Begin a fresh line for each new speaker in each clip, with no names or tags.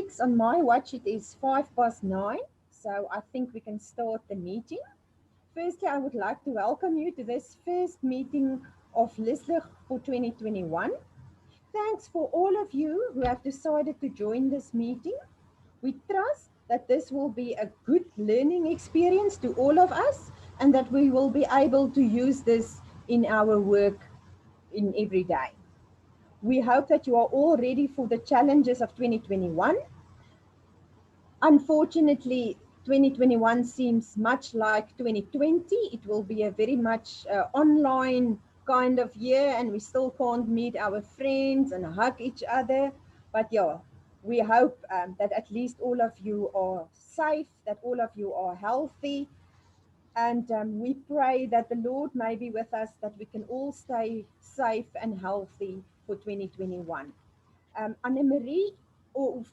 colleagues, on my watch it is 9:05, so I think we can start the meeting. Firstly, I would like to welcome you to this first meeting of LiSLIG for 2021. Thanks for all of you who have decided to join this meeting. We trust that this will be a good learning experience to all of us and that we will be able to use this in our work in every day. We hope that you are all ready for the challenges of 2021. Unfortunately, 2021 seems much like 2020. It will be a very much online kind of year, and we still can't meet our friends and hug each other. But yeah, we hope that at least all of you are safe, that all of you are healthy. And we pray that the Lord may be with us, that we can all stay safe and healthy for 2021. Anne-Marie,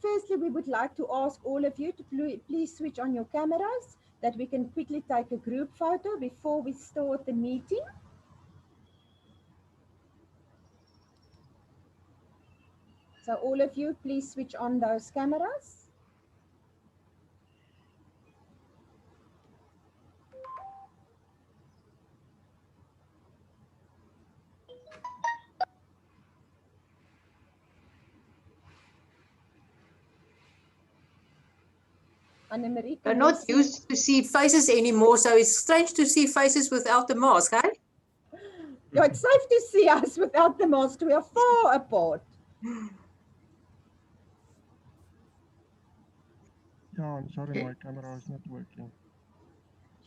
firstly, we would like to ask all of you to please switch on your cameras, that we can quickly take a group photo before we start the meeting. So all of you, please switch on those cameras. Anne-Marie,
we're not used to see faces anymore, so it's strange to see faces without the mask, eh?
Yeah, it's safe to see us without the mask. We are far apart.
Yeah, I'm sorry, my camera is not working.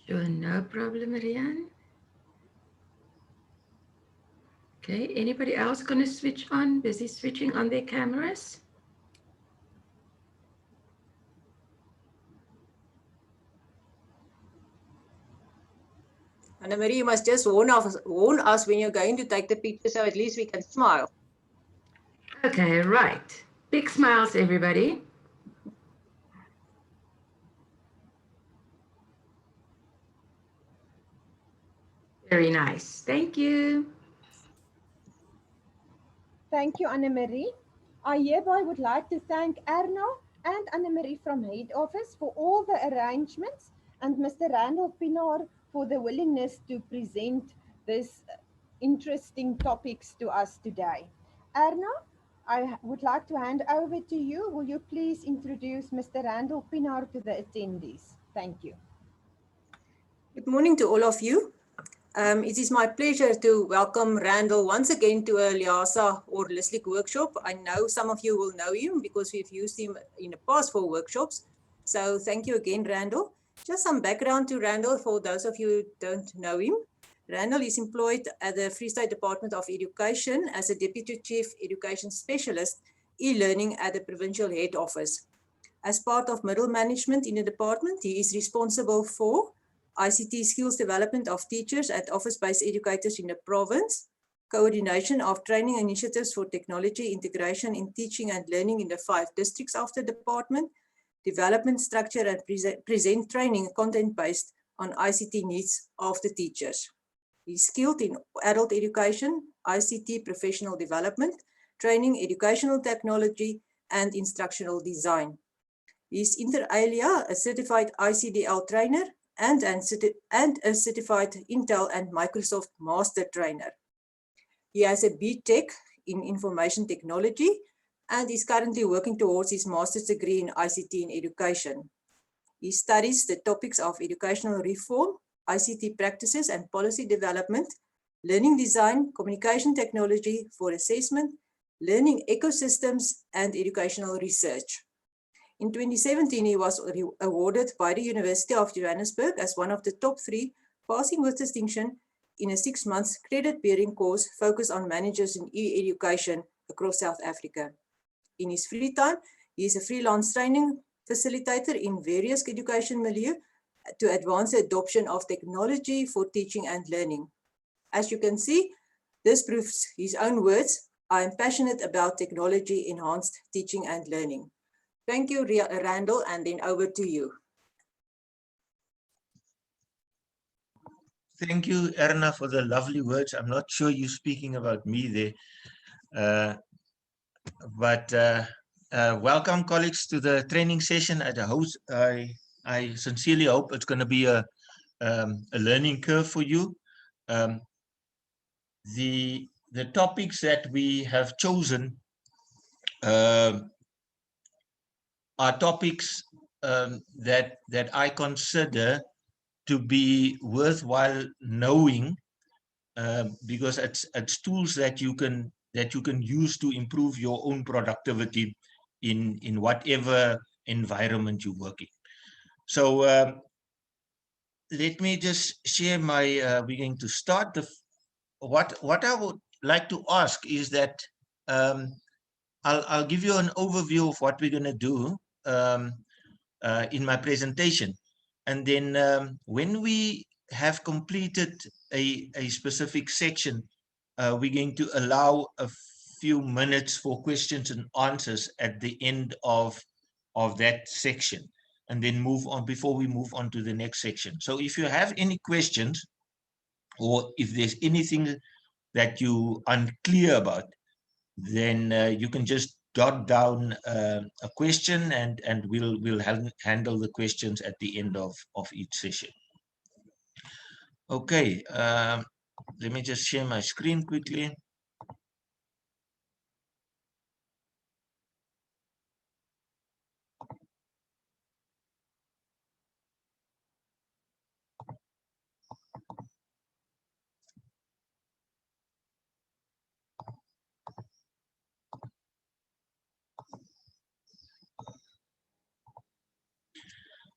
Sure, no problem, Rian. Okay, anybody else going to switch on? Busy switching on their cameras?
Anne-Marie, you must just warn us when you're going to take the picture, so at least we can smile.
Okay, right. Big smiles, everybody. Very nice. Thank you.
Thank you, Anne-Marie. I hereby would like to thank Erna and Anne-Marie from Head Office for all the arrangements, and Mr. Randall Pienaar for the willingness to present this interesting topics to us today. Erna, I would like to hand over to you. Will you please introduce Mr. Randall Pienaar to the attendees? Thank you.
Good morning to all of you. It is my pleasure to welcome Randall once again to a LiSLIG or LiSLIG workshop. I know some of you will know him because we've used him in the past for workshops. So thank you again, Randall. Just some background to Randall for those of you who don't know him. Randall is employed at the Free State Department of Education as a Deputy Chief Education Specialist, e-learning at the Provincial Head Office. As part of middle management in the department, he is responsible for ICT skills development of teachers and office-based educators in the province, coordination of training initiatives for technology integration in teaching and learning in the 5 districts of the department, development, structure and present training content based on ICT needs of the teachers. He's skilled in adult education, ICT professional development, training, educational technology and instructional design. He's inter alia a certified ICDL trainer and a certified Intel and Microsoft Master Trainer. He has a BTech in Information Technology and is currently working towards his master's degree in ICT in Education. He studies the topics of educational reform, ICT practices and policy development, learning design, communication technology for assessment, learning ecosystems, and educational research. In 2017, he was awarded by the University of Johannesburg as one of the top 3 passing with distinction in a 6-month credit-bearing course focused on managers in e-education across South Africa. In his free time, he is a freelance training facilitator in various education milieu to advance the adoption of technology for teaching and learning. As you can see, this proves his own words, I am passionate about technology-enhanced teaching and learning. Thank you, Randall, and then over to you.
Thank you, Erna, for the lovely words. I'm not sure you're speaking about me there, but Welcome, colleagues, to the training session at the host. I sincerely hope it's going to be a learning curve for you. The topics that we have chosen are topics that I consider to be worthwhile knowing, because it's tools that you can use to improve your own productivity in whatever environment you work in. So let me just share my. We're going to start the. What I would like to ask is that I'll give you an overview of what we're going to do in my presentation, and then when we have completed a specific section, we're going to allow a few minutes for questions and answers at the end of that section, and then move on before we move on to the next section. So if you have any questions, or if there's anything that you unclear about, then you can just jot down a question, and we'll handle the questions at the end of each session. Okay, let me just share my screen quickly.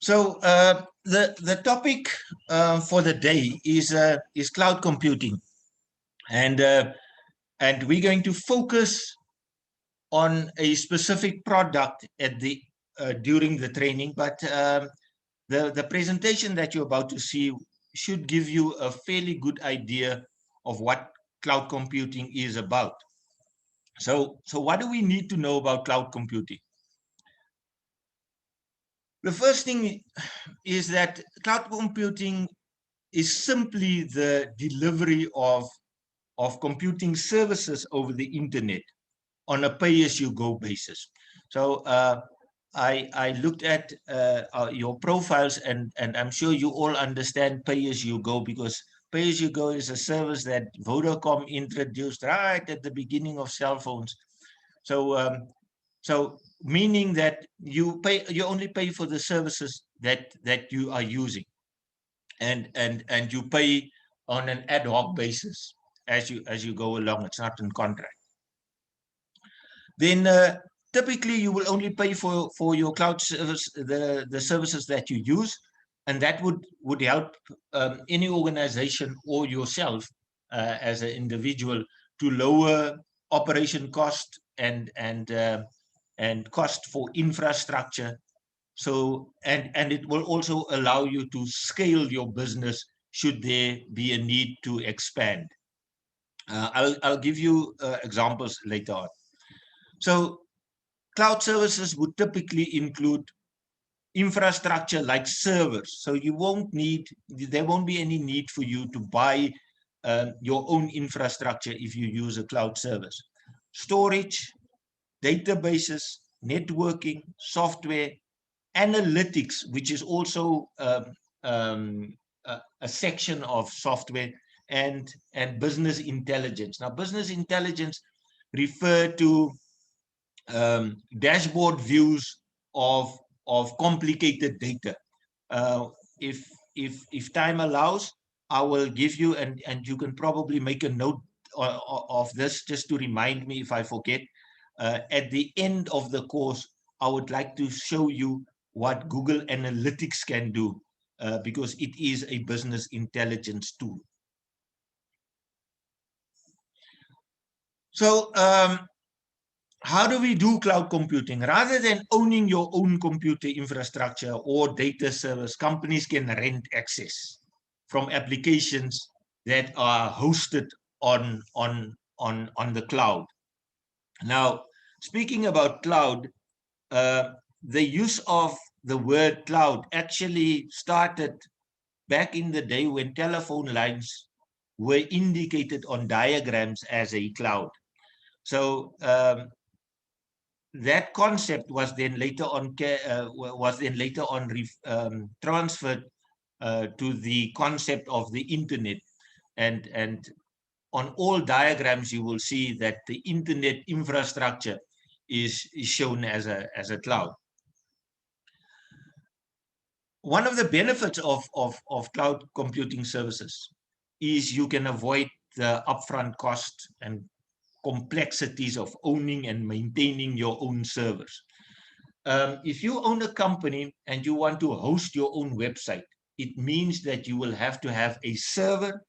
So the topic for the day is cloud computing, and we're going to focus on a specific product at the during the training. But the presentation that you're about to see should give you a fairly good idea of what cloud computing is about. So what do we need to know about cloud computing? The first thing is that cloud computing is simply the delivery of computing services over the internet on a pay-as-you-go basis. So I looked at your profiles, and I'm sure you all understand pay-as-you-go, because pay-as-you-go is a service that Vodacom introduced right at the beginning of cell phones. So so meaning that you only pay for the services that you are using, and you pay on an ad hoc basis as you go along. It's not in contract. Then typically you will only pay for your cloud service, the services that you use, and that would help any organization or yourself as an individual to lower operation cost and cost for infrastructure. So and it will also allow you to scale your business should there be a need to expand. I'll give you examples later on. So cloud services would typically include infrastructure like servers. So there won't be any need for you to buy your own infrastructure if you use a cloud service. Storage, databases, networking, software, analytics, which is also a section of software, and business intelligence. Now, business intelligence refer to dashboard views of complicated data. If time allows, I will give you, and you can probably make a note of this just to remind me if I forget. At the end of the course, I would like to show you what Google Analytics can do, because it is a business intelligence tool. So how do we do cloud computing? Rather than owning your own computer infrastructure or data servers, companies can rent access from applications that are hosted on the cloud. Now, speaking about cloud, the use of the word cloud actually started back in the day when telephone lines were indicated on diagrams as a cloud. So that concept was then later on transferred to the concept of the internet, and on all diagrams you will see that the internet infrastructure is shown as a cloud. One of the benefits of cloud computing services is you can avoid the upfront costs and complexities of owning and maintaining your own servers. If you own a company and you want to host your own website, it means that you will have to have a server,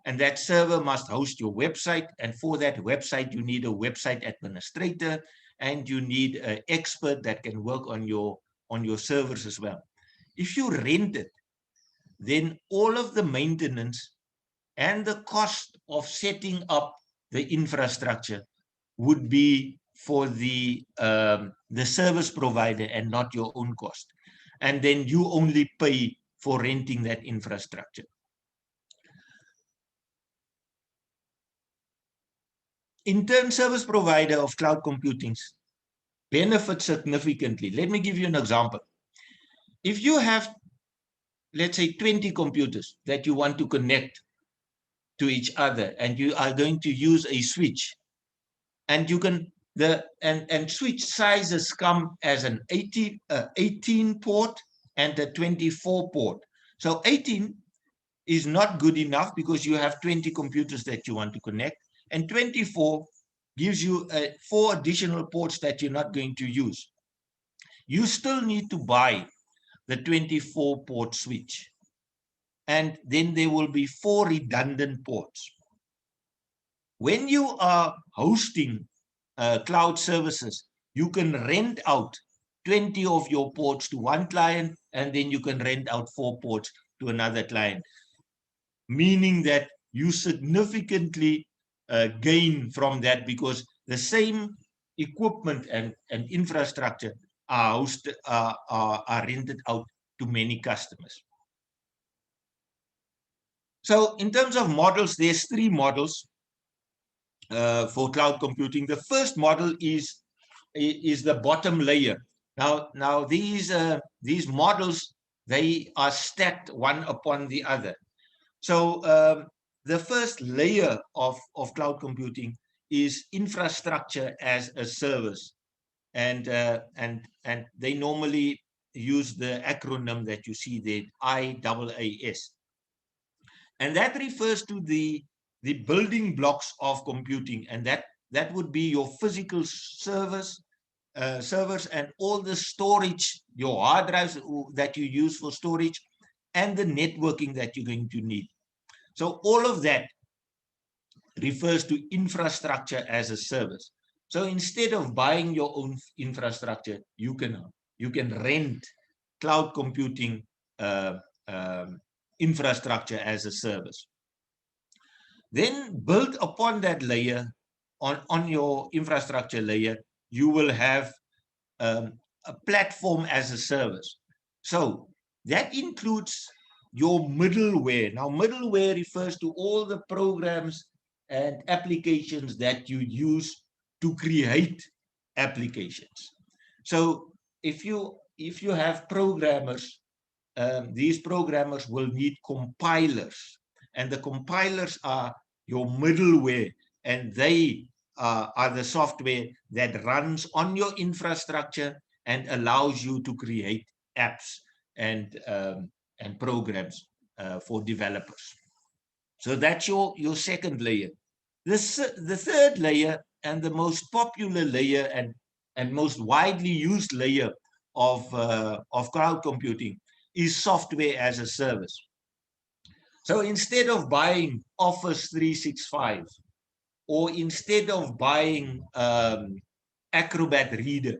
and that server must host your website. And for that website, you need a website administrator, and you need an expert that can work on your servers as well. If you rent it, then all of the maintenance and the cost of setting up the infrastructure would be for the service provider and not your own cost. And then you only pay for renting that infrastructure. In turn, service provider of cloud computing benefits significantly. Let me give you an example. If you have, let's say, 20 computers that you want to connect to each other, and you are going to use a switch, and you can and switch sizes come as an 18 port and a 24 port. So 18 is not good enough because you have 20 computers that you want to connect, and 24 gives you 4 additional ports that you're not going to use. You still need to buy the 24 port switch, and then there will be 4 redundant ports. When you are hosting cloud services, you can rent out 20 of your ports to one client, and then you can rent out 4 ports to another client, meaning that you significantly gain from that, because the same equipment and infrastructure are rented out to many customers. So in terms of models, there's 3 models for cloud computing. The first model is the bottom layer. Now these models, they are stacked one upon the other. So the first layer of cloud computing is infrastructure as a service, and they normally use the acronym that you see there, IaaS, and that refers to the building blocks of computing, and that would be your physical servers and all the storage, your hard drives that you use for storage, and the networking that you're going to need. So all of that refers to infrastructure as a service. So instead of buying your own infrastructure, you can rent cloud computing infrastructure as a service. Then built upon that layer, on your infrastructure layer, you will have a platform as a service. So that includes your middleware. Now, middleware refers to all the programs and applications that you use to create applications. So if you have programmers, these programmers will need compilers, and the compilers are your middleware, and they are the software that runs on your infrastructure and allows you to create apps and programs for developers. So that's your second layer. The third layer, and the most popular layer and most widely used layer of cloud computing, is software as a service. So instead of buying Office 365, or instead of buying Acrobat Reader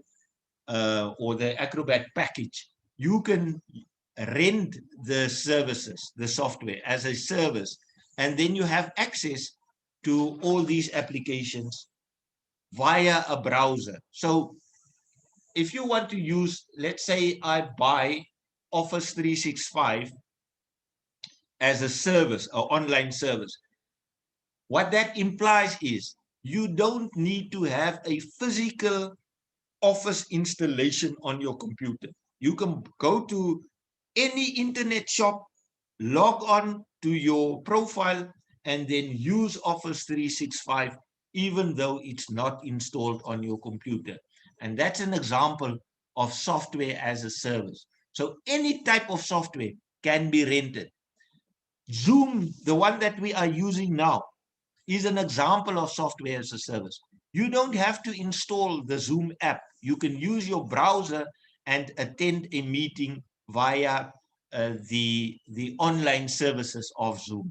or the Acrobat package, you can rent the services, the software as a service, and then you have access to all these applications via a browser. So if you want to use, let's say I buy Office 365 as a service, or online service, what that implies is you don't need to have a physical Office installation on your computer. You can go to any internet shop, log on to your profile, and then use Office 365, even though it's not installed on your computer. And that's an example of software as a service. So any type of software can be rented. Zoom, the one that we are using now, is an example of software as a service. You don't have to install the Zoom app. You can use your browser and attend a meeting via the online services of Zoom.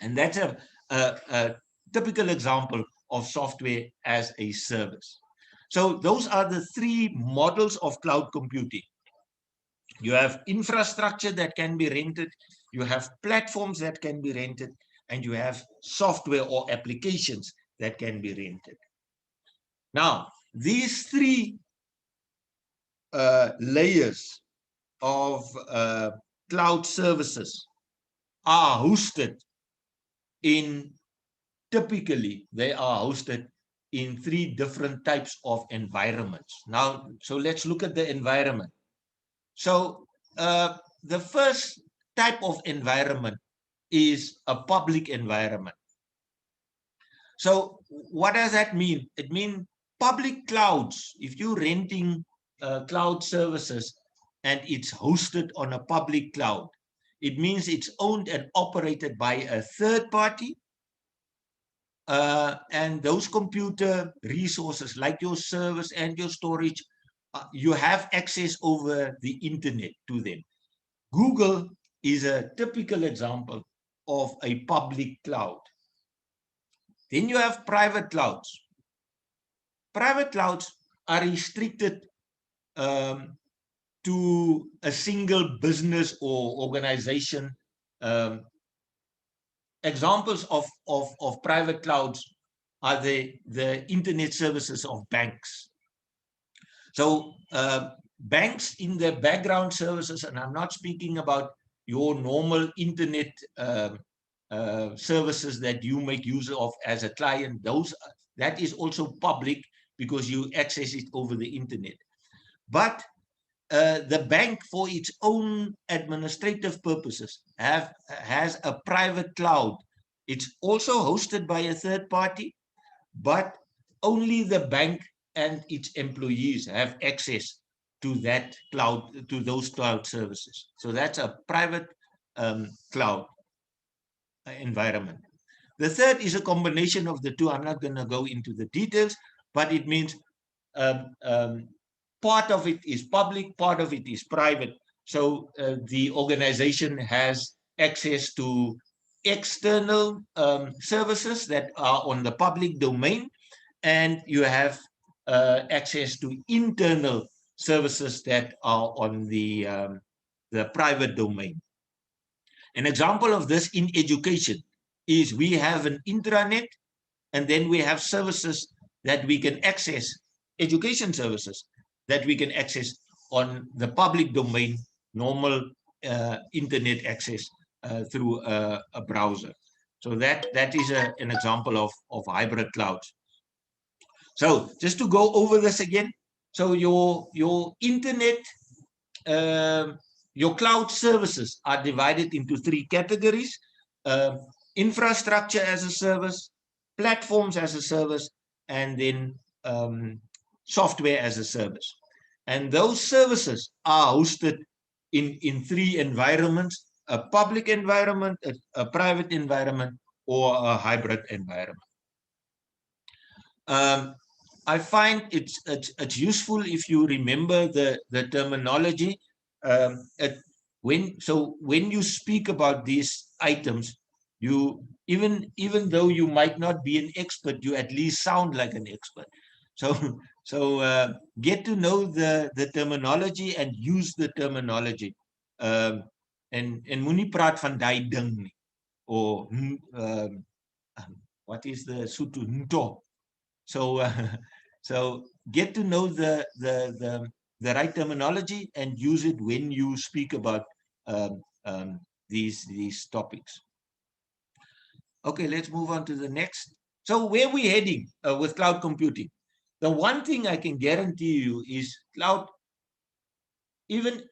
And that's a typical example of software as a service. So those are the three models of cloud computing. You have infrastructure that can be rented, you have platforms that can be rented, and you have software or applications that can be rented. Now, these three layers of cloud services are hosted in, typically, they are hosted in three different types of environments. Now, so let's look at the environment. So the first type of environment is a public environment. So what does that mean? It means public clouds. If you're renting cloud services and it's hosted on a public cloud, it means it's owned and operated by a third party. And those computer resources like your servers and your storage, you have access over the internet to them. Google is a typical example of a public cloud. Then you have private clouds. Private clouds are restricted to a single business or organization. Examples of private clouds are the internet services of banks. So banks in their background services, and I'm not speaking about your normal internet services that you make use of as a client, that is also public because you access it over the internet. But the bank, for its own administrative purposes, has a private cloud. It's also hosted by a third party, but only the bank and its employees have access to that cloud, to those cloud services. So that's a private cloud environment. The third is a combination of the two. I'm not going to go into the details, but it means part of it is public, part of it is private. So the organization has access to external services that are on the public domain, and you have access to internal services that are on the private domain. An example of this in education is we have an intranet, and then we have services that we can access, education services that we can access on the public domain, normal internet access through a browser. So that is an example of hybrid clouds. So just to go over this again, so your internet, your cloud services are divided into three categories: infrastructure as a service, platforms as a service, and then software as a service. And those services are hosted in three environments: a public environment, a private environment, or a hybrid environment. I find it's useful if you remember the terminology. When you speak about these items, you even though you might not be an expert, you at least sound like an expert. So get to know the terminology and use the terminology. En moenie praat van daai ding nie, or what is the Sotho nto. So so get to know the right terminology and use it when you speak about these topics. Okay, let's move on to the next. So where are we heading with cloud computing? The one thing I can guarantee you is cloud, even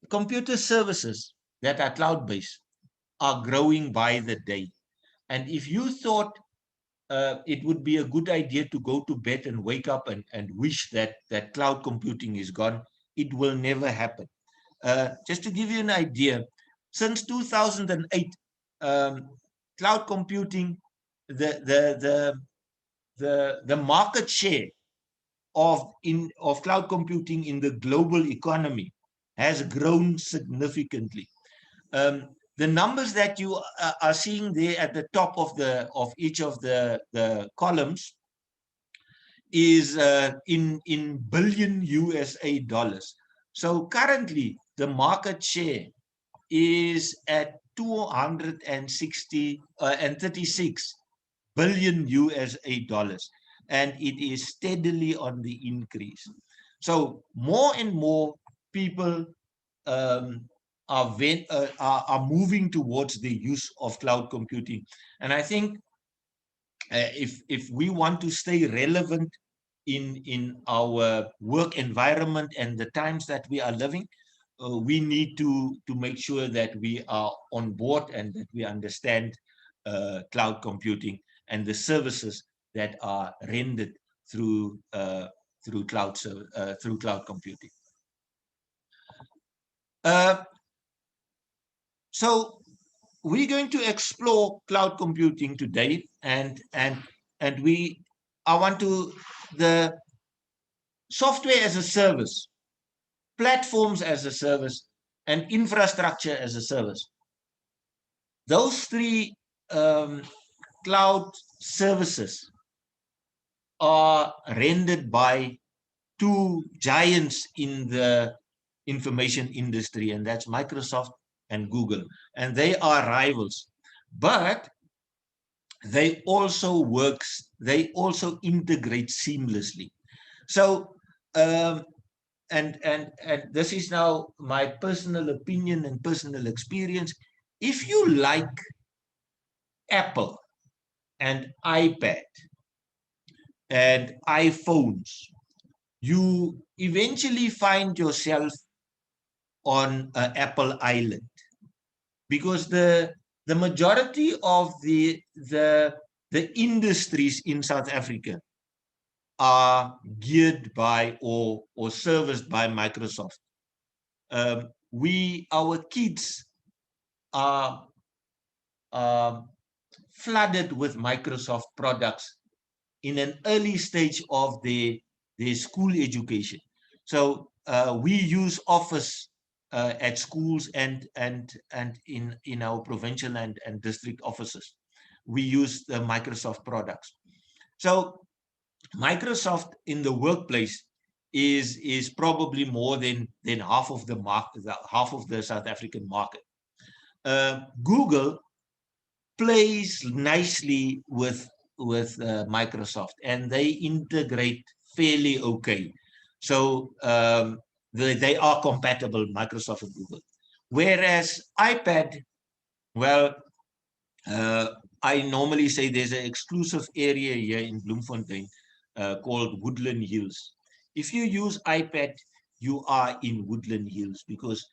computer services that are cloud-based are growing by the day. And if you thought it would be a good idea to go to bed and wake up and wish that cloud computing is gone, it will never happen. Just to give you an idea, since 2008, cloud computing, the market share of cloud computing in the global economy has grown significantly. The numbers that you are seeing there at the top of each of the columns is in billion USA dollars. So currently the market share is at 260 and 36 billion USA dollars, and it is steadily on the increase. So more and more people are moving towards the use of cloud computing. And I think if we want to stay relevant in our work environment and the times that we are living, we need to make sure that we are on board and that we understand cloud computing and the services that are rendered through cloud computing. So we're going to explore cloud computing today, and I want to the software as a service, platforms as a service, and infrastructure as a service. Those three cloud services are rendered by two giants in the information industry, and that's Microsoft and Google. And they are rivals, but they also integrate seamlessly. So and this is now my personal opinion and personal experience. If you like Apple and iPad and iPhones, you eventually find yourself on an Apple island, because the majority of the industries in South Africa are geared by or serviced by Microsoft. Our kids are flooded with Microsoft products in an early stage of their school education. So we use Office at schools and in our provincial and district offices. We use the Microsoft products. So Microsoft in the workplace is probably more than half of the market, half of the South African market. Google plays nicely with Microsoft, and they integrate fairly okay. So they are compatible, Microsoft and Google. Whereas iPad, well, I normally say there's an exclusive area here in Bloemfontein called Woodland Hills. If you use iPad, you are in Woodland Hills, because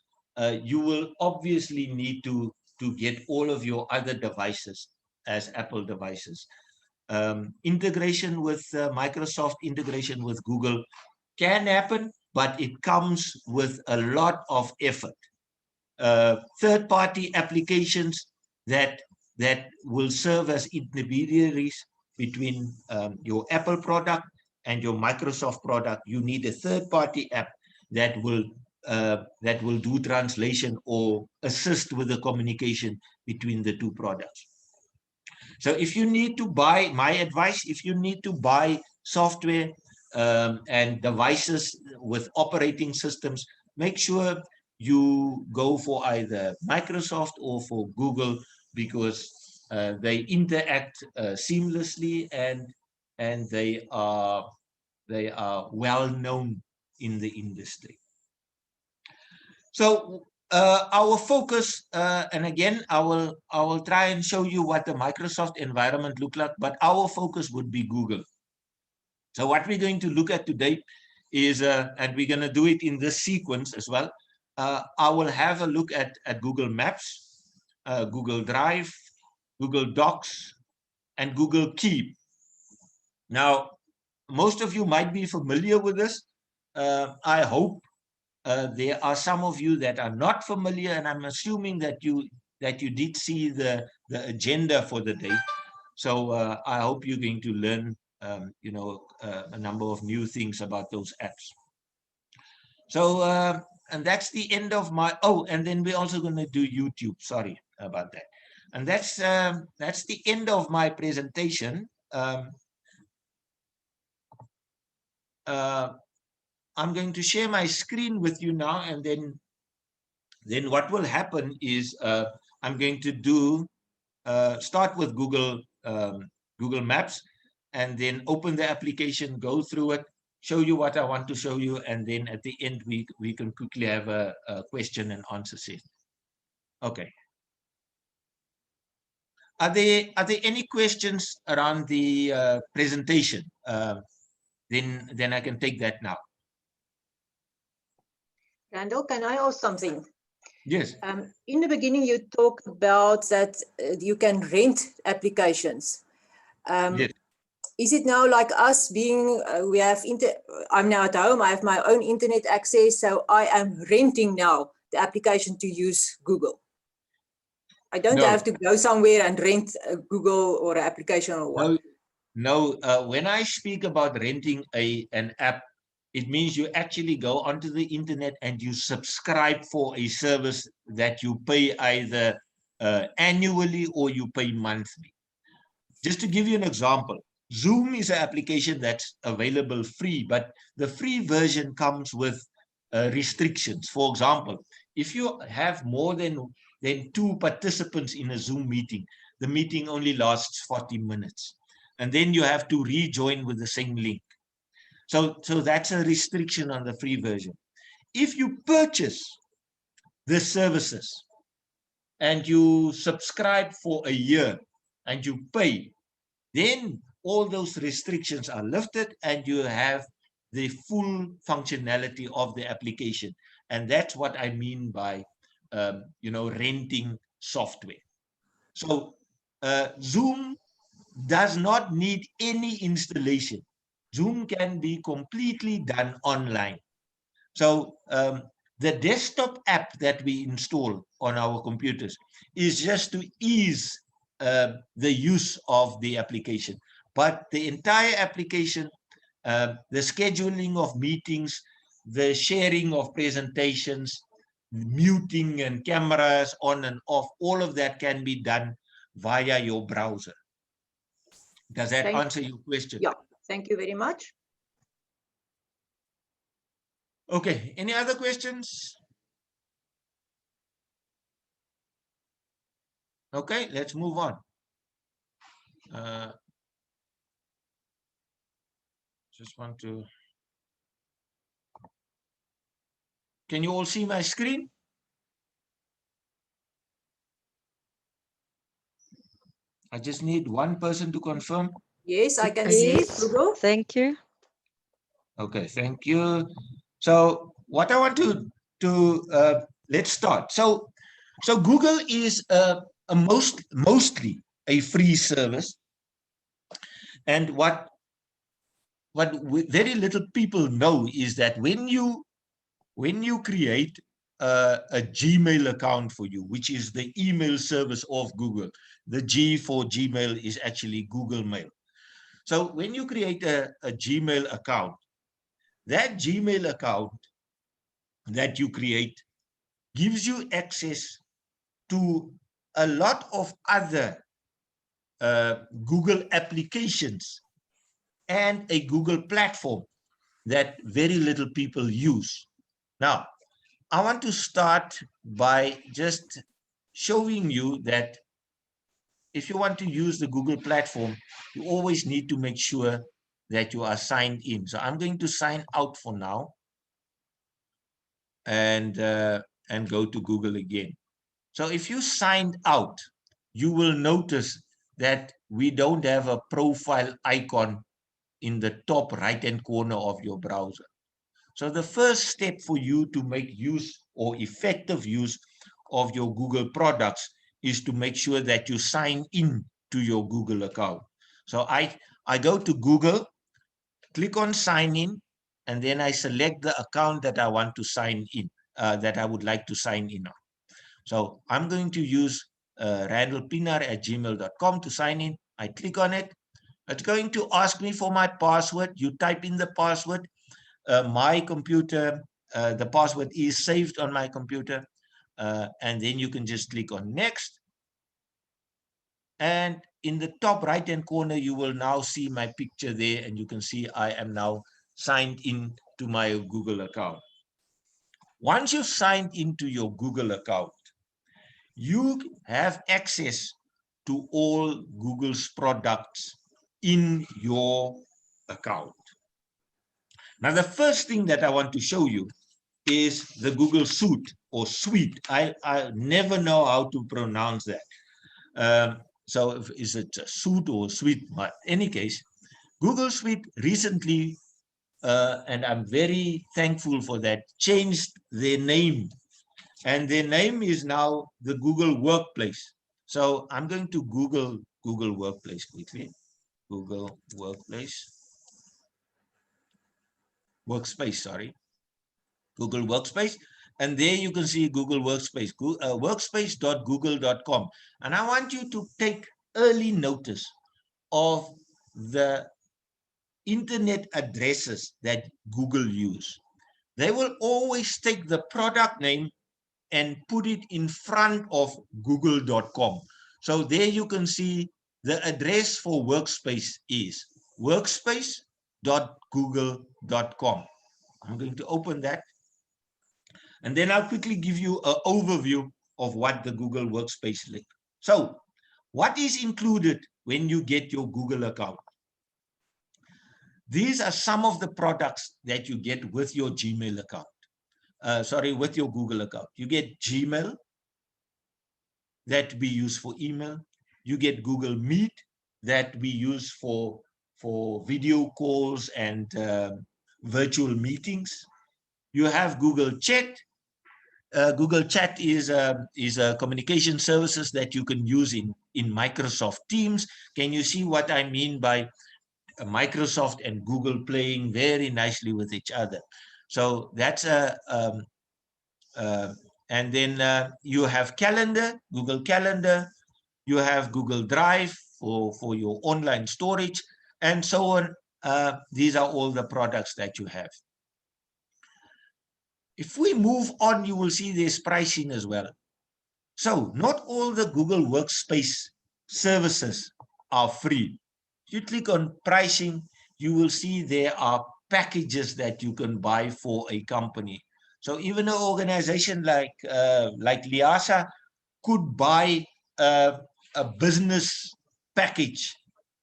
you will obviously need to get all of your other devices as Apple devices. Integration with Microsoft, integration with Google can happen, but it comes with a lot of effort. Third-party applications that will serve as intermediaries between your Apple product and your Microsoft product. You need a third-party app that will do translation or assist with the communication between the two products. So if you need to buy, my advice, if you need to buy software and devices with operating systems, make sure you go for either Microsoft or for Google, because they interact seamlessly, and they are well known in the industry. So our focus, and again, I will try and show you what the Microsoft environment look like, but our focus would be Google. So what we're going to look at today is, and we're going to do it in this sequence as well. I will have a look at Google Maps, Google Drive, Google Docs, and Google Keep. Now, most of you might be familiar with this. I hope there are some of you that are not familiar, and I'm assuming that you did see the agenda for the day. So I hope you're going to learn, a number of new things about those apps. So, and that's the end of my, oh, and then we're also going to do YouTube. Sorry about that. And that's the end of my presentation. I'm going to share my screen with you now, and then what will happen is I'm going to do start with Google Maps, and then open the application, go through it, show you what I want to show you, and then at the end we can quickly have a question and answer session. Okay. Are there any questions around the presentation? Then I can take that now.
Randall, can I ask something?
Yes.
In the beginning, you talked about that you can rent applications.
Yes.
Is it now like us being, I'm now at home, I have my own internet access, so I am renting now the application to use Google. I don't have to go somewhere and rent a Google or an application or what.
No, when I speak about renting an app, it means you actually go onto the internet and you subscribe for a service that you pay either annually or you pay monthly. Just to give you an example, Zoom is an application that's available free, but the free version comes with restrictions. For example, if you have more than 2 participants in a Zoom meeting, the meeting only lasts 40 minutes. And then you have to rejoin with the same link. So that's a restriction on the free version. If you purchase the services and you subscribe for a year and you pay, then all those restrictions are lifted and you have the full functionality of the application. And that's what I mean by, renting software. So Zoom does not need any installation. Zoom can be completely done online. So the desktop app that we install on our computers is just to ease the use of the application. But the entire application, the scheduling of meetings, the sharing of presentations, muting and cameras on and off, all of that can be done via your browser. Does that answer your question?
Yeah, thank you very much.
Okay, any other questions? Okay, let's move on. Just want to... Can you all see my screen? I just need one person to confirm.
Yes, I can see it, Google.
Thank you.
Okay, thank you. So what I want to let's start. So Google is mostly a free service, and what very little people know is that when you create a Gmail account for you, which is the email service of Google, the G for Gmail is actually Google Mail. So when you create a Gmail account, that Gmail account that you create gives you access to a lot of other Google applications and a Google platform that very little people use. Now, I want to start by just showing you that if you want to use the Google platform, you always need to make sure that you are signed in. So I'm going to sign out for now and go to Google again. So if you signed out, you will notice that we don't have a profile icon in the top right-hand corner of your browser. So the first step for you to make use or effective use of your Google products is to make sure that you sign in to your Google account. So I go to Google, click on sign in, and then I select the account that I want to sign in, that I would like to sign in on. So I'm going to use randallpienaar@gmail.com to sign in. I click on it. It's going to ask me for my password. You type in the password. My computer, the password is saved on my computer. And then you can just click on next. And in the top right-hand corner, you will now see my picture there, and you can see I am now signed in to my Google account. Once you've signed into your Google account, you have access to all Google's products in your account. Now, the first thing that I want to show you is the Google Suite or Suite. I never know how to pronounce that. So is it a suit or suite? But in any case, Google Suite recently, and I'm very thankful for that, changed their name. And their name is now the Google Workplace. So I'm going to Google Workplace quickly. Google Workspace, sorry. Google Workspace. And there you can see Google Workspace, workspace.google.com. And I want you to take early notice of the internet addresses that Google use. They will always take the product name and put it in front of google.com. So there you can see the address for Workspace is workspace.google.com. I'm going to open that. And then I'll quickly give you an overview of what the Google Workspace is. So what is included when you get your Google account? These are some of the products that you get with your Gmail account. With your Google account. You get Gmail, that we use for email. You get Google Meet, that we use for video calls and virtual meetings. You have Google Chat. Google Chat is a communication services that you can use in Microsoft Teams. Can you see what I mean by Microsoft and Google playing very nicely with each other? So that's and then you have Calendar, Google Calendar. You have Google Drive for your online storage, and so on. These are all the products that you have. If we move on, you will see there's pricing as well. So not all the Google Workspace services are free. If you click on pricing, you will see there are packages that you can buy for a company. So even an organization like LiSLIG could buy a business package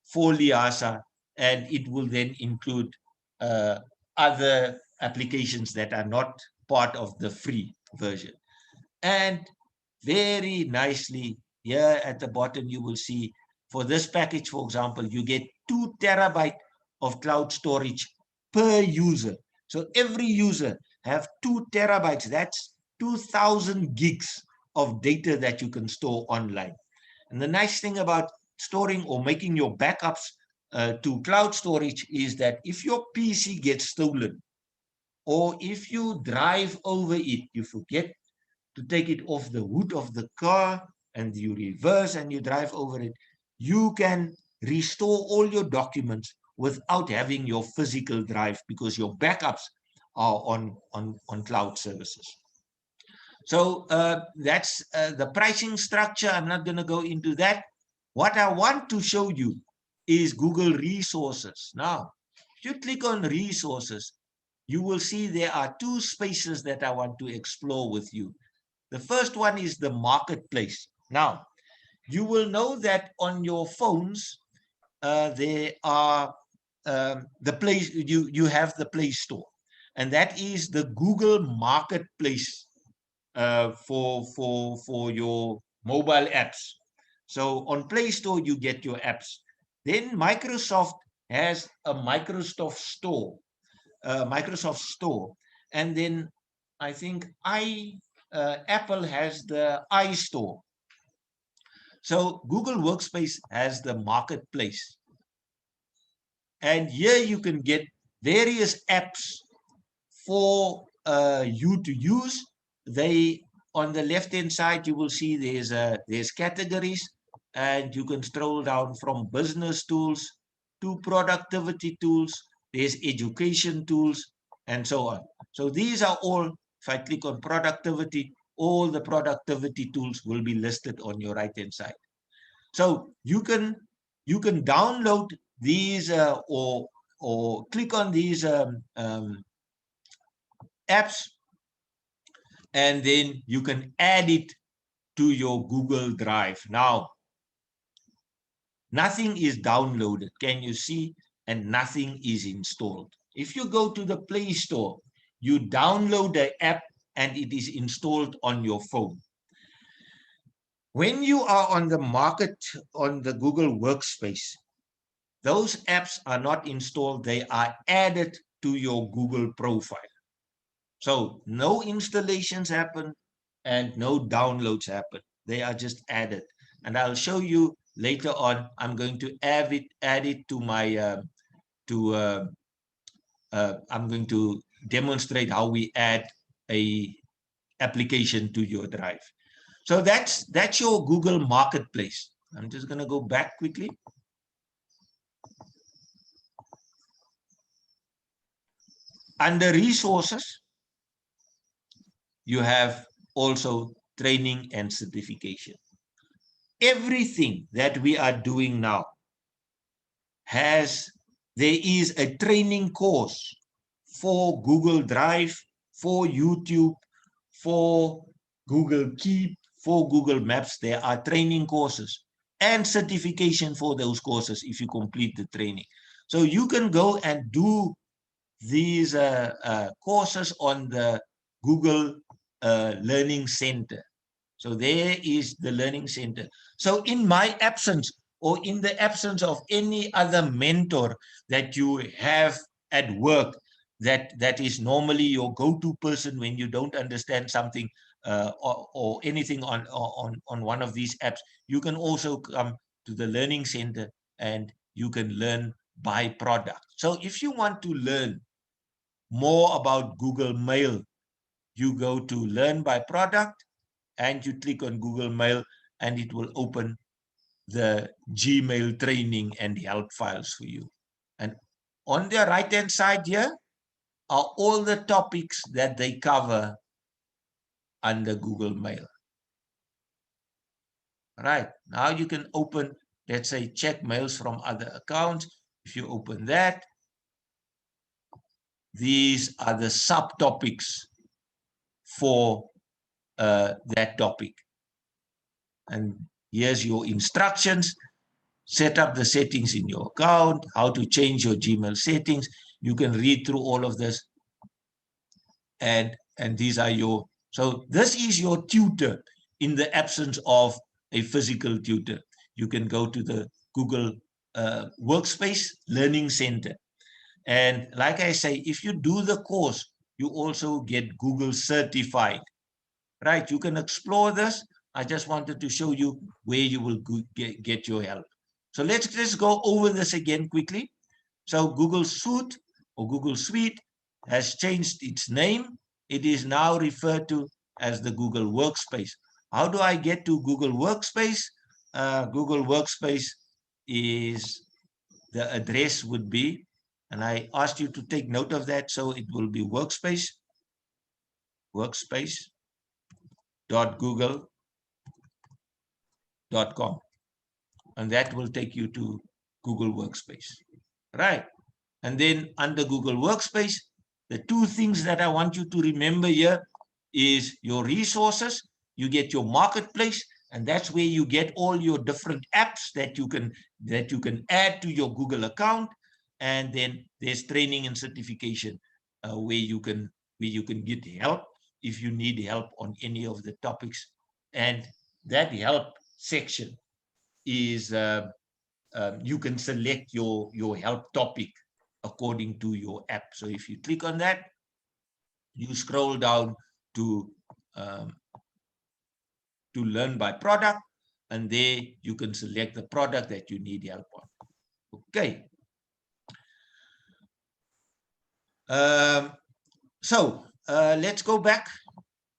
for LiSLIG, and it will then include other applications that are not part of the free version. And very nicely, here at the bottom, you will see for this package, for example, you get 2 terabytes of cloud storage per user. So every user have 2 terabytes. That's 2,000 gigs of data that you can store online. And the nice thing about storing or making your backups to cloud storage is that if your PC gets stolen, or if you drive over it, you forget to take it off the hood of the car and you reverse and you drive over it, you can restore all your documents without having your physical drive, because your backups are on cloud services. So that's the pricing structure. I'm not going to go into that. What I want to show you is Google Resources. Now, if you click on Resources, you will see there are 2 spaces that I want to explore with you. The first one is the marketplace. Now, you will know that on your phones, there are the place, you have the Play Store, and that is the Google Marketplace for your mobile apps. So on Play Store, you get your apps. Then Microsoft has a Microsoft Store, and then I think Apple has the iStore. So Google Workspace has the marketplace. And here you can get various apps for you to use. They, on the left-hand side, you will see there's categories, and you can scroll down from business tools to productivity tools. There's education tools, and so on. So these are all, if I click on productivity, all the productivity tools will be listed on your right-hand side. So you can download these or click on these apps, and then you can add it to your Google Drive. Now, nothing is downloaded, can you see? And nothing is installed. If you go to the Play Store, you download the app and it is installed on your phone. When you are on the market on the Google Workspace, those apps are not installed, they are added to your Google profile. So no installations happen and no downloads happen. They are just added. And I'll show you later on. I'm going to add it to my, I'm going to demonstrate how we add a application to your drive. So that's your Google Marketplace. I'm just going to go back quickly. Under resources, you have also training and certification. Everything that we are doing now there is a training course for Google Drive, for YouTube, for Google Keep, for Google Maps. There are training courses and certification for those courses if you complete the training. So you can go and do these courses on the Google Learning Center. So there is the Learning Center. So in my absence, or in the absence of any other mentor that you have at work, that is normally your go-to person when you don't understand something or anything on one of these apps, you can also come to the Learning Center and you can learn by product. So if you want to learn more about Google Mail, you go to Learn by Product and you click on Google Mail, and it will open the Gmail training and help files for you. And on the right-hand side here are all the topics that they cover under Google Mail. Right, now you can open, let's say, check mails from other accounts. If you open that, these are the subtopics for that topic. And here's your instructions. Set up the settings in your account, how to change your Gmail settings. You can read through all of this. And these are your, so this is your tutor in the absence of a physical tutor. You can go to the Google Workspace Learning Center. And like I say, if you do the course, you also get Google certified. Right, you can explore this. I just wanted to show you where you will get your help. So let's just go over this again quickly. So Google Suite or Google Suite has changed its name. It is now referred to as the Google Workspace. How do I get to Google Workspace? Google Workspace is, the address would be, and I asked you to take note of that, so it will be workspace.google.com, and that will take you to Google Workspace. Right, and then under Google Workspace, the two things that I want you to remember here is your resources. You get your marketplace, and that's where you get all your different apps that you can add to your Google account. And then there's training and certification where you can get help if you need help on any of the topics. And that help section is you can select your help topic according to your app. So if you click on that, you scroll down to learn by product, and there you can select the product that you need help on. Okay. So let's go back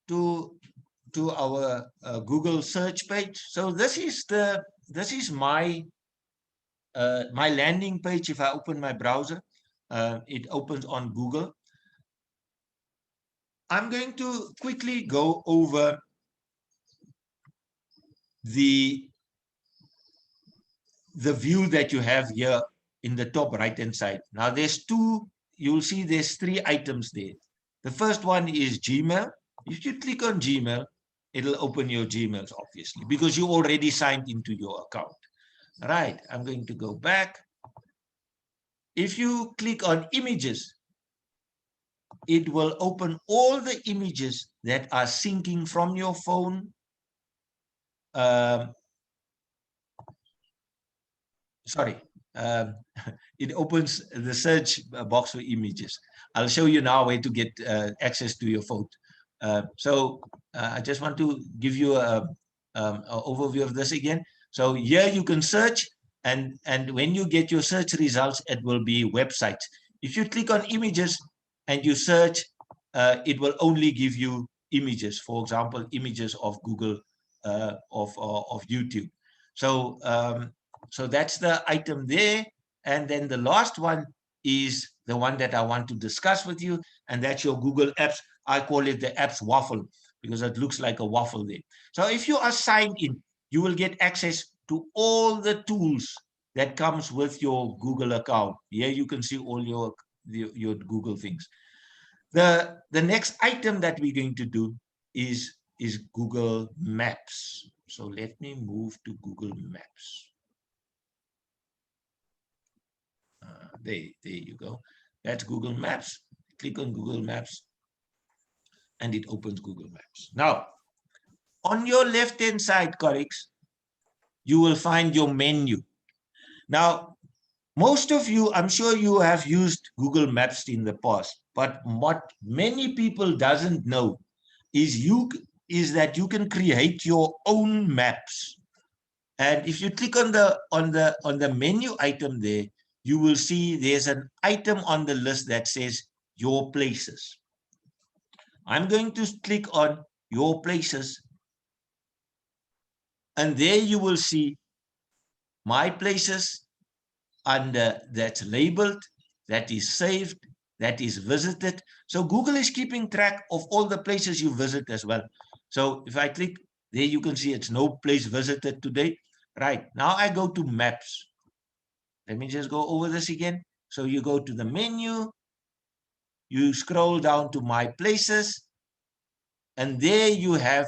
to our Google search page. So this is my my landing page. If I open my browser, it opens on Google. I'm going to quickly go over the view that you have here in the top right hand side. Now there's two, you'll see there's three items there. The first one is Gmail. If you click on Gmail, it'll open your Gmails, obviously, because you already signed into your account. All right, I'm going to go back. If you click on images, it will open all the images that are syncing from your phone. Sorry, it opens the search box for images. I'll show you now where to get access to your phone. So I just want to give you an overview of this again. So here you can search, and when you get your search results, it will be websites. If you click on images and you search, it will only give you images. For example, images of Google, of YouTube. So so that's the item there. And then the last one is the one that I want to discuss with you, and that's your Google Apps. I call it the apps waffle because it looks like a waffle there. So if you are signed in, you will get access to all the tools that comes with your Google account. Here you can see all your Google things. The next item that we're going to do is Google Maps. So let me move to Google Maps. There you go. That's Google Maps. Click on Google Maps and it opens Google Maps. Now, on your left-hand side, colleagues, you will find your menu. Now, most of you, I'm sure you have used Google Maps in the past, but what many people doesn't know is that you can create your own maps. And if you click on the menu item there, you will see there's an item on the list that says your places. I'm going to click on your places, and there you will see my places under that's labeled, that is saved, that is visited. So Google is keeping track of all the places you visit as well. So if I click there, you can see it's no place visited today. Right, now I go to maps. Let me just go over this again. So you go to the menu, you scroll down to my places, and there you have,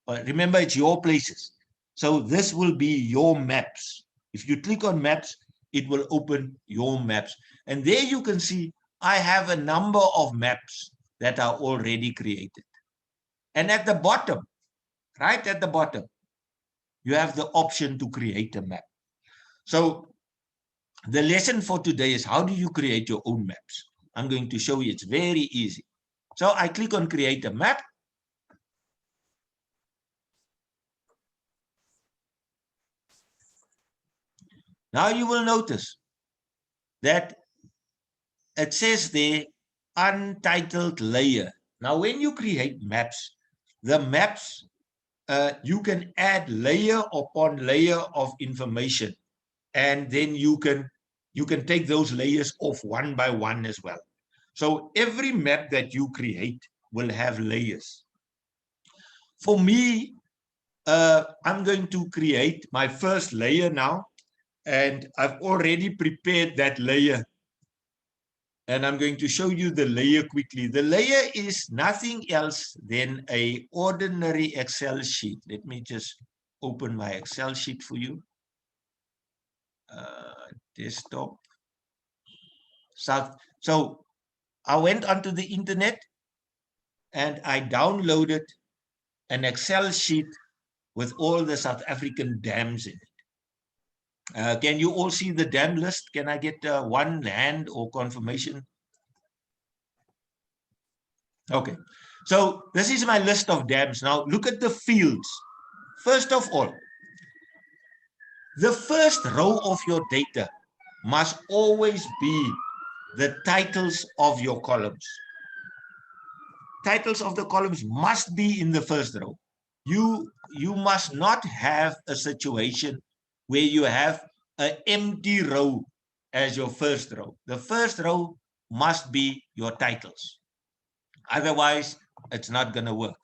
remember it's your places. So this will be your maps. If you click on maps, it will open your maps. And there you can see I have a number of maps that are already created. And at the bottom, right at the bottom, you have the option to create a map. So the lesson for today is how do you create your own maps? I'm going to show you. It's very easy. So I click on create a map. Now you will notice that it says there untitled layer. Now when you create maps, the maps, you can add layer upon layer of information, and then you can take those layers off one by one as well. So every map that you create will have layers. For me, I'm going to create my first layer now, and I've already prepared that layer. And I'm going to show you the layer quickly. The layer is nothing else than an ordinary Excel sheet. Let me just open my Excel sheet for you. Desktop. So I went onto the internet and I downloaded an Excel sheet with all the South African dams in it. Can you all see the dam list? Can I get one hand or confirmation? Okay, so this is my list of dams. Now look at the fields. First of all, the first row of your data must always be the titles of your columns. Titles of the columns must be in the first row. You must not have a situation where you have an empty row as your first row. The first row must be your titles. Otherwise, it's not going to work.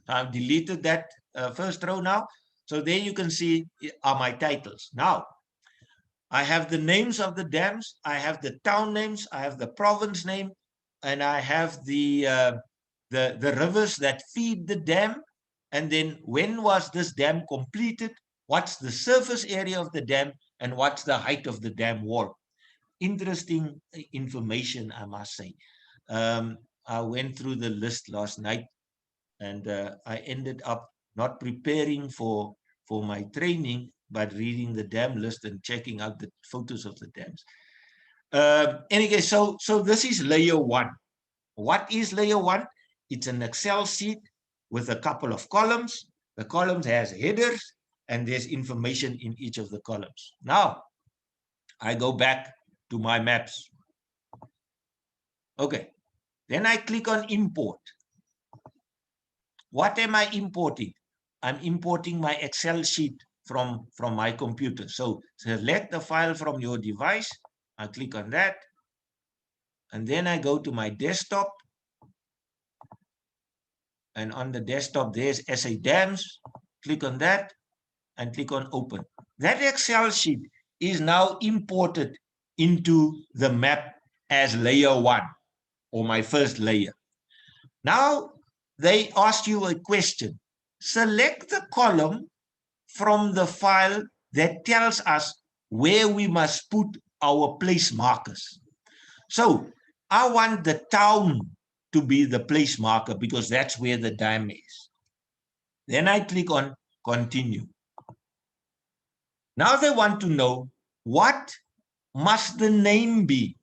So I've deleted that first row now. So there you can see are my titles. Now, I have the names of the dams. I have the town names. I have the province name. And I have the rivers that feed the dam. And then when was this dam completed? What's the surface area of the dam? And what's the height of the dam wall? Interesting information, I must say. I went through the list last night, and I ended up not preparing for my training, but reading the dam list and checking out the photos of the dams. Anyway, so this is layer one. What is layer one? It's an Excel sheet with a couple of columns. The columns has headers, and there's information in each of the columns. Now, I go back to my maps. Okay, then I click on import. What am I importing? I'm importing my Excel sheet from my computer. So select the file from your device. I click on that. And then I go to my desktop. And on the desktop, there's SA Dams. Click on that and click on open. That Excel sheet is now imported into the map as layer one, or my first layer. Now they ask you a question. Select the column from the file that tells us where we must put our place markers. So I want the town to be the place marker because that's where the dam is. Then I click on continue. Now they want to know what must the name be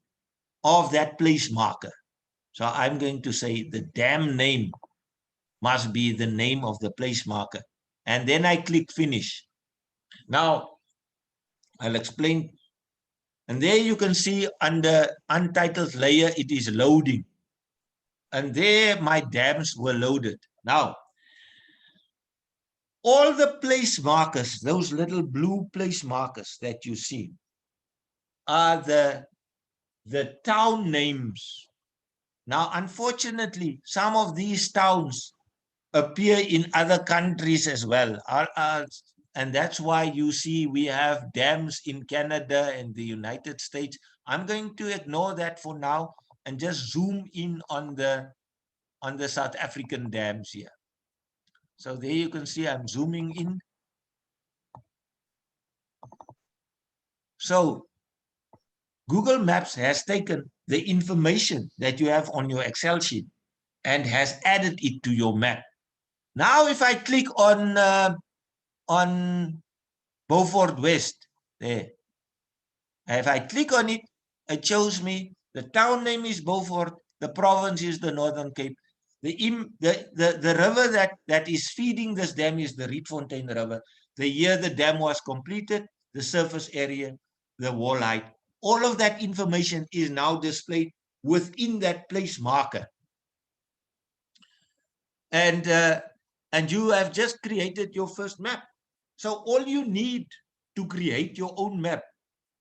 of that place marker. So I'm going to say the dam name must be the name of the place marker. And then I click finish. Now I'll explain. And there you can see under untitled layer, it is loading. And there my dams were loaded. Now, all the place markers, those little blue place markers that you see, are the town names. Now, unfortunately, some of these towns appear in other countries as well. And that's why you see we have dams in Canada and the United States. I'm going to ignore that for now and just zoom in on the South African dams here. So there you can see I'm zooming in. So Google Maps has taken the information that you have on your Excel sheet and has added it to your map. Now, if I click on Beaufort West, there. If I click on it, it shows me the town name is Beaufort, the province is the Northern Cape. The river that is feeding this dam is the Rietfontein River. The year the dam was completed, the surface area, the wall height. All of that information is now displayed within that place marker. And you have just created your first map. So all you need to create your own map.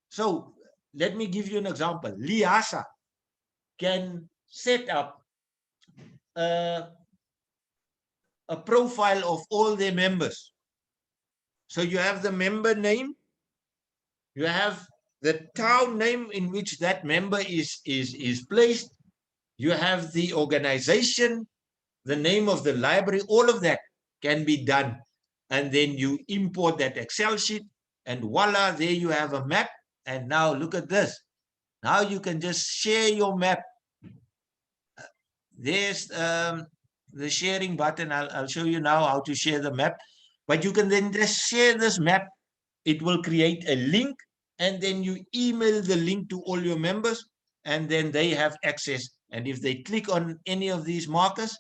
So let me give you an example. LiSLIG can set up a profile of all their members. So you have the member name, you have the town name in which that member is placed, you have the organization, the name of the library, all of that can be done. And then you import that Excel sheet and voila, there you have a map. And now look at this. Now you can just share your map. There's the sharing button. I'll show you now how to share the map. But you can then just share this map it will create a link, and then you email the link to all your members, and then they have access. And if they click on any of these markers,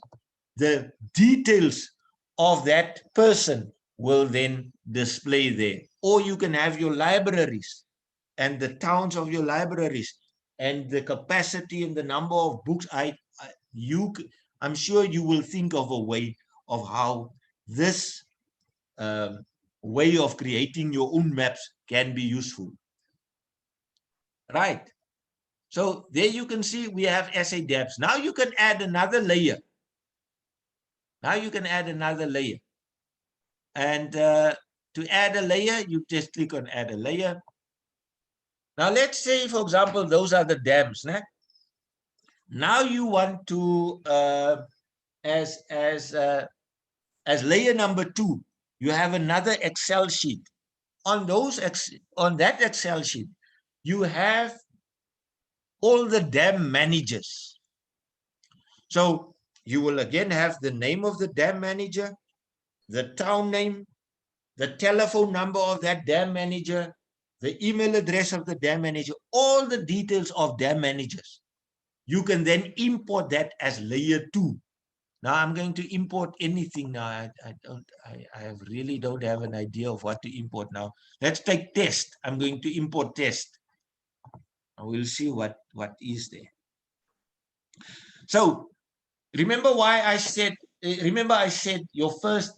the details of that person will then display there. Or you can have your libraries and the towns of your libraries and the capacity and the number of books. I'm sure you will think of a way of how this way of creating your own maps can be useful. Right. So there you can see we have SA depths. Now you can add another layer. Now you can add another layer. And to add a layer, you just click on add a layer. Now let's say, for example, those are the dams. Né? Now you want to, as layer number 2, you have another Excel sheet. On that Excel sheet, you have all the dam managers. So you will again have the name of the dam manager, the town name, the telephone number of that dam manager, the email address of the dam manager, all the details of dam managers. You can then import that as layer 2. Now I'm going to import anything now. I really don't have an idea of what to import now. Let's take test. I'm going to import test. We'll see what is there. So remember why I said, your first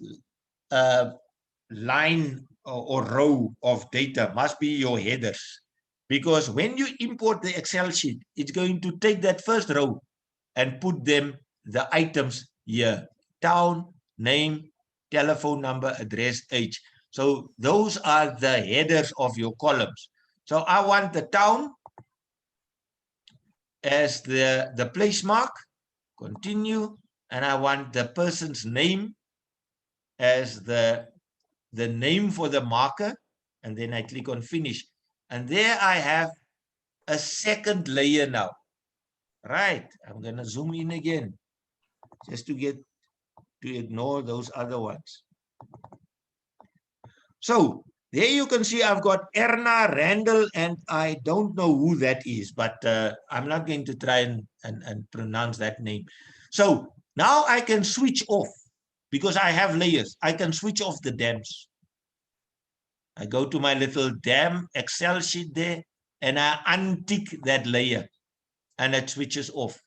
line or row of data must be your headers. Because when you import the Excel sheet, it's going to take that first row and put them, the items here: town, name, telephone number, address, age. So those are the headers of your columns. So I want the town as the place mark, continue, and I want the person's name as the name for the marker, and then I click on finish. And there I have a second layer now. Right, I'm going to zoom in again just to ignore those other ones. So there you can see I've got Erna, Randall, and I don't know who that is, but I'm not going to try and pronounce that name. So now I can switch off because I have layers. I can switch off the dams. I go to my little dam Excel sheet there and I untick that layer and it switches off.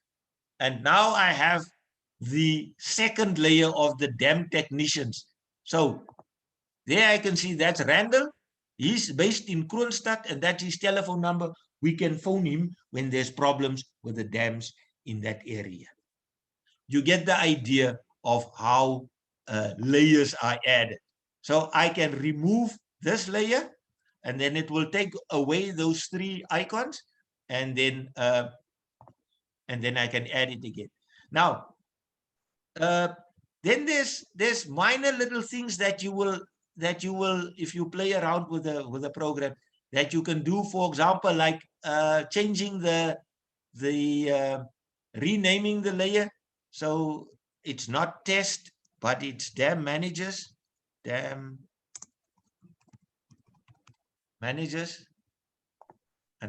And now I have the second layer of the dam technicians. So there I can see that's Randall. He's based in Kroonstad and that's his telephone number. We can phone him when there's problems with the dams in that area. You get the idea of how layers are added. So I can remove this layer and then it will take away those 3 icons and then I can add it again. Now, then there's minor little things that you will, if you play around with the program, that you can do. For example, like changing the renaming the layer. So it's not test, but it's dam managers, and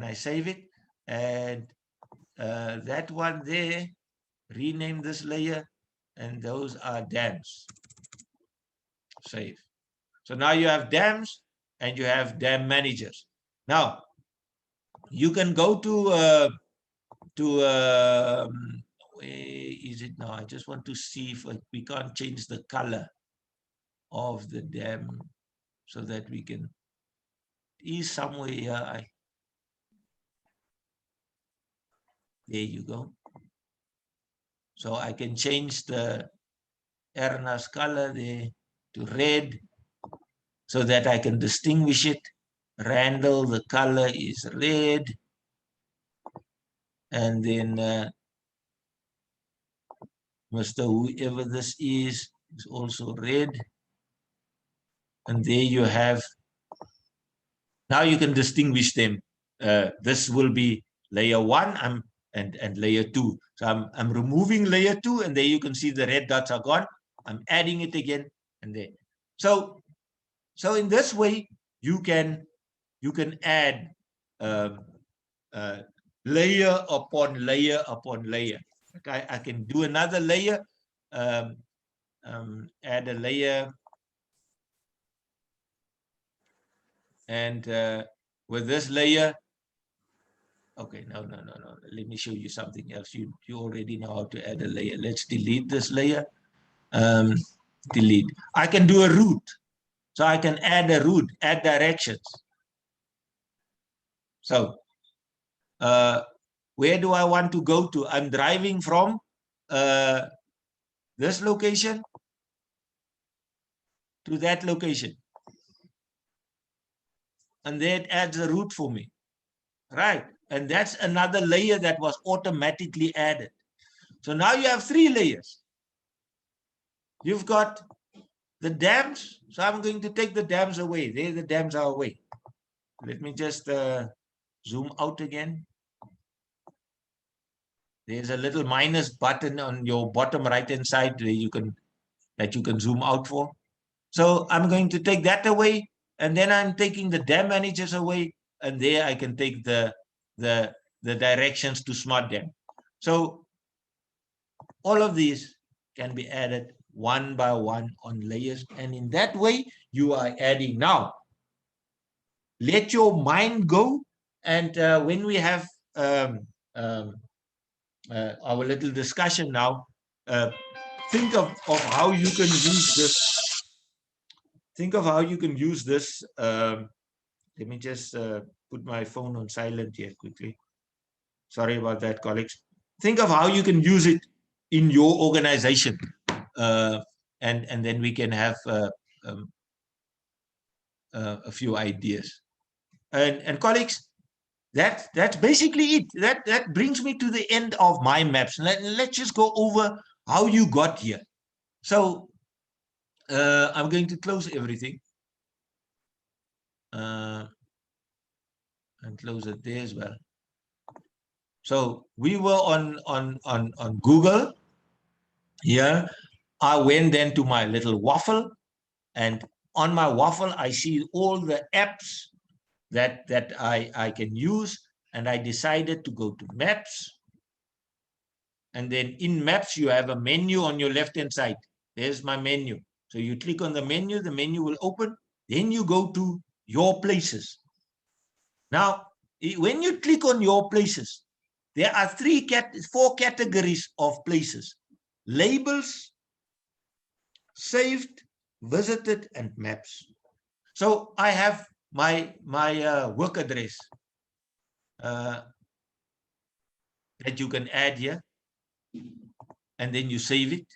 I save it. And that one there, rename this layer, and those are dams. Save. So now you have dams and you have dam managers. Now you can go to where is it now? I just want to see if we can't change the color of the dam so that we can. Is somewhere here. There you go. So I can change the Erna's color there to red so that I can distinguish it. Randall, the color is red. And then Mr. whoever this is also red. And there you have. Now you can distinguish them. This will be layer 1 and layer 2. So I'm removing layer 2 and there you can see the red dots are gone. I'm adding it again and there. So in this way, you can add layer upon layer upon layer. I can do another layer, add a layer, and with this layer, okay, no. Let me show you something else. You already know how to add a layer. Let's delete this layer. Delete. I can do a route. So I can add a route, add directions. So where do I want to go to? I'm driving from this location to that location. And then it adds a route for me. Right. And that's another layer that was automatically added. So now you have 3 layers. You've got the dams. So I'm going to take the dams away. There the dams are away. Let me just zoom out again. There's a little minus button on your bottom right-hand side where you can zoom out for. So I'm going to take that away, and then I'm taking the dam managers away, and there I can take the directions to Smart Dam. So all of these can be added one by one on layers, and in that way you are adding. Now let your mind go, and when we have our little discussion now, think of how you can use this. Think of how you can use this. Let me just put my phone on silent here quickly. Sorry about that, colleagues. Think of how you can use it in your organization, and then we can have a few ideas. And colleagues, that's basically it. That brings me to the end of my maps. Let's just go over how you got here. So I'm going to close everything and close it there as well. So we were on Google. Here I went then to my little waffle, and on my waffle I see all the apps that I can use, and I decided to go to Maps. And then in Maps you have a menu on your left hand side. There's my menu. So you click on the menu will open. Then you go to your places. Now when you click on your places, there are 4 categories of places: labels, saved, visited, and maps. So I have my work address that you can add here, and then you save it,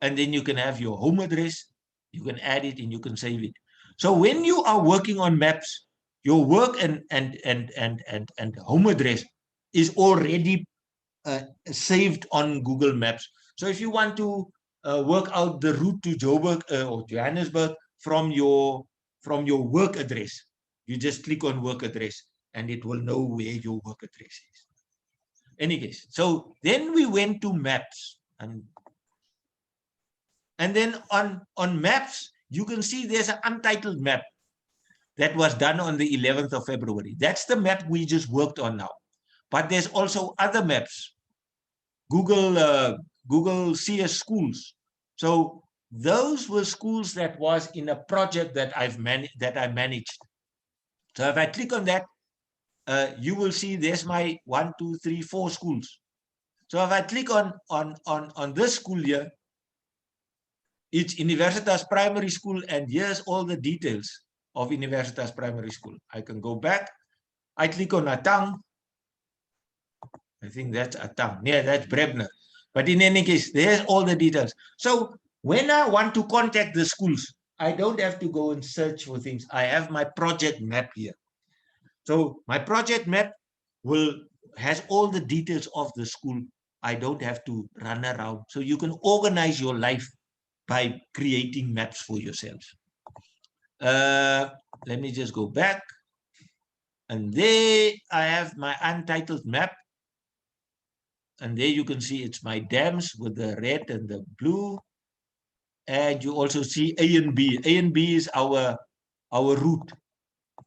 and then you can have your home address. You can add it and you can save it. So when you are working on maps, your work and home address is already saved on Google Maps. So if you want to work out the route to Joburg or Johannesburg from your work address, you just click on work address and it will know where your work address is. Any case, so then we went to Maps, and then on Maps you can see there's an untitled map that was done on the 11th of February. That's the map we just worked on now. But there's also other maps. Google CS schools. So those were schools that was in a project that I managed. So if I click on that, you will see there's my 1, 2, 3, 4 schools. So if I click on this school here, it's Universitas Primary School, and here's all the details of Universitas Primary School. I can go back. I click on Atang. I think that's Atang. Yeah, that's Brebner. But in any case, there's all the details. So when I want to contact the schools, I don't have to go and search for things. I have my project map here. So my project map has all the details of the school. I don't have to run around. So you can organize your life by creating maps for yourself. Let me just go back. And there I have my untitled map. And there you can see it's my dams with the red and the blue. And you also see A and B. A and B is our our route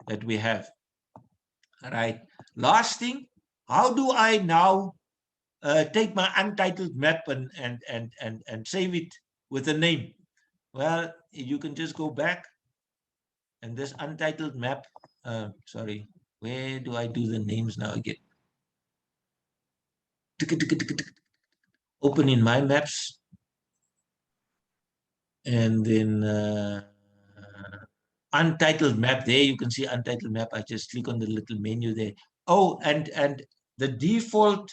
that we have. All right. Last thing, how do I now take my untitled map and save it with a name? Well, you can just go back, and this untitled map, sorry, where do I do the names now again? Open in my maps, and then untitled map. There you can see untitled map. I just click on the little menu there. Oh, and the default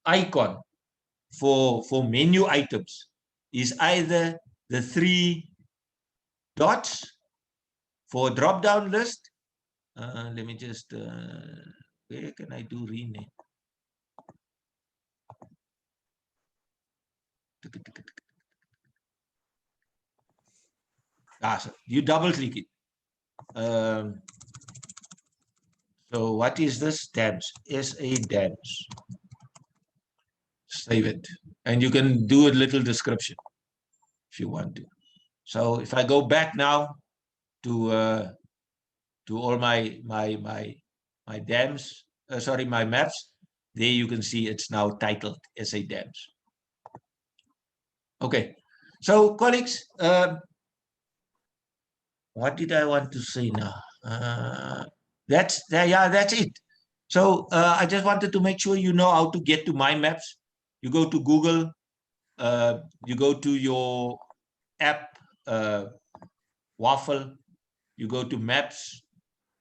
icon for menu items is either the 3 dots for drop down list. Let me just where can I do rename? So you double click it. So what is this? Dams, SA dams. Save it, and you can do a little description if you want to. So if I go back now to all my dams, sorry, my maps, there you can see it's now titled SA dams. Okay, so colleagues, what did I want to say now? That's it. So I just wanted to make sure you know how to get to my maps. You go to Google, you go to your app, Waffle, you go to maps.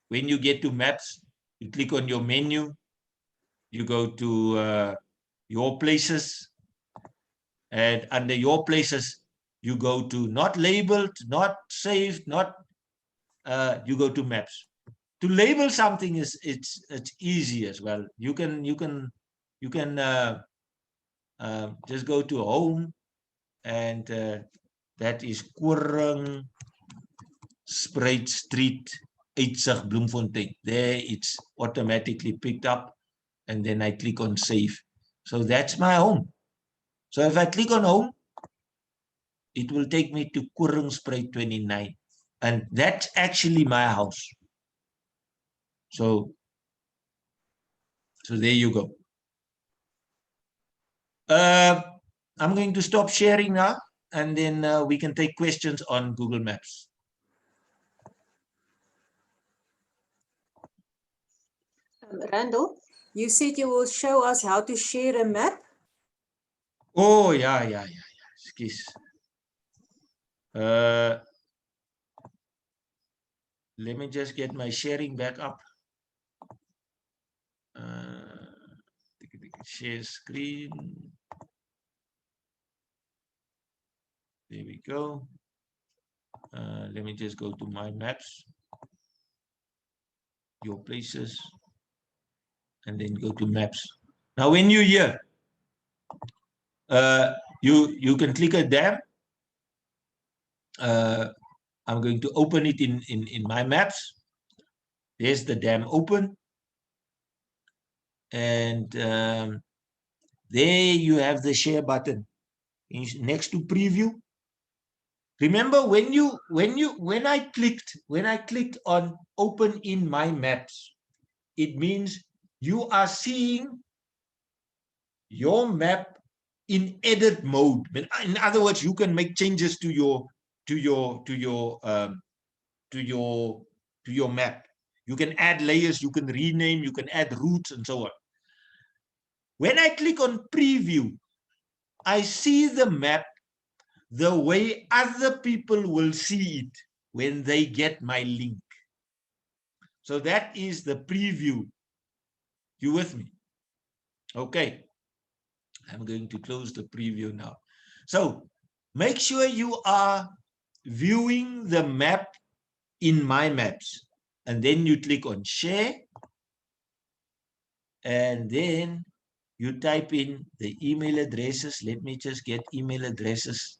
When you get to maps, you click on your menu, you go to your places, and under your places, you go to not labeled, not saved, not you go to maps. To label something is it's easy as well. You can just go to home, and that is Koring Spruit Street, Uitsig Bloemfontein. There it's automatically picked up, and then I click on save. So that's my home. So if I click on home, it will take me to Koring Spruit 29, and that's actually my house. So there you go. I'm going to stop sharing now, and then we can take questions on Google Maps.
Randall, you said you will show us how to share a map.
Oh, yeah. Excuse. Let me just get my sharing back up. Share screen. There we go. Let me just go to my maps, your places, and then go to maps. Now, when you're here, you can click a dam. I'm going to open it in my maps. There's the dam open. And there you have the share button next to preview. Remember when I clicked on open in my maps, it means you are seeing your map in edit mode. In other words, you can make changes to your map. You can add layers, you can rename, you can add routes, and so on. When I click on preview, I see the map the way other people will see it when they get my link. So that is the preview. You with me? Okay. I'm going to close the preview now. So make sure you are viewing the map in my maps. And then you click on share. And then you type in the email addresses. Let me just get email addresses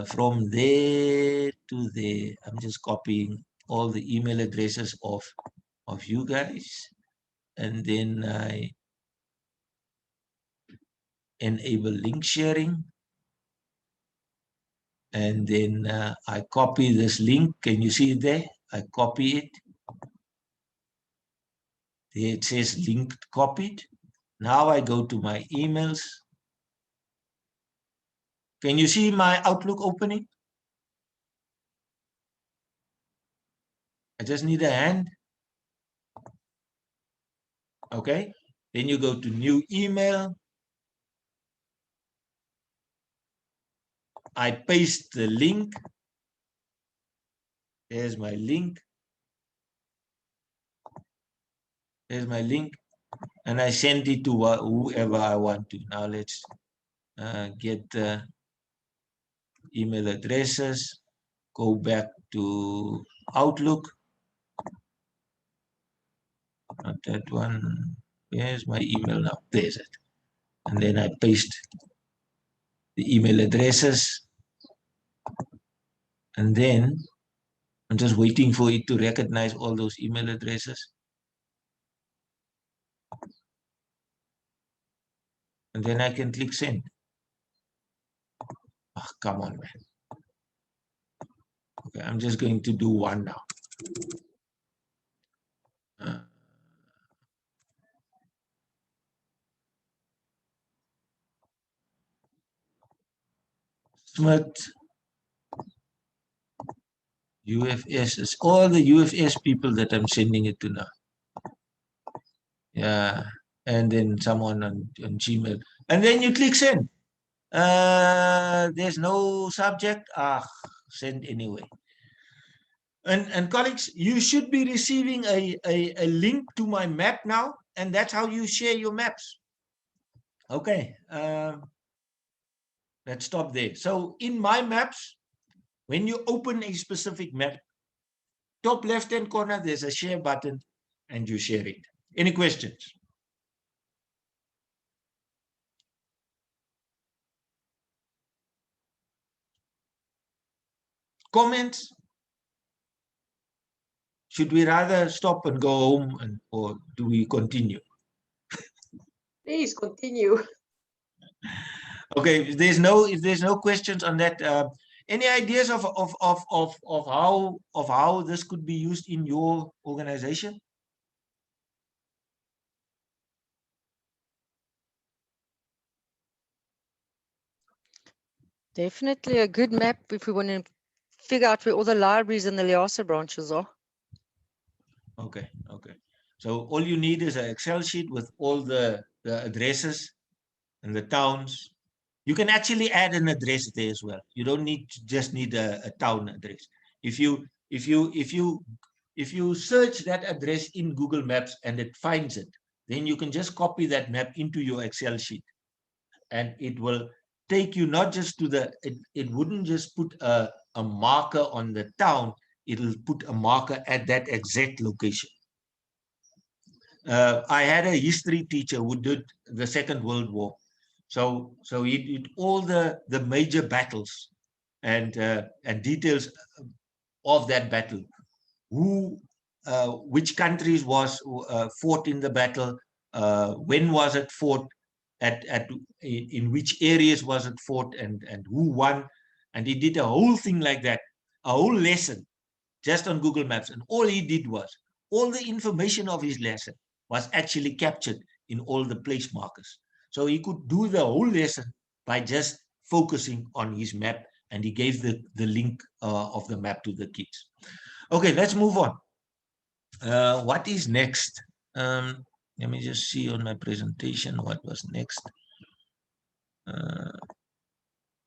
from there to there. I'm just copying all the email addresses of you guys. And then I enable link sharing. And then I copy this link. Can you see it there? I copy it. There it says link copied. Now I go to my emails. Can you see my Outlook opening? I just need a hand. Okay. Then you go to new email. I paste the link. There's my link. There's my link. And I send it to whoever I want to. Now let's get the email addresses. Go back to Outlook. Not that one. Where's my email now? There's it. And then I paste the email addresses. And then I'm just waiting for it to recognize all those email addresses. And then I can click send. Oh, come on, man. Okay, I'm just going to do one now. Smith, UFS, it's all the UFS people that I'm sending it to now. Yeah, and then someone on Gmail. And then you click send. There's no subject. Send anyway. And colleagues, you should be receiving a link to my map now, and that's how you share your maps. Okay, let's stop there. So in my maps, when you open a specific map, top left-hand corner, there's a share button, and you share it. Any questions? Comments? Should we rather stop and go home, or do we continue?
Please continue.
Okay, if there's no questions on that, any ideas of how this could be used in your organization?
Definitely a good map if we want to figure out where all the libraries and the LiSLIG branches are.
Okay, okay. So all you need is an Excel sheet with all the addresses and the towns. You can actually add an address there as well. You don't just need a town address. If you search that address in Google Maps and it finds it, then you can just copy that map into your Excel sheet, and it will take you not just to it wouldn't just put a marker on the town, it'll put a marker at that exact location. I had a history teacher who did the Second World War. So he did all the major battles and details of that battle. Which countries was fought in the battle, when was it fought, in which areas was it fought, and who won. And he did a whole thing like that, a whole lesson just on Google Maps. And all he did was, all the information of his lesson was actually captured in all the place markers. So he could do the whole lesson by just focusing on his map, and he gave the link of the map to the kids. Okay, let's move on. What is next? Let me just see on my presentation what was next.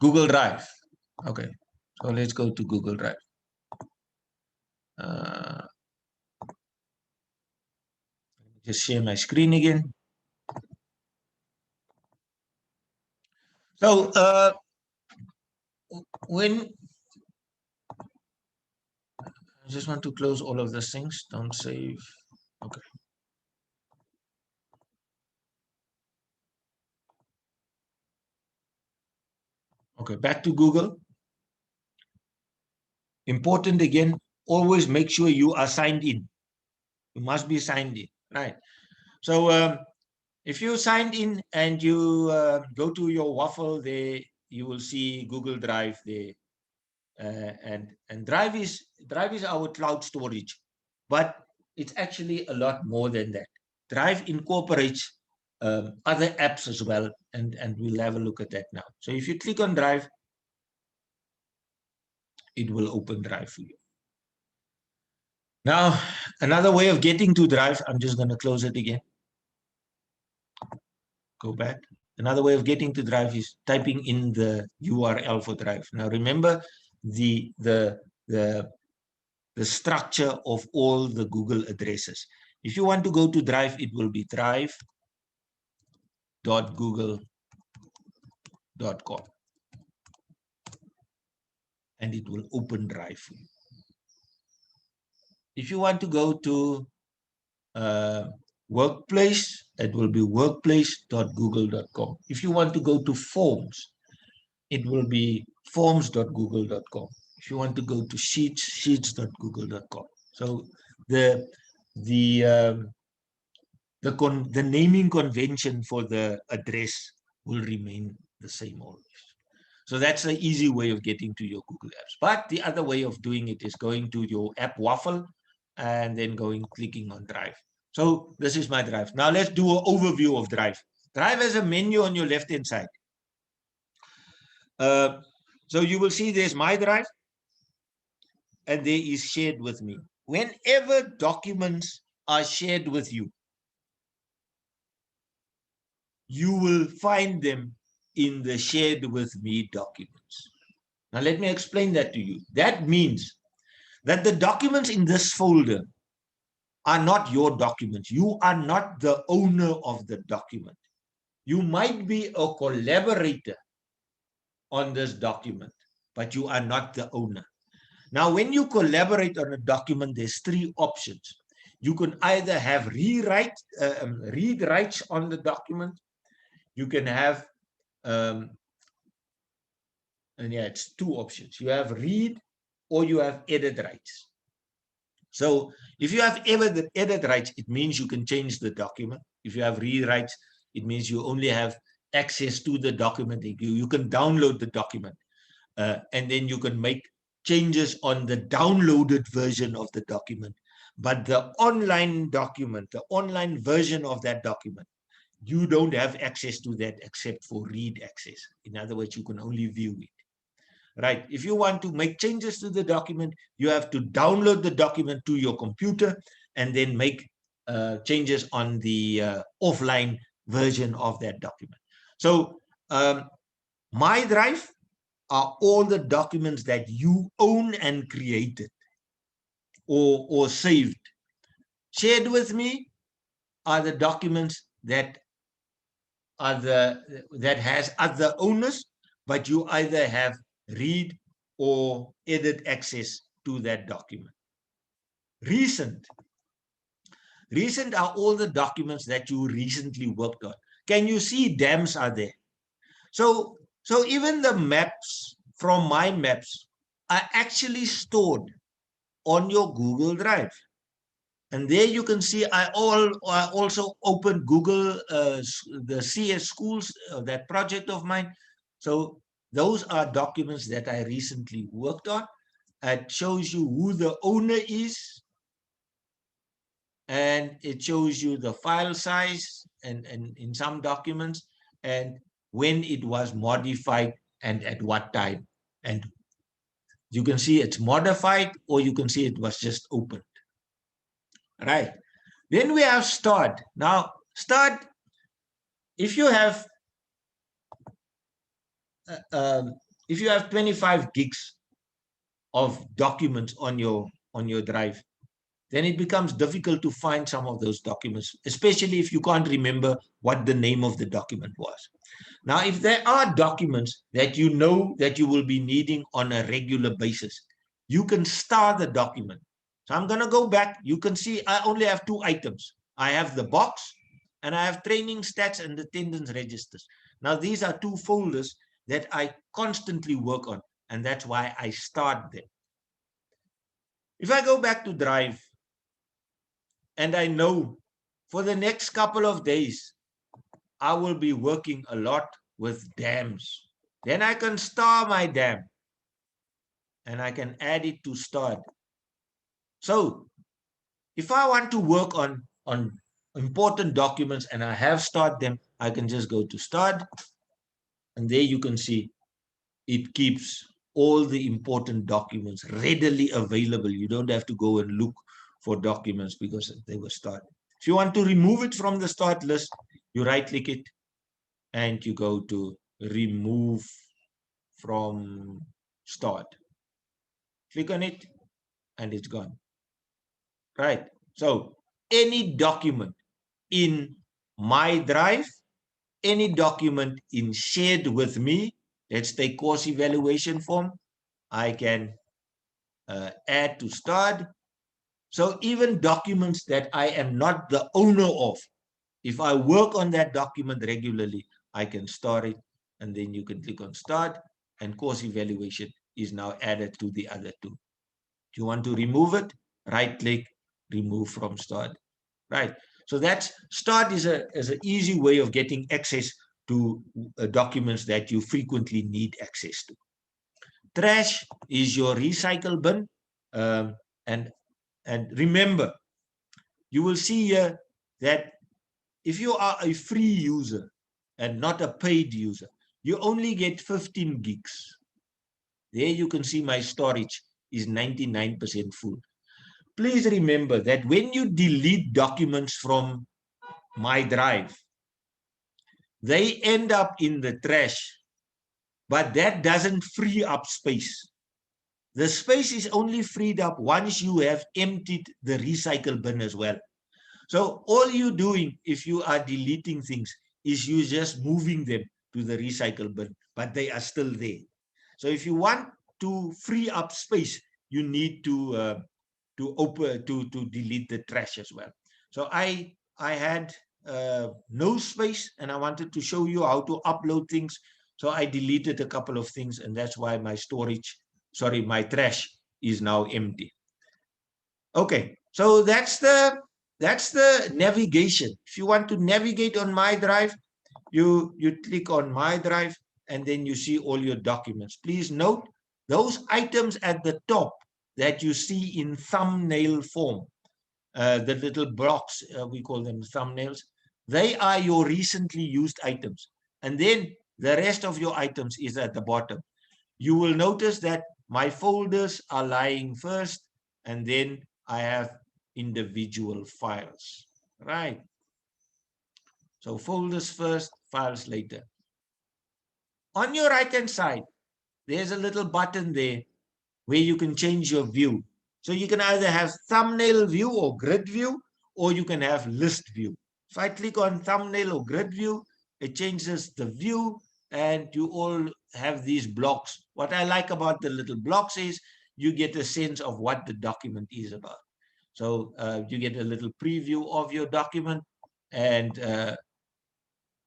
Google Drive. Okay, so let's go to Google Drive. Just share my screen again. So when I just want to close all of these things, don't save. Okay. Okay, back to Google. Important again, always make sure you are signed in. You must be signed in, right? So if you signed in and you go to your waffle there, you will see Google Drive there. And Drive is our cloud storage, but it's actually a lot more than that. Drive incorporates other apps as well, and we'll have a look at that now. So if you click on Drive, it will open Drive for you. Now, another way of getting to Drive, I'm just going to close it again. Go back. Another way of getting to Drive is typing in the URL for Drive. Now, remember the structure of all the Google addresses. If you want to go to Drive, it will be drive.google.com. And it will open Drive for you. If you want to go to Workplace, it will be workplace.google.com. If you want to go to Forms, it will be forms.google.com. If you want to go to Sheets, sheets.google.com. So the naming convention for the address will remain the same always. So that's the easy way of getting to your Google Apps. But the other way of doing it is going to your app waffle and then clicking on Drive. So this is my Drive. Now let's do an overview of Drive. Drive has a menu on your left-hand side. So you will see there's my Drive, and there is shared with me. Whenever documents are shared with you, you will find them in the shared with me documents. Now let me explain that to you. That means that the documents in this folder are not your documents. You are not the owner of the document. You might be a collaborator on this document, but you are not the owner. Now, when you collaborate on a document, there's three options. You can either have read writes on the document. You can have, and yeah, it's two options. You have read or you have edit rights. So if you have edit rights, it means you can change the document. If you have read rights, it means you only have access to the document. You can download the document, and then you can make changes on the downloaded version of the document. But the online document, the online version of that document, you don't have access to that except for read access. In other words, you can only view it. Right. If you want to make changes to the document, you have to download the document to your computer and then make changes on the offline version of that document. So my Drive are all the documents that you own and created or saved. Shared with me are the documents that has other owners, but you either have read or edit access to that document. Recent are all the documents that you recently worked on. Can you see dams are there? So even the maps from my maps are actually stored on your Google Drive. And there you can see I also opened Google, the CS Schools, that project of mine. So those are documents that I recently worked on. It shows you who the owner is, and it shows you the file size and in some documents, and when it was modified and at what time. And you can see it's modified, or you can see it was just opened. Right. Then we have start. Now, start, if you have 25 gigs of documents on your Drive, then it becomes difficult to find some of those documents, especially if you can't remember what the name of the document was. Now, if there are documents that you know that you will be needing on a regular basis, you can star the document. So I'm going to go back. You can see I only have two items. I have the box, and I have training stats and attendance registers. Now, these are two folders that I constantly work on, and that's why I start them. If I go back to Drive, and I know for the next couple of days, I will be working a lot with dams, then I can star my dam. and I can add it to start. So if I want to work on important documents and I have started them, I can just go to start, and there you can see it keeps all the important documents readily available. You don't have to go and look for documents because they were started. If you want to remove it from the start list, you right click it and you go to remove from start. Click on it and it's gone. Right. So any document in my drive, any document in shared with me, let's take course evaluation form, I can add to start. So even documents that I am not the owner of, if I work on that document regularly, I can start it, and then you can click on start, and course evaluation is now added to the other two. If you want to remove it, right click, remove from start. Right. So that's start is an easy way of getting access to documents that you frequently need access to. Trash is your recycle bin. And remember, you will see here that if you are a free user and not a paid user, you only get 15 gigs. There you can see my storage is 99% full. Please remember that when you delete documents from my drive, they end up in the trash, but that doesn't free up space. The space is only freed up once you have emptied the recycle bin as well. So all you're doing if you are deleting things is you just moving them to the recycle bin, but they are still there. So if you want to free up space, you need to delete the trash as well. So I had no space, and I wanted to show you how to upload things. So I deleted a couple of things, and that's why my my trash is now empty. Okay, so that's the navigation. If you want to navigate on my drive, you click on my drive, and then you see all your documents. Please note those items at the top that you see in thumbnail form, the little blocks, we call them thumbnails, they are your recently used items. And then the rest of your items is at the bottom. You will notice that my folders are lying first, and then I have individual files, right? So folders first, files later. On your right-hand side, there's a little button there where you can change your view. So you can either have thumbnail view or grid view, or you can have list view. If I click on thumbnail or grid view, it changes the view, and you all have these blocks. What I like about the little blocks is you get a sense of what the document is about. So you get a little preview of your document, and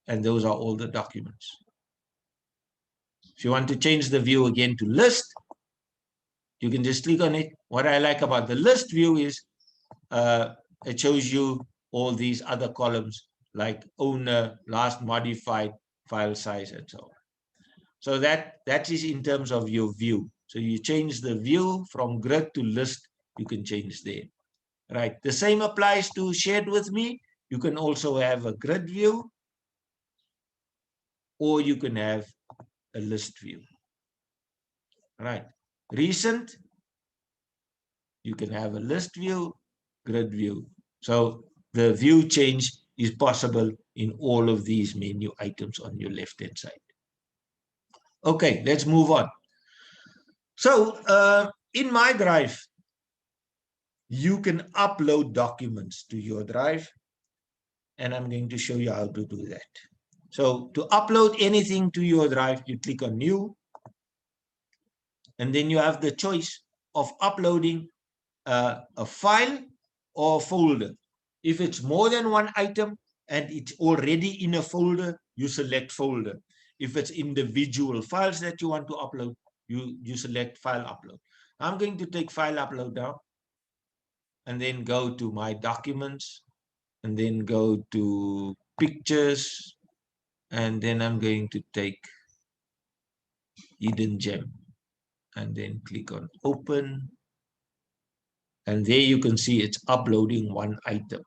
those are all the documents. If you want to change the view again to list, you can just click on it. What I like about the list view is it shows you all these other columns like owner, last modified, file size, and so on. So that is in terms of your view. So you change the view from grid to list, you can change there. Right. The same applies to shared with me. You can also have a grid view, or you can have a list view. Right. Recent, you can have a list view, grid view. So the view change is possible in all of these menu items on your left-hand side. Okay, let's move on. So in my drive, you can upload documents to your drive, and I'm going to show you how to do that. So to upload anything to your drive, you click on New, and then you have the choice of uploading a file or a folder. If it's more than one item and it's already in a folder, you select folder. If it's individual files that you want to upload, you select file upload. I'm going to take file upload now, and then go to my documents, and then go to pictures, and then I'm going to take hidden gem, and then click on open. And there you can see it's uploading one item,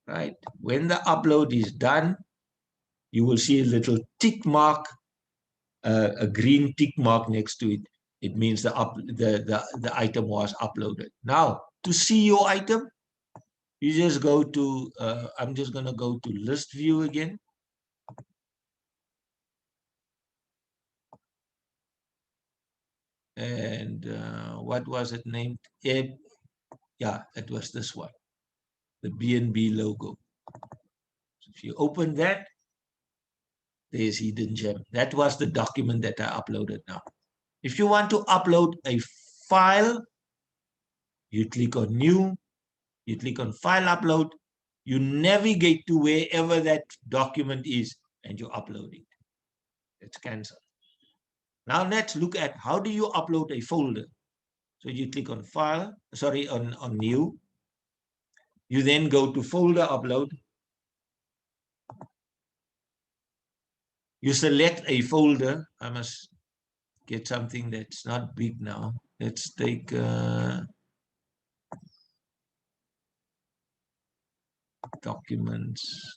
right? When the upload is done, you will see a little tick mark, a green tick mark next to it. It means the item was uploaded. Now, to see your item, you just go to, I'm just going to go to list view again. And what was it named? Yeah, it was this one, the BNB logo. So if you open that, there's hidden gem. That was the document that I uploaded now. If you want to upload a file, you click on new, you click on file upload, you navigate to wherever that document is, and you upload it. It's cancelled. Now let's look at how do you upload a folder. So you click on file, sorry, on new. You then go to folder upload. You select a folder. I must get something that's not big now. Let's take documents.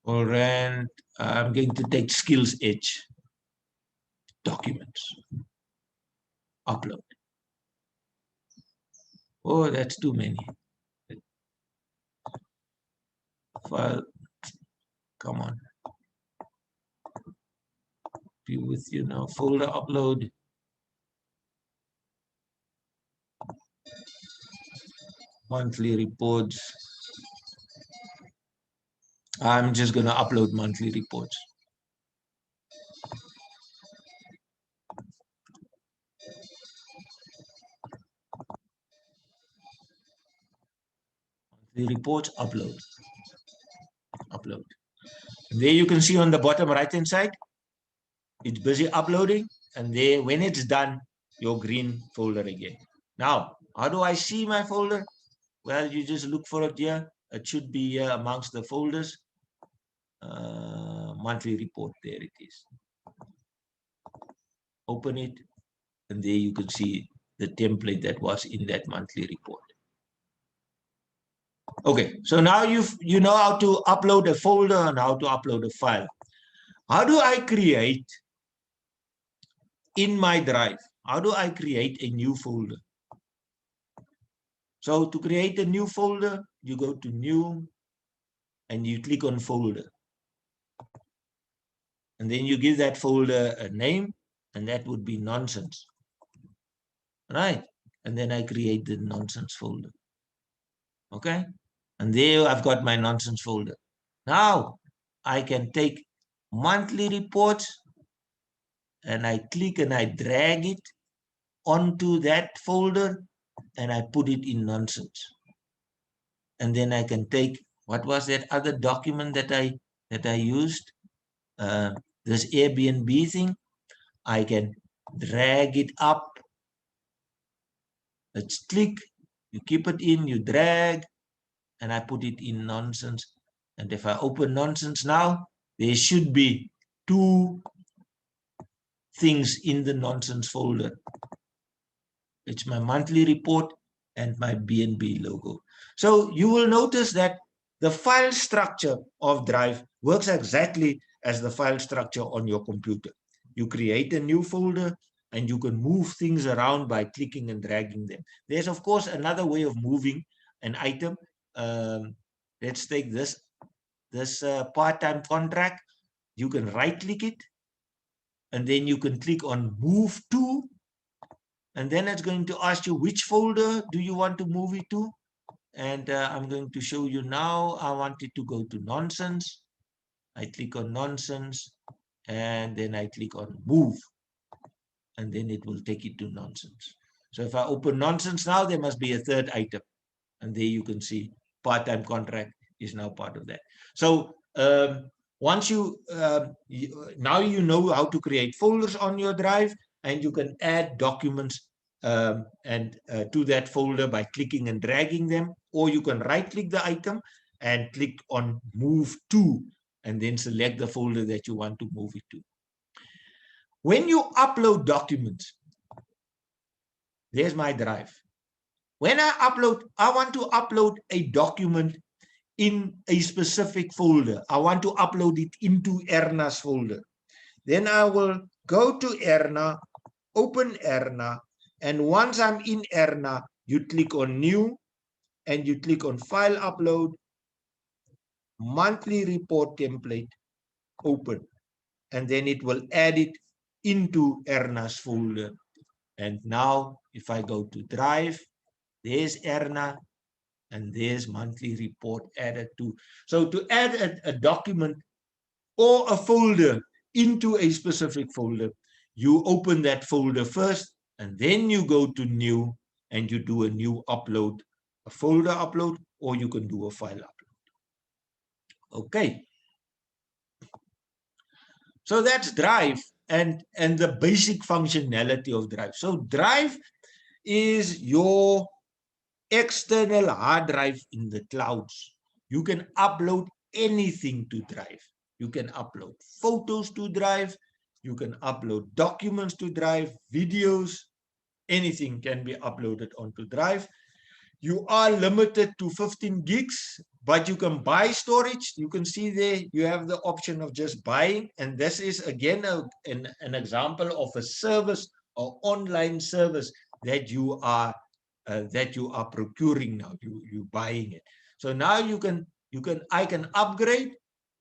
All right, I'm going to take Skills Edge. Documents. Upload. Oh, that's too many. File. Come on. Be with you now. Folder upload. Monthly reports. I'm just going to upload monthly reports. The reports upload. Upload. And there you can see on the bottom right hand side, it's busy uploading. And there, when it's done, your green folder again. Now, how do I see my folder? Well, you just look for it here. It should be here amongst the folders. Monthly report, there it is. Open it, and there you can see the template that was in that monthly report. Okay, so now you know how to upload a folder and how to upload a file. How do I create in my drive? How do I create a new folder? So to create a new folder, you go to new and you click on folder. And then you give that folder a name, and that would be nonsense. Right? And then I create the nonsense folder. Okay? And there I've got my nonsense folder. Now I can take monthly reports and I click and I drag it onto that folder and I put it in nonsense. And then I can take, what was that other document that I used? This Airbnb thing. I can drag it up. Let's click, you keep it in, you drag, and I put it in nonsense. And if I open nonsense now, there should be two things in the nonsense folder. It's my monthly report and my BNB logo. So you will notice that the file structure of Drive works exactly as the file structure on your computer. You create a new folder and you can move things around by clicking and dragging them. There's, of course, another way of moving an item. Let's take this part-time contract. You can right-click it, and then you can click on Move To, and then it's going to ask you which folder do you want to move it to. And I'm going to show you now. I want it to go to Nonsense. I click on Nonsense, and then I click on Move, and then it will take it to Nonsense. So if I open Nonsense now, there must be a third item. And there you can see part-time contract is now part of that. So once now you know how to create folders on your drive, and you can add documents to that folder by clicking and dragging them, or you can right click the item and click on move to, and then select the folder that you want to move it to. When you upload documents, there's my drive. When I want to upload a document in a specific folder. I want to upload it into Erna's folder. Then I will go to Erna, open Erna, and once I'm in Erna, you click on new, and you click on file upload, monthly report template, open, and then it will add it into Erna's folder. And now if I go to drive, there's Erna, and there's monthly report added to. So to add a document or a folder into a specific folder, you open that folder first, and then you go to new, and you do a new upload, a folder upload, or you can do a file upload. Okay. So that's Drive and the basic functionality of Drive. So Drive is your external hard drive in the clouds. You can upload anything to Drive. You can upload photos to Drive. You can upload documents to Drive, videos, anything can be uploaded onto Drive. You are limited to 15 gigs, but you can buy storage. You can see there, you have the option of just buying. And this is again an example of a service or online service that you are procuring now. You buying it. So now I can upgrade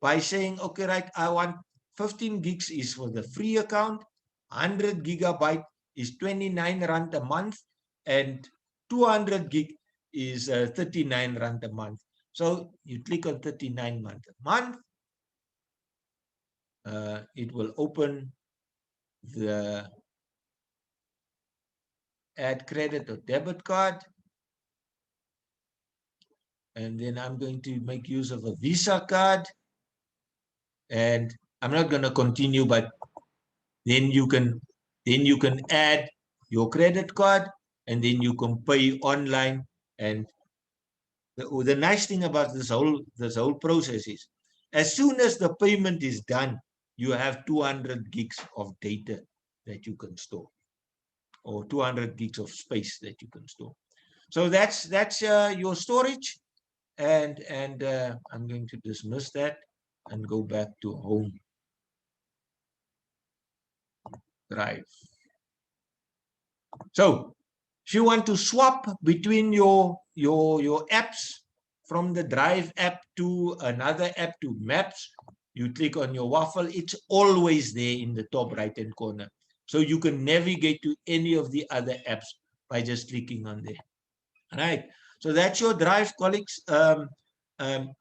by saying, okay, right, I want 15 gigs is for the free account, 100 gigabyte is 29 rand a month, and 200 gig is 39 rand a month. So you click on 39 rand a month. It will open the add credit or debit card. And then I'm going to make use of a Visa card. And I'm not going to continue, but then you can add your credit card, and then you can pay online. And the nice thing about this whole process is, as soon as the payment is done, you have 200 gigs of data that you can store, or 200 gigs of space that you can store. So that's your storage, and I'm going to dismiss that and go back to home drive. So if you want to swap between your apps from the Drive app to another app to Maps, you click on your waffle. It's always there in the top right hand corner. So you can navigate to any of the other apps by just clicking on there. All right. So that's your Drive, colleagues.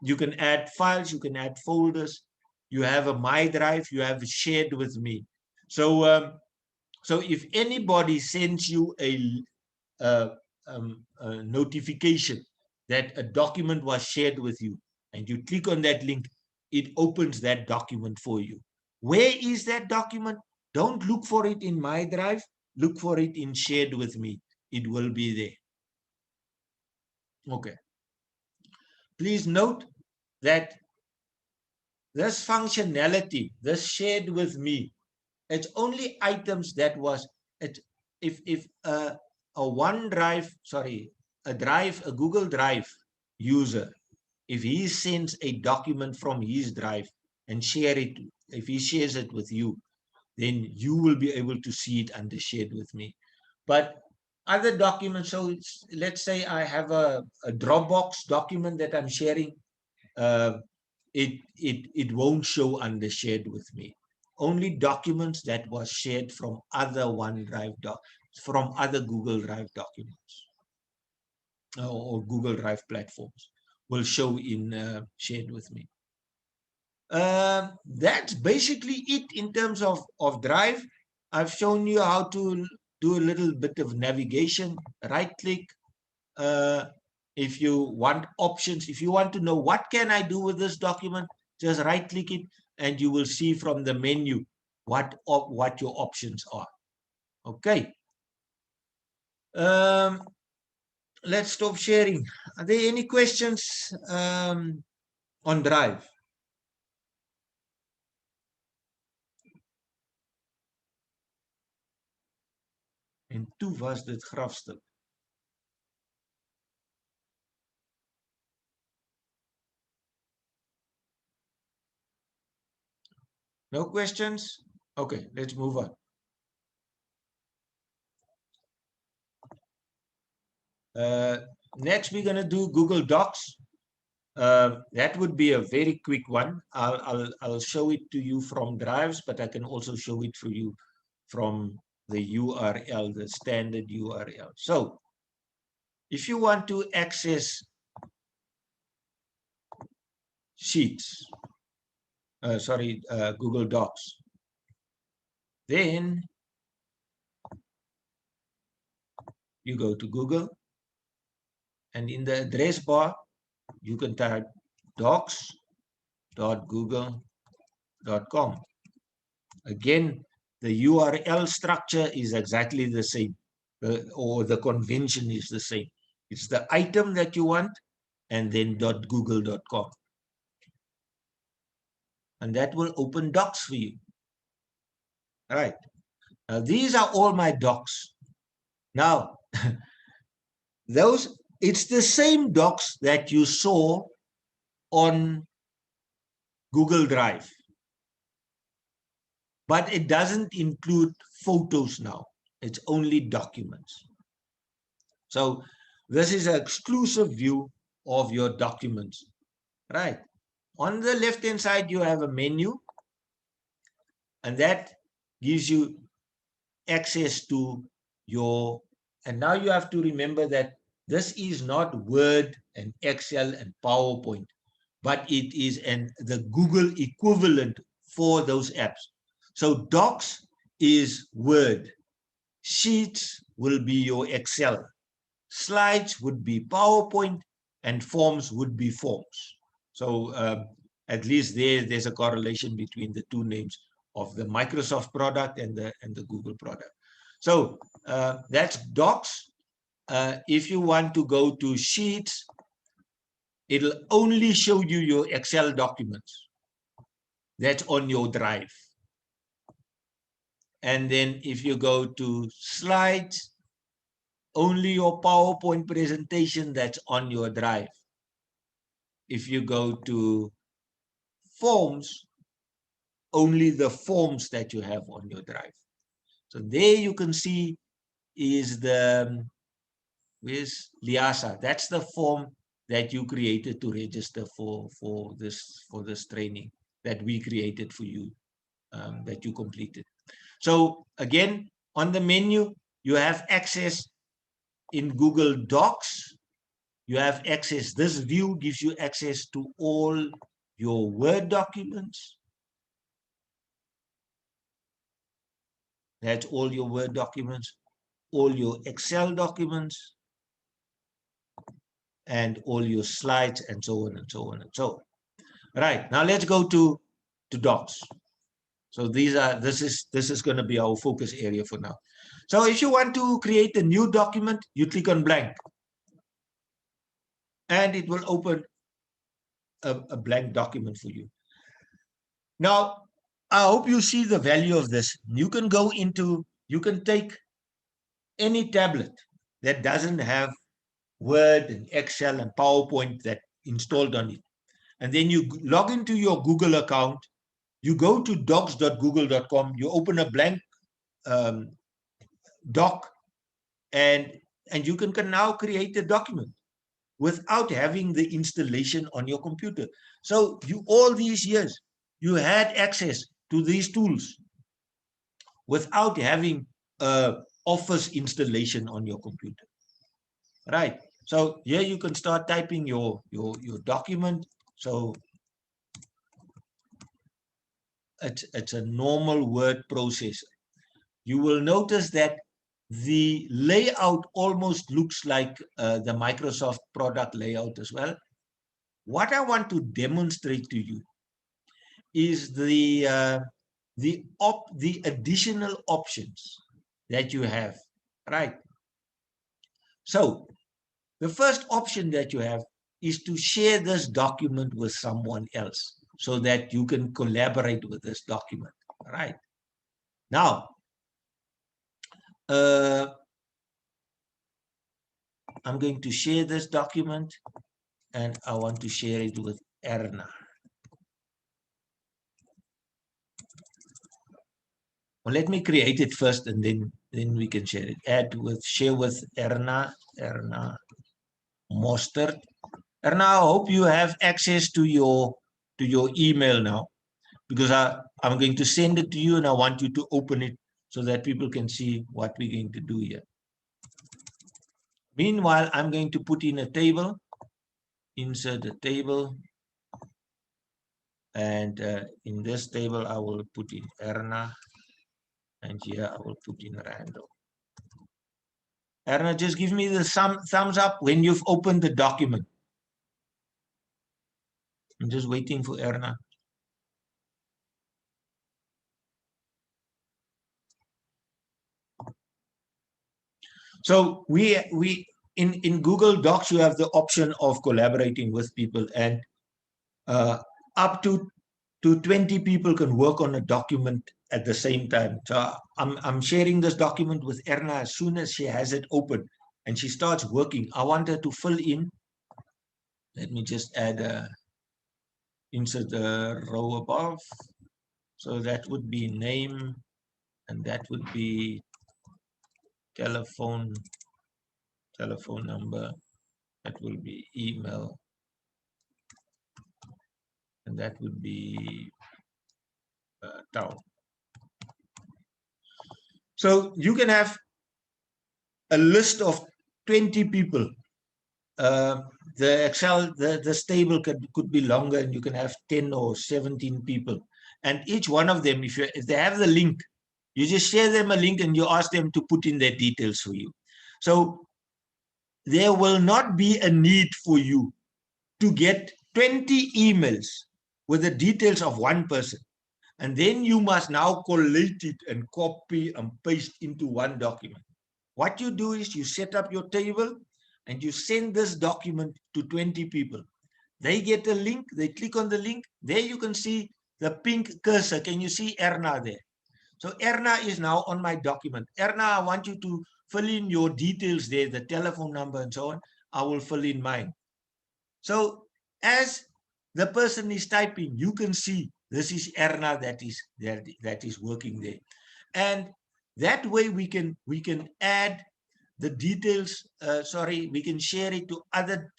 You can add files, you can add folders. You have a My Drive, you have Shared with Me. So so if anybody sends you a notification that a document was shared with you, and you click on that link, it opens that document for you. Where is that document? Don't look for it in My Drive. Look for it in Shared with Me. It will be there. Okay. Please note that this functionality, this Shared with Me, it's only items that was, if a OneDrive, sorry, a Google Drive user, if he sends a document from his drive and share it, if he shares it with you, then you will be able to see it under Shared with Me. But other documents, so let's say I have a Dropbox document that I'm sharing, it won't show under Shared with Me. Only documents that was shared from other OneDrive from other Google Drive documents or Google Drive platforms will show in Shared with Me. That's basically it in terms of Drive. I've shown you how to do a little bit of navigation. Right click. If you want options, if you want to know what can I do with this document, just right click it, and you will see from the menu what your options are. Okay. Let's stop sharing. Are there any questions on Drive? En toe was dit grafstuk. No questions? Okay, let's move on. Next, we're going to do Google Docs. That would be a very quick one. I'll show it to you from Drives, but I can also show it for you from the URL, the standard URL. So, if you want to access Sheets, Google Docs, then you go to Google, and in the address bar, you can type docs.google.com. Again, the URL structure is exactly the same, or the convention is the same. It's the item that you want, and then .google.com. And that will open docs for you. All right. Now, these are all my docs. Now, it's the same docs that you saw on Google Drive, but it doesn't include photos now. It's only documents. So this is an exclusive view of your documents, right? On the left-hand side, you have a menu, and that gives you access to your, and now you have to remember that this is not Word and Excel and PowerPoint, but it is the Google equivalent for those apps. So Docs is Word, Sheets will be your Excel, Slides would be PowerPoint, and Forms would be Forms. So at least there's a correlation between the two names of the Microsoft product and the Google product. So that's Docs. If you want to go to Sheets, it'll only show you your Excel documents. That's on your Drive. And then if you go to Slides, only your PowerPoint presentation that's on your Drive. If you go to Forms, only the forms that you have on your Drive. So there you can see is where's Liasa? That's the form that you created to register for this training that we created for you, that you completed. So again, on the menu, you have access in Google Docs. You have access. This view gives you access to all your Word documents. That's all your Word documents, all your Excel documents, and all your slides, and so on and so on and so on. Right, now let's go to Docs. So this is going to be our focus area for now. So if you want to create a new document, you click on blank, and it will open a blank document for you. Now, I hope you see the value of this. You can take any tablet that doesn't have Word and Excel and PowerPoint that installed on it. And then you log into your Google account, you go to docs.google.com, you open a blank doc, and you can now create a document without having the installation on your computer. So all these years, you had access to these tools without having Office installation on your computer. Right. So here you can start typing your document. So it's a normal word processor. You will notice that the layout almost looks like the Microsoft product layout as well. What I want to demonstrate to you is the additional options that you have, right? So the first option that you have is to share this document with someone else so that you can collaborate with this document. All right. Now, I'm going to share this document and I want to share it with Erna. Well, let me create it first and then we can share it. Share with Erna Mostert. Erna, I hope you have access to your email now, because I'm going to send it to you and I want you to open it so that people can see what we're going to do here. Meanwhile, I'm going to put in a table, insert a table, and in this table I will put in Erna, and here I will put in Randall. Erna, just give me the thumbs up when you've opened the document. I'm just waiting for Erna. So in Google Docs, you have the option of collaborating with people, and up to 20 people can work on a document at the same time. So I'm sharing this document with Erna as soon as she has it open and she starts working. I want her to fill in. Let me just add insert the row above. So that would be name, and that would be telephone number. That will be email, and that would be town. So you can have a list of 20 people. The Excel, this table could be longer, and you can have 10 or 17 people. And each one of them, if they have the link, you just share them a link and you ask them to put in their details for you. So there will not be a need for you to get 20 emails with the details of one person. And then you must now collate it and copy and paste into one document. What you do is you set up your table and you send this document to 20 people. They get a link, they click on the link. There you can see the pink cursor. Can you see Erna there? So Erna is now on my document. Erna, I want you to fill in your details there, the telephone number and so on. I will fill in mine. So as the person is typing, you can see this is Erna that is working there. And that way we can add the details, we can share it to other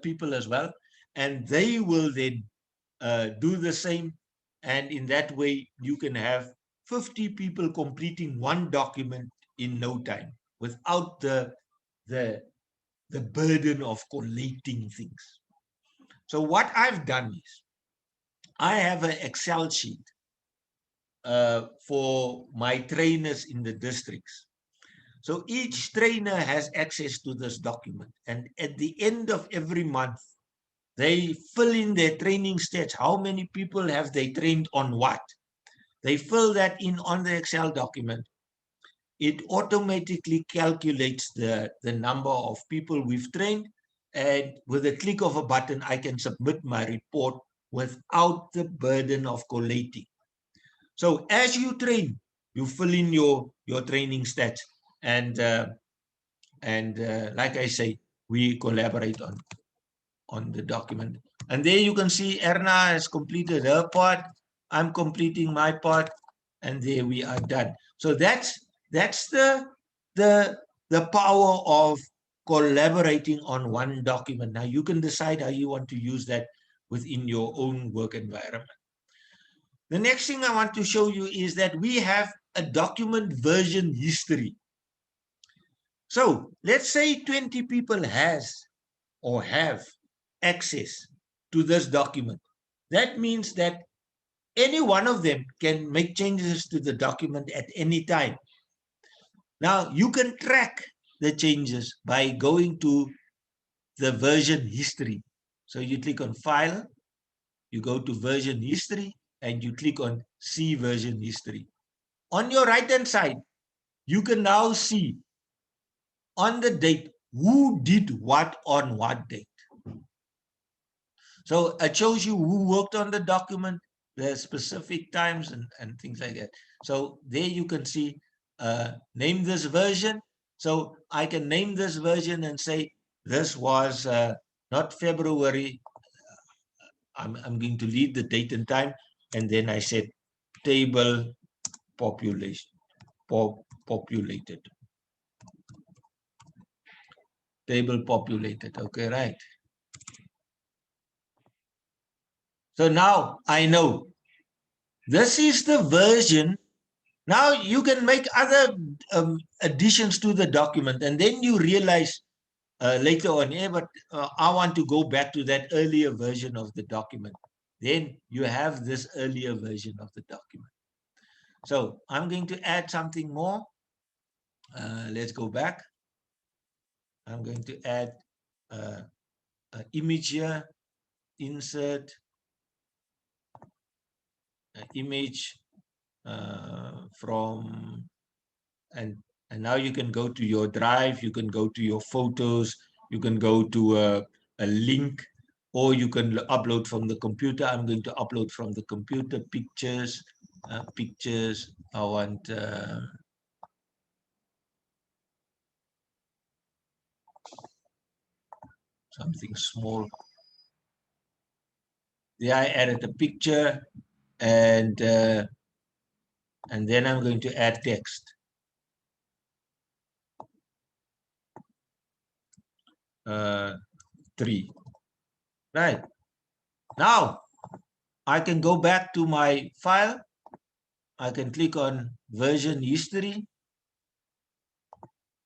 people as well, and they will then do the same. And in that way, you can have 50 people completing one document in no time without the burden of collating things. So what I've done is I have an Excel sheet for my trainers in the districts. So each trainer has access to this document. And at the end of every month, they fill in their training stats. How many people have they trained on what? They fill that in on the Excel document. It automatically calculates the number of people we've trained. And with a click of a button, I can submit my report without the burden of collating. So as you train, you fill in your training stats. And like I say, we collaborate on the document. And there you can see Erna has completed her part. I'm completing my part, and there we are done. So that's the power of collaborating on one document. Now you can decide how you want to use that within your own work environment. The next thing I want to show you is that we have a document version history. So let's say 20 people have access to this document. That means that any one of them can make changes to the document at any time. Now, you can track the changes by going to the version history. So you click on File, you go to Version History, and you click on See Version History. On your right-hand side, you can now see on the date, who did what on what date. So it shows you who worked on the document, the specific times and things like that. So there you can see, name this version. So I can name this version and say, this was not February. I'm going to leave the date and time. And then I said table population, populated. Table populated. Okay, right. So now I know this is the version. Now you can make other additions to the document, and then you realize later on, yeah, but I want to go back to that earlier version of the document. Then you have this earlier version of the document. So I'm going to add something more. Let's go back. I'm going to add an image here, insert an image from, and now you can go to your drive, you can go to your photos, you can go to a link, or you can upload from the computer. I'm going to upload from the computer pictures. Pictures, I want something small. There I added a picture, and then I'm going to add text. 3. Right. Now I can go back to my file. I can click on version history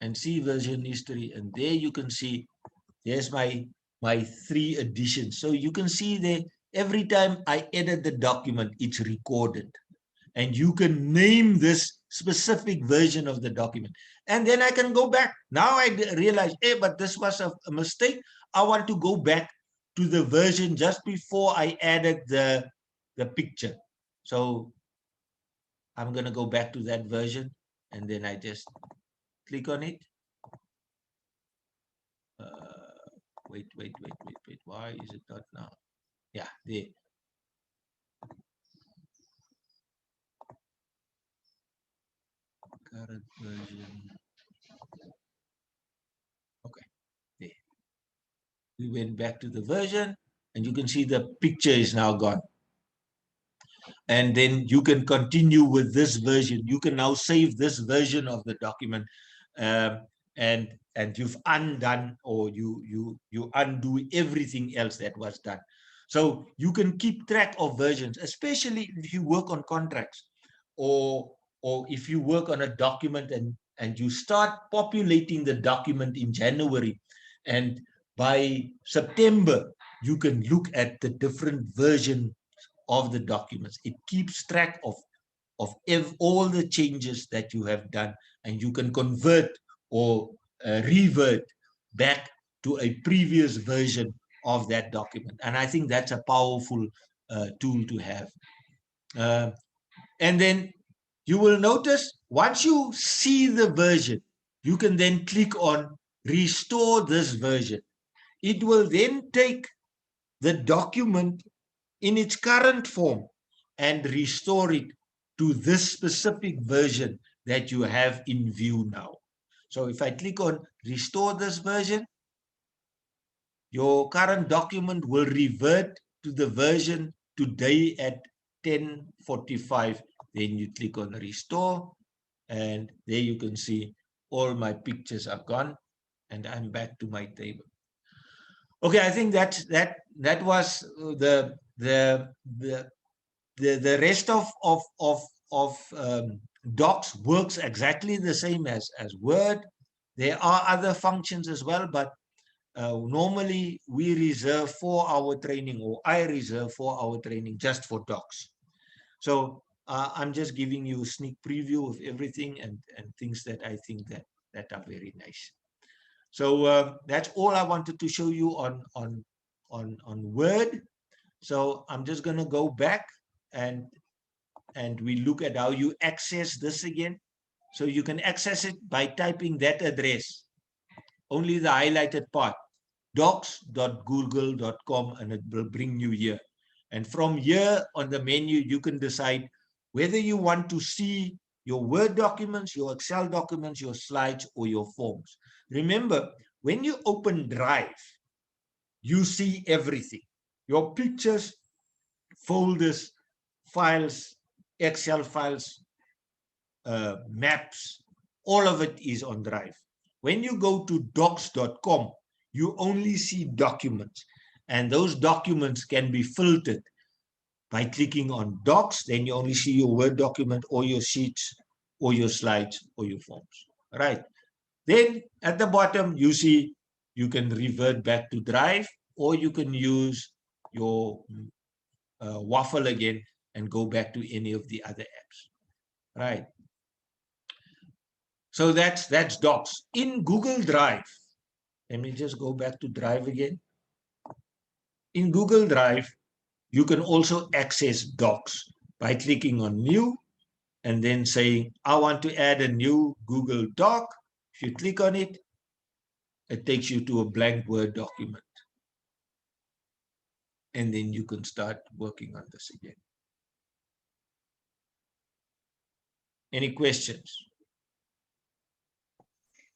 and see version history, and there you can see there's my 3 additions. So you can see there, every time I edit the document, it's recorded, and you can name this specific version of the document, and then I can go back. Now I realize, hey, but this was a mistake. I want to go back to the version just before I added the picture. So I'm going to go back to that version, and then I just click on it. Wait. Why is it not now? Yeah, there. Current version. Okay, there. We went back to the version, and you can see the picture is now gone. And then you can continue with this version. You can now save this version of the document, and you've undone, or you undo everything else that was done. So you can keep track of versions, especially if you work on contracts, or if you work on a document and you start populating the document in January, and by September you can look at the different version of the documents. It keeps track of all the changes that you have done, and you can convert or revert back to a previous version of that document. And I think that's a powerful tool to have. And then you will notice, once you see the version, you can then click on restore this version. It will then take the document in its current form and restore it to this specific version that you have in view now. So if I click on restore this version, your current document will revert to the version today at 10:45. Then you click on restore, and there you can see all my pictures are gone, and I'm back to my table. Okay, I think that was the rest of docs works exactly the same as Word. There are other functions as well, but normally we reserve 4-hour training, or I reserve 4-hour training just for docs. So I'm just giving you a sneak preview of everything and things that I think that are very nice. So that's all I wanted to show you on Word. So I'm just going to go back and we look at how you access this again. So you can access it by typing that address, only the highlighted part, docs.google.com, and it will bring you here. And from here on the menu, you can decide whether you want to see your Word documents, your Excel documents, your slides, or your forms. Remember, when you open Drive, you see everything. Your pictures, folders, files, Excel files, maps, all of it is on Drive. When you go to docs.com, you only see documents, and those documents can be filtered by clicking on Docs. Then you only see your Word document or your sheets or your slides or your forms, right? Then at the bottom, you see you can revert back to Drive, or you can use your waffle again and go back to any of the other apps, right? So that's Docs. In Google Drive, let me just go back to Drive again. In Google Drive, you can also access Docs by clicking on New and then saying, I want to add a new Google Doc. If you click on it, it takes you to a blank Word document. And then you can start working on this again. Any questions?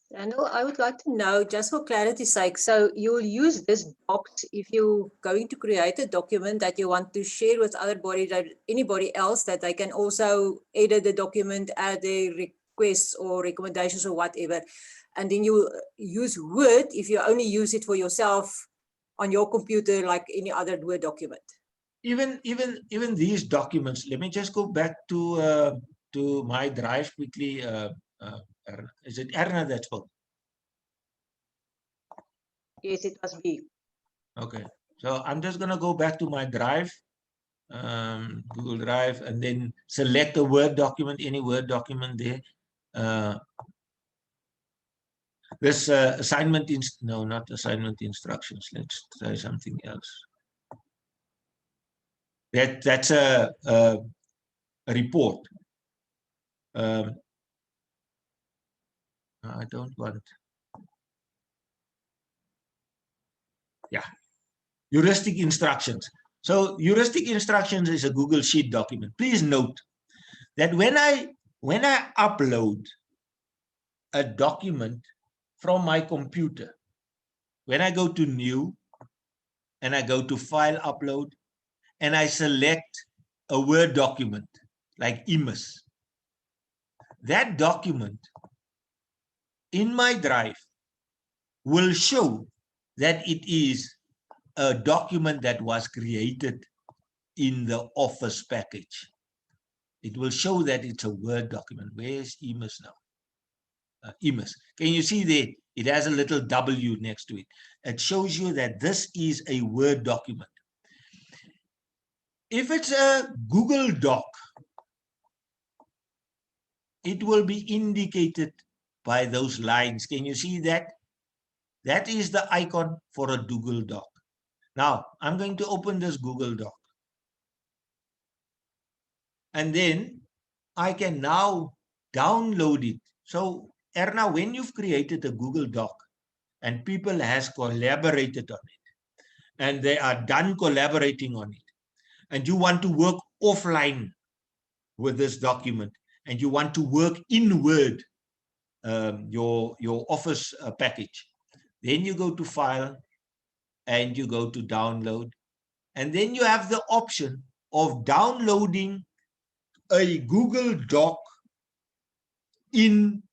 Randall, I would like to know, just for clarity's sake, so you'll use this docs if you're going to create a document that you want to share with anybody else, that they can also edit the document, add their requests or recommendations or whatever. And then you use Word if you only use it for yourself on your computer, like any other Word document.
Even these documents, let me just go back to my Drive quickly. Is it Erna that spoke?
Yes, it must be.
Okay, so I'm just going to go back to my Drive, Google Drive, and then select a Word document, any Word document there. This assignment, no, not assignment instructions. Let's try something else. That's a report. I don't want. Yeah, heuristic instructions. So heuristic instructions is a Google Sheet document. Please note that when I upload a document from my computer, when I go to New and I go to File Upload and I select a Word document like IMAS, that document in my Drive will show that it is a document that was created in the Office package. It will show that it's a Word document. Where is IMAS now? IMAS. Can you see there? It has a little W next to it. It shows you that this is a Word document. If it's a Google Doc, it will be indicated by those lines. Can you see that? That is the icon for a Google Doc. Now, I'm going to open this Google Doc. And then I can now download it. So, Erna, when you've created a Google Doc and people has collaborated on it, and they are done collaborating on it, and you want to work offline with this document, and you want to work in Word, your Office package, then you go to File, and you go to Download, and then you have the option of downloading a Google Doc in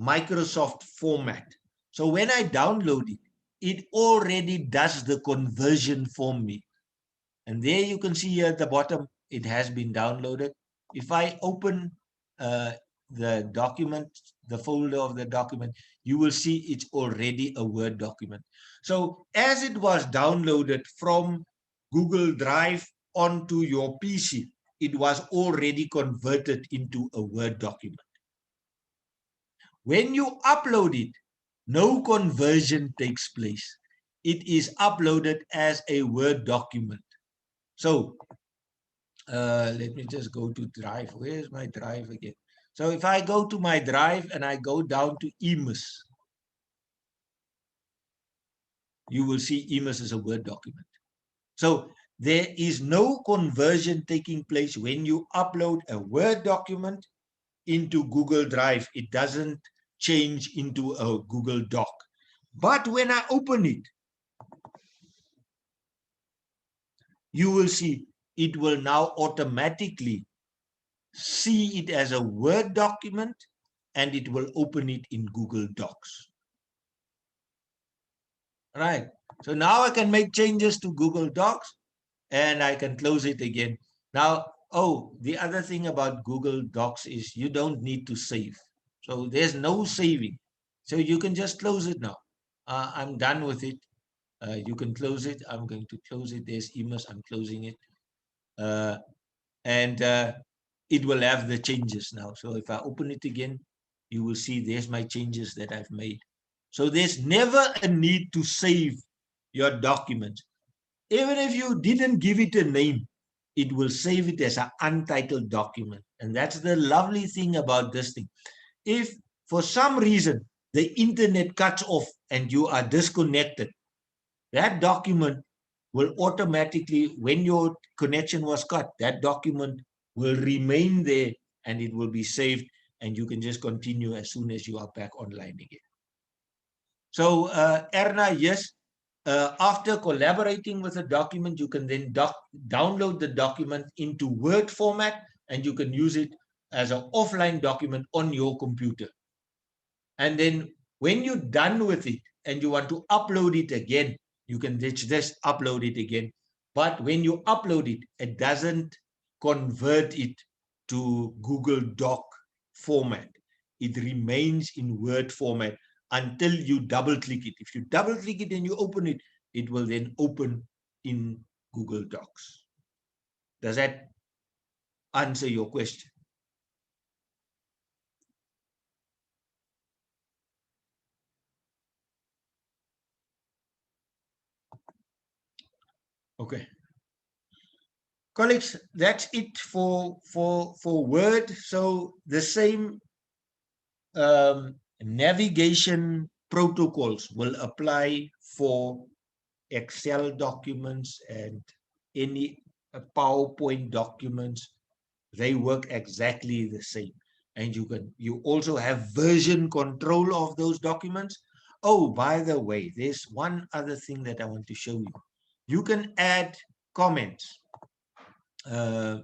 Microsoft format. So when I download it, it already does the conversion for me. And there you can see here at the bottom, it has been downloaded. If I open the document, the folder of the document, you will see it's already a Word document. So as it was downloaded from Google Drive onto your PC, it was already converted into a Word document. When you upload it, no conversion takes place. It is uploaded as a Word document. So let me just go to Drive. Where's my Drive again? So if I go to my Drive and I go down to IMAS, you will see EMIS as a Word document. So there is no conversion taking place when you upload a Word document into Google Drive. It doesn't change into a Google Doc. But when I open it, you will see it will now automatically see it as a Word document, and it will open it in Google Docs. Right. So now I can make changes to Google Docs, and I can close it again. Now, oh, the other thing about Google Docs is you don't need to save. So there's no saving. So you can just close it now. I'm done with it. You can close it. I'm going to close it. There's EMIS. I'm closing it. And it will have the changes now. So if I open it again, you will see there's my changes that I've made. So there's never a need to save your documents. Even if you didn't give it a name, it will save it as an untitled document. And that's the lovely thing about this thing. If for some reason the internet cuts off and you are disconnected, that document will automatically, when your connection was cut, that document will remain there and it will be saved, and you can just continue as soon as you are back online again. So Erna, yes, after collaborating with a document, you can then download the document into Word format, and you can use it as an offline document on your computer. And then when you're done with it and you want to upload it again, you can just upload it again. But when you upload it, it doesn't convert it to Google Doc format. It remains in Word format until you double click it. If you double click it and you open it, it will then open in Google Docs. Does that answer your question? Okay. Colleagues, that's it for Word. So the same navigation protocols will apply for Excel documents and any PowerPoint documents. They work exactly the same. And you also have version control of those documents. Oh, by the way, there's one other thing that I want to show you. You can add comments. Let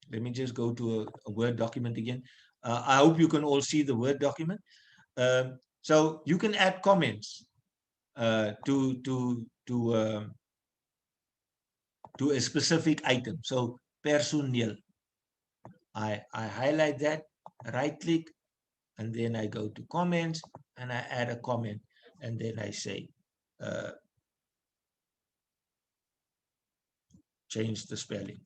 me just go to a Word document again. I hope you can all see the Word document. So you can add comments to a specific item. So personnel. I highlight that, right click, and then I go to comments and I add a comment, and then I say change the spelling.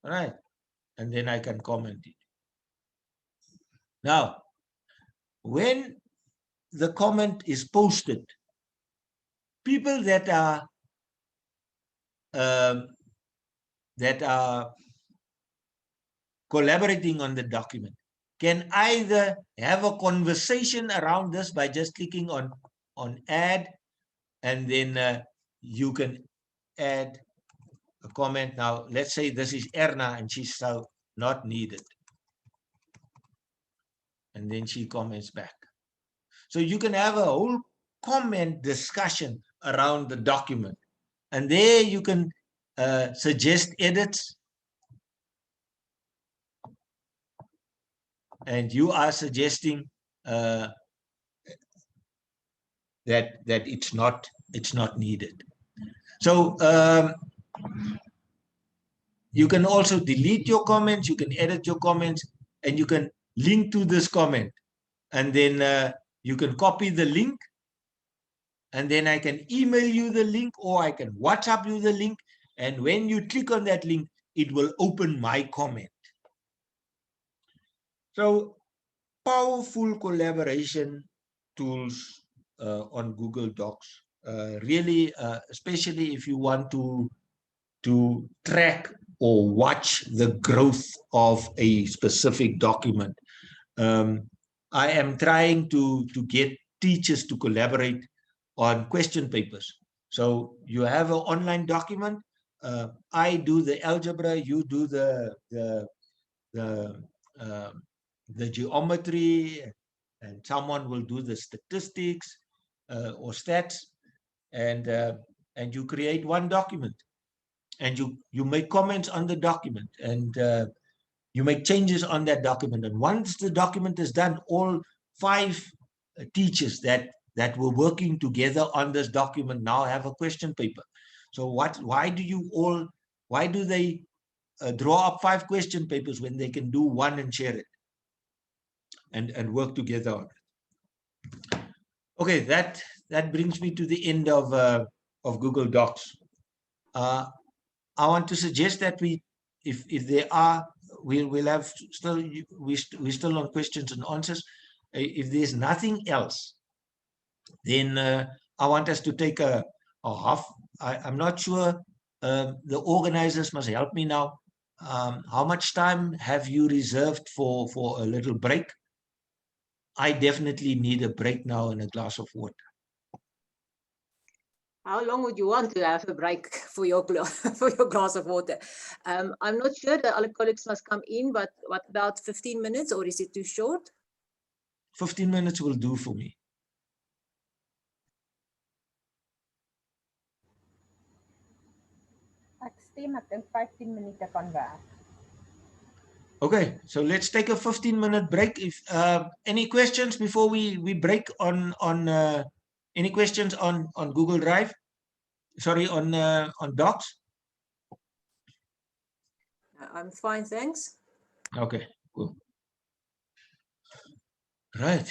All right, and then I can comment it. Now, when the comment is posted, people that are collaborating on the document can either have a conversation around this by just clicking on add, and then you can add a comment. Now, let's say this is Erna and she's so not needed. And then she comments back. So you can have a whole comment discussion around the document. And there you can suggest edits. And you are suggesting that it's not needed. So you can also delete your comments, you can edit your comments, and you can link to this comment. And then you can copy the link, and then I can email you the link, or I can WhatsApp you the link. And when you click on that link, it will open my comment. So powerful collaboration tools on Google Docs. Really, especially if you want to track or watch the growth of a specific document. I am trying to get teachers to collaborate on question papers. So you have an online document. I do the algebra, you do the geometry, and someone will do the statistics or stats, and you create one document, and you make comments on the document, and you make changes on that document. And once the document is done, all 5 teachers that were working together on this document now have a question paper. So why do they draw up 5 question papers when they can do one and share it and work together on it? Okay, that brings me to the end of Google Docs. I want to suggest that if there are, we'll have still, we're still on questions and answers. If there's nothing else, then I want us to take a half. I'm not sure. The organizers must help me now. How much time have you reserved for a little break? I definitely need a break now and a glass of water.
How long would you want to have a break for your glass of water? I'm not sure. The other colleagues must come in, but what about 15 minutes, or is it too short?
15 minutes will do for me.
Ek stem, ek dink 15 minute kan werk.
Okay, so let's take a 15-minute break. If any questions before we break on any questions on Google Drive? Sorry, on Docs.
I'm fine, thanks.
Okay, cool. Right.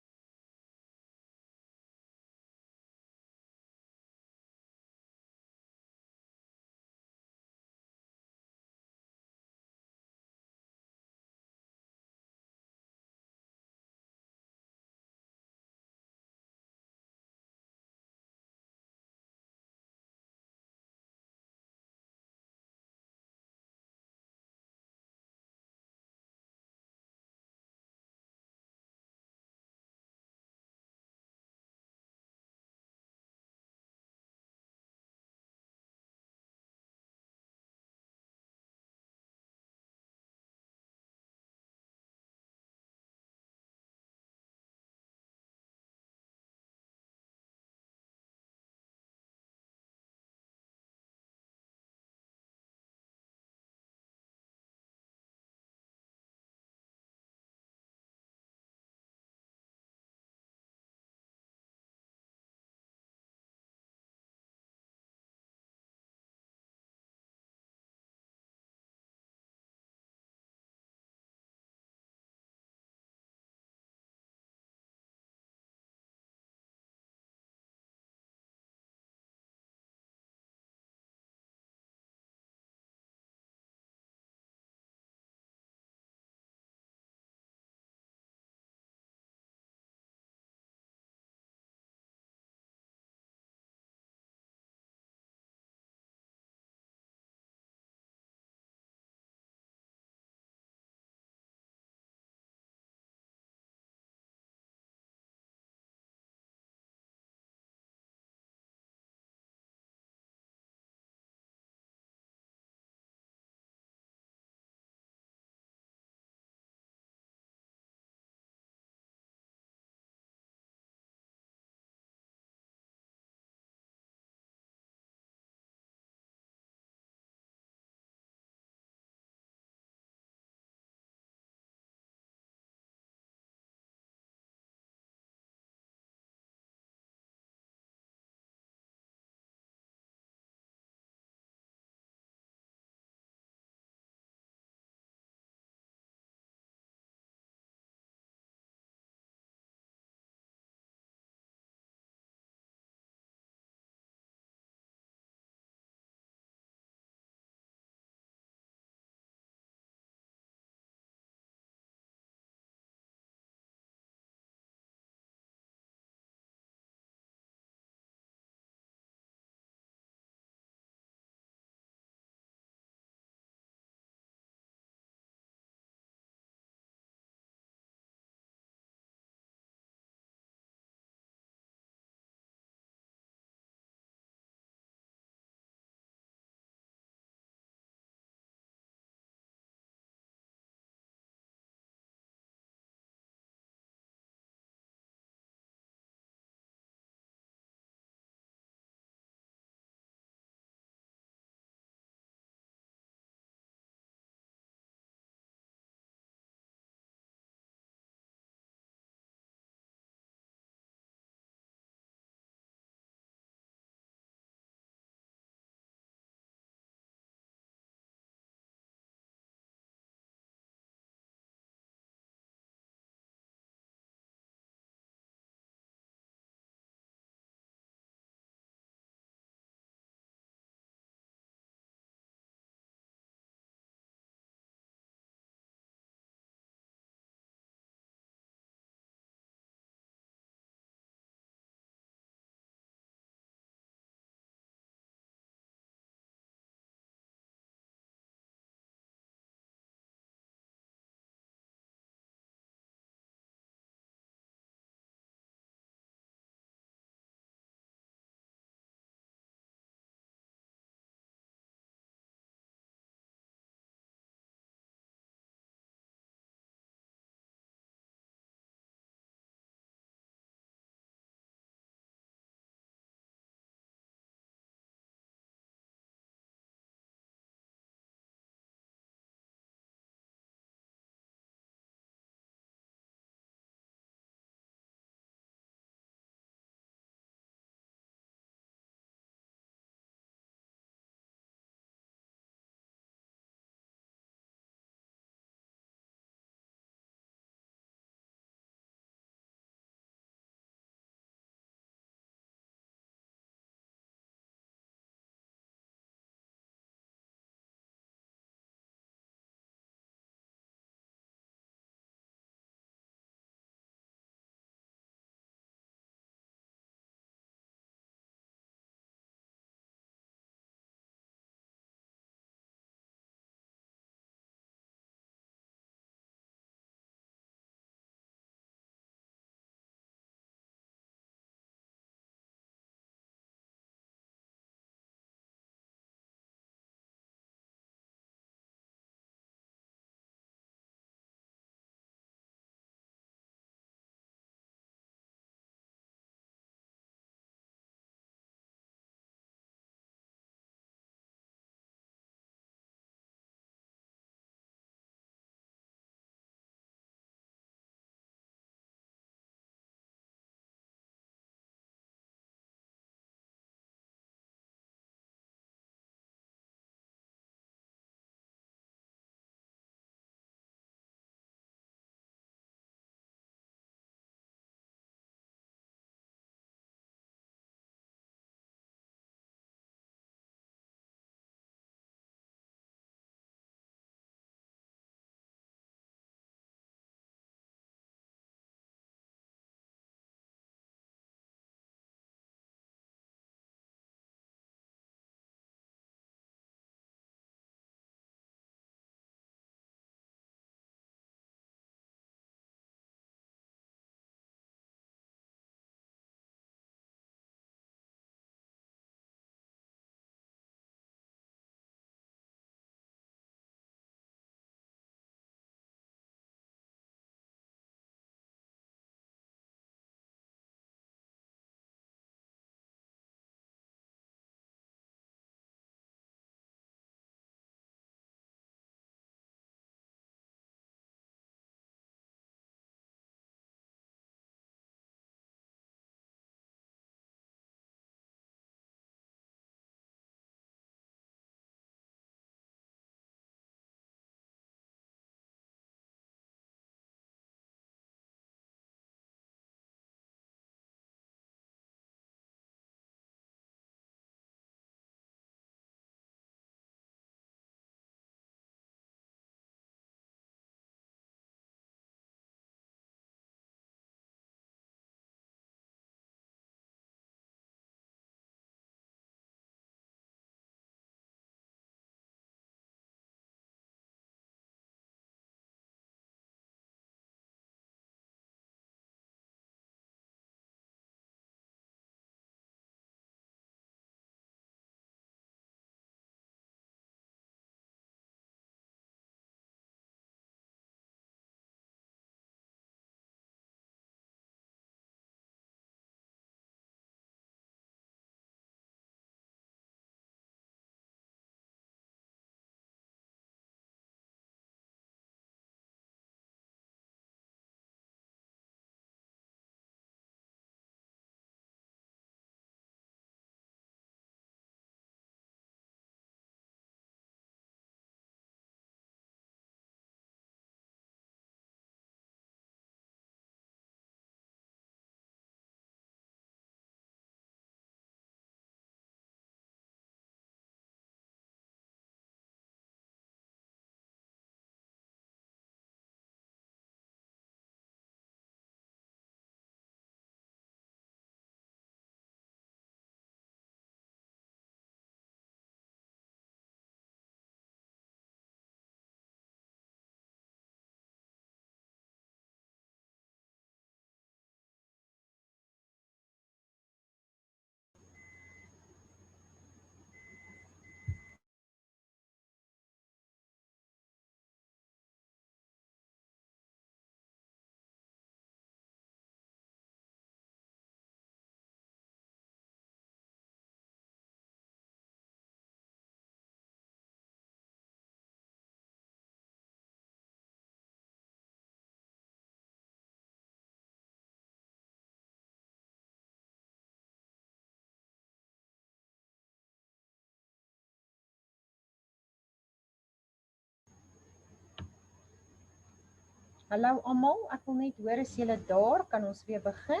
Hallo almal, ek wil net hoor as julle daar, kan ons weer begin?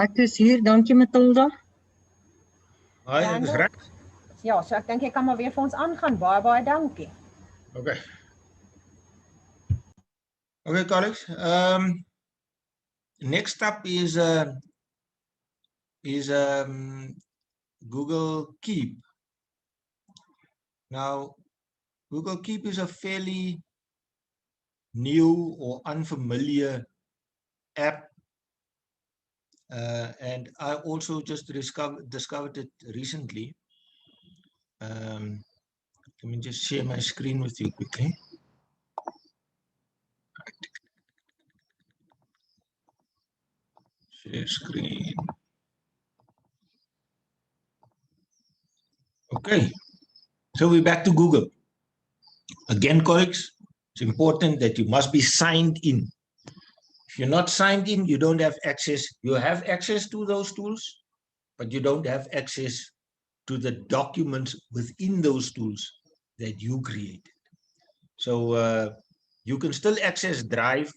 Ek is hier, dankie Matilda.
Hi, ek is
Randall?
reg.
Ja, so ek dink jy kan maar weer vir ons aangaan. Baie dankie.
Okay. Okay, colleagues. Next up is Google Keep. Now, Google Keep is a fairly new or unfamiliar app, and I also just discovered it recently. Let me just share my screen with you quickly. Share screen. Okay, so we're back to Google. Again, colleagues, it's important that you must be signed in. If you're not signed in, you don't have access. You have access to those tools, but you don't have access to the documents within those tools that you created. So you can still access Drive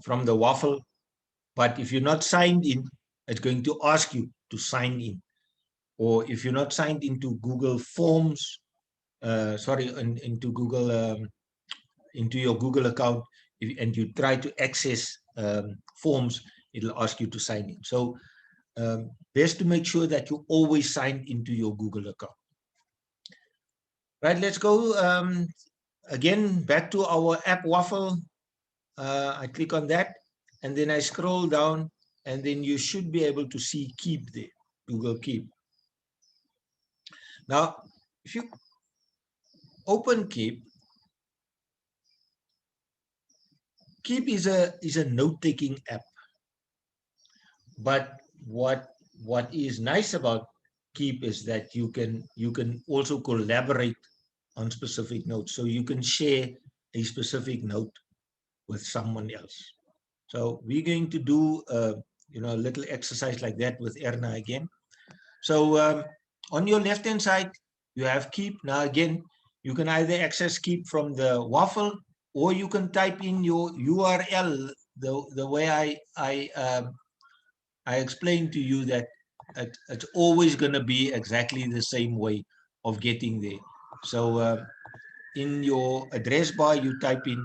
from the waffle, but if you're not signed in, it's going to ask you to sign in. Or if you're not signed into Google Forms, into Google, into your Google account, and you try to access forms, it'll ask you to sign in. So best to make sure that you always sign into your Google account. Right, let's go again back to our app waffle. I click on that, and then I scroll down, and then you should be able to see Keep there, Google Keep. Now, if you open Keep, Keep is a note-taking app. But what is nice about Keep is that you can also collaborate on specific notes. So you can share a specific note with someone else. So we're going to do a little exercise like that with Erna again. So on your left-hand side, you have Keep. Now again, you can either access Keep from the waffle, or you can type in your URL the way I explained to you that it's always going to be exactly the same way of getting there. So in your address bar, you type in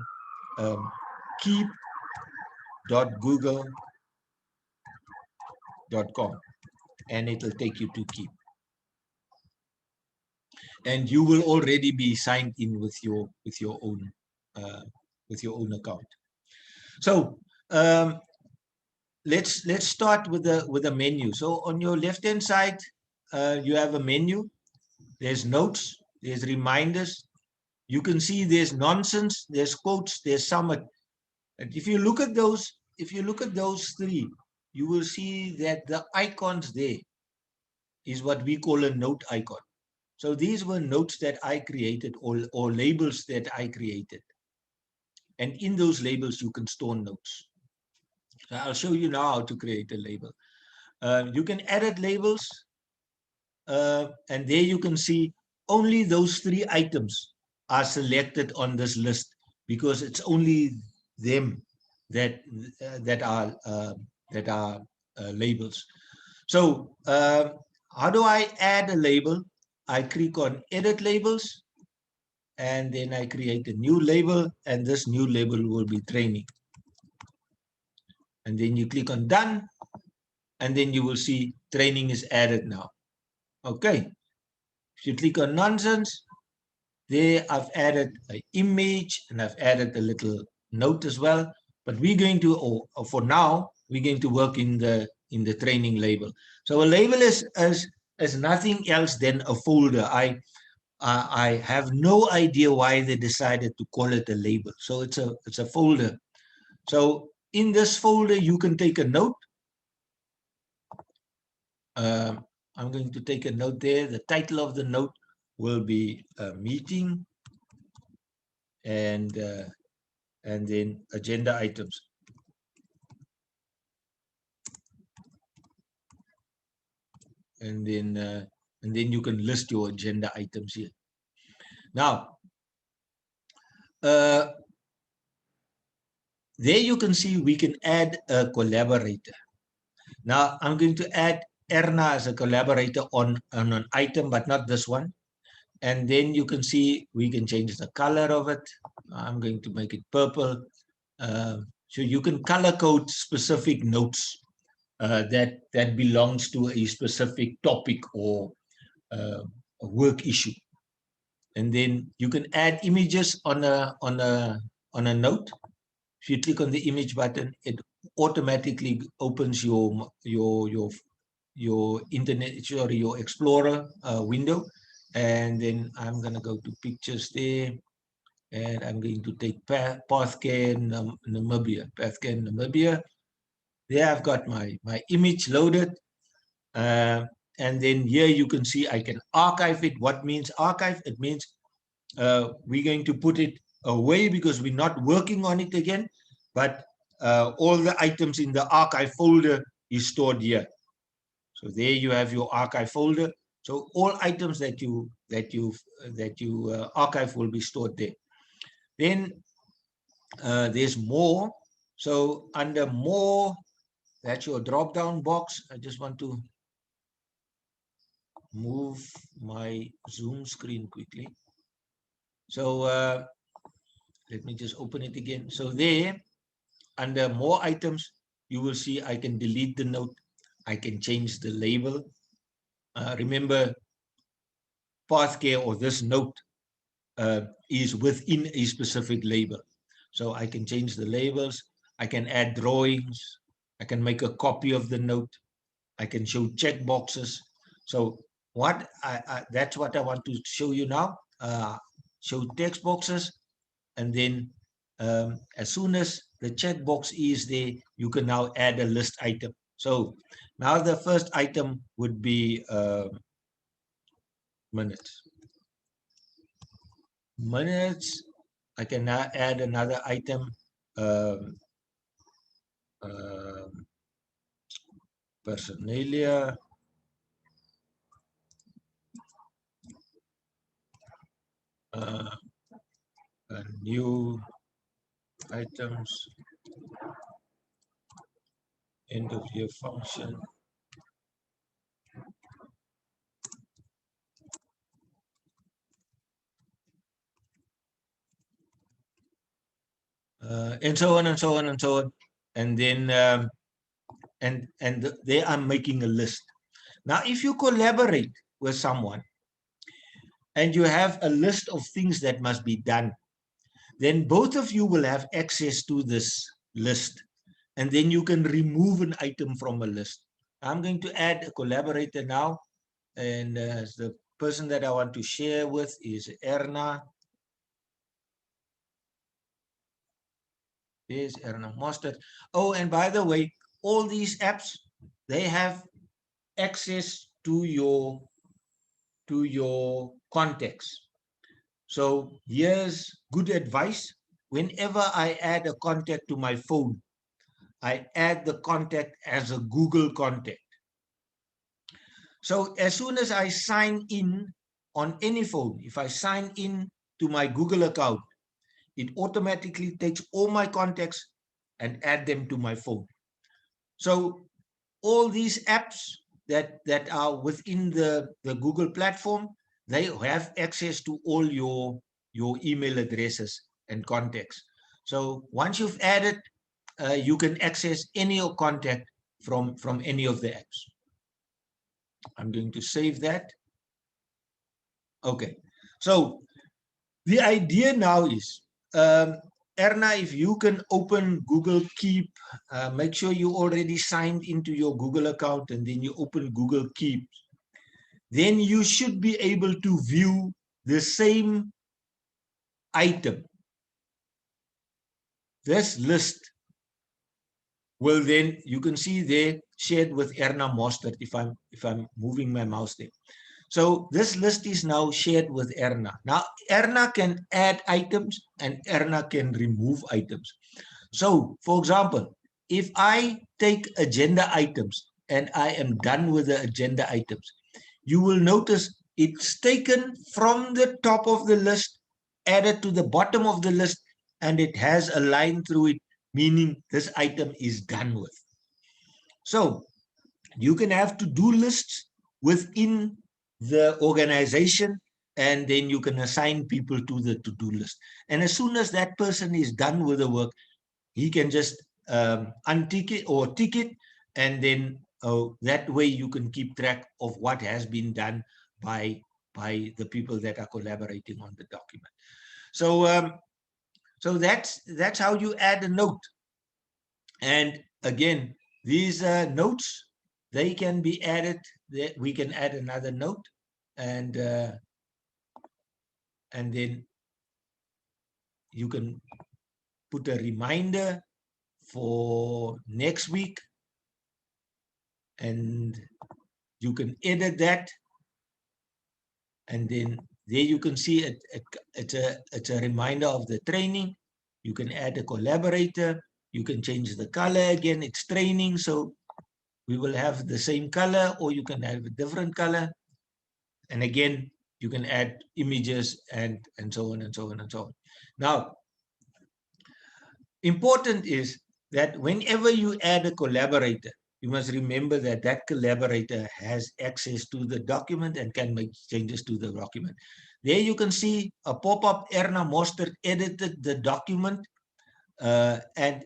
keep.google.com, and it'll take you to Keep. And you will already be signed in with your own account. So let's start with the menu. So on your left hand side, you have a menu. There's notes, there's reminders. You can see there's nonsense, there's quotes, there's summit. And if you look at those three, you will see that the icons there is what we call a note icon. So these were notes that I created, or labels that I created. And in those labels, you can store notes. So I'll show you now how to create a label. You can edit labels, and there you can see only those three items are selected on this list, because it's only them that are labels. So how do I add a label? I click on Edit Labels, and then I create a new label, and this new label will be training. And then you click on Done, and then you will see training is added now. Okay. If you click on Nonsense, there I've added an image, and I've added a little note as well. But we're going to, or for now, we're going to work in the training label. So a label is nothing else than a folder. I have no idea why they decided to call it a label. So it's a folder. So in this folder, you can take a note. I'm going to take a note there. The title of the note will be a meeting, and then agenda items. And then And then you can list your agenda items here. Now, there you can see we can add a collaborator. Now, I'm going to add Erna as a collaborator on an item, but not this one. And then you can see we can change the color of it. I'm going to make it purple. So you can color code specific notes that belongs to a specific topic or a work issue. And then you can add images on a note. If you click on the image button, it automatically opens your internet, sorry, your Explorer window. And then I'm going to go to pictures there. And I'm going to take Pathcare Namibia. Pathcare Namibia. There I've got my image loaded. And then here you can see I can archive it. What means archive? It means we're going to put it away because we're not working on it again. But all the items in the archive folder is stored here. So there you have your archive folder. So all items that you archive will be stored there. Then there's more. So under more, that's your drop-down box. I just want to move my Zoom screen quickly. So let me just open it again. So there, under more items, you will see I can delete the note. I can change the label. Remember, Pathcare or this note is within a specific label. So I can change the labels. I can add drawings. I can make a copy of the note. I can show check boxes. So what that's what I want to show you now. Show text boxes, and then as soon as the check box is there, you can now add a list item. So now the first item would be minutes. Minutes. I can now add another item. Personalia. New items. End of year function. And so on and so on and so on. And then there I'm making a list. Now, if you collaborate with someone and you have a list of things that must be done, then both of you will have access to this list. And then you can remove an item from a list. I'm going to add a collaborator now. And the person that I want to share with is Erna. There's Erna Mostert. Oh, and by the way, all these apps, they have access to your contacts. So here's good advice. Whenever I add a contact to my phone, I add the contact as a Google contact. So as soon as I sign in on any phone, if I sign in to my Google account, it automatically takes all my contacts and add them to my phone. So all these apps that are within the Google platform, they have access to all your email addresses and contacts. So once you've added, you can access any contact from any of the apps. I'm going to save that. Okay, so the idea now is, Erna, if you can open Google Keep, make sure you already signed into your Google account, and then you open Google Keep. Then you should be able to view the same item. This list will then, you can see there, shared with Erna Mostert if I'm moving my mouse there. So this list is now shared with Erna. Now Erna can add items and Erna can remove items. So for example, if I take agenda items and I am done with the agenda items, you will notice it's taken from the top of the list, added to the bottom of the list, and it has a line through it, meaning this item is done with. So you can have to-do lists within the organization, and then you can assign people to the to-do list. And as soon as that person is done with the work, he can just untick it or tick it, and then that way you can keep track of what has been done by the people that are collaborating on the document. So so that's how you add a note. And again, these notes, they can be added. We can add another note, and then you can put a reminder for next week, and you can edit that, and then there you can see it's a reminder of the training. You can add a collaborator. You can change the color again. It's training, so we will have the same color, or you can have a different color. And again, you can add images and so on and so on and so on. Now, important is that whenever you add a collaborator, you must remember that that collaborator has access to the document and can make changes to the document. There you can see a pop-up. Erna Mostert edited the document, and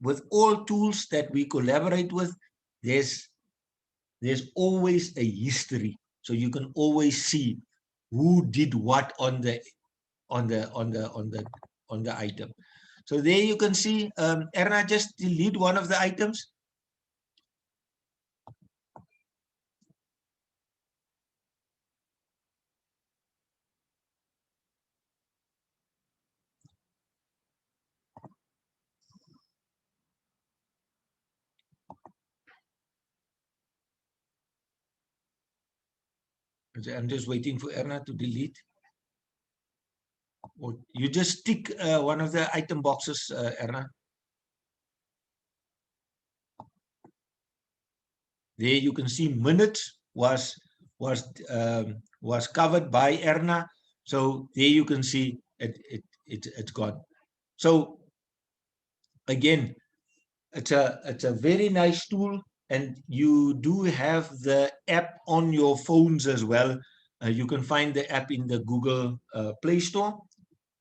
with all tools that we collaborate with, there's always a history, so you can always see who did what on the item. So there you can see, Erna, just delete one of the items. I'm just waiting for Erna to delete. Or you just tick one of the item boxes, Erna. There you can see minutes was covered by Erna. So there you can see it's gone. So again, it's a very nice tool. And you do have the app on your phones as well. You can find the app in the Google Play Store,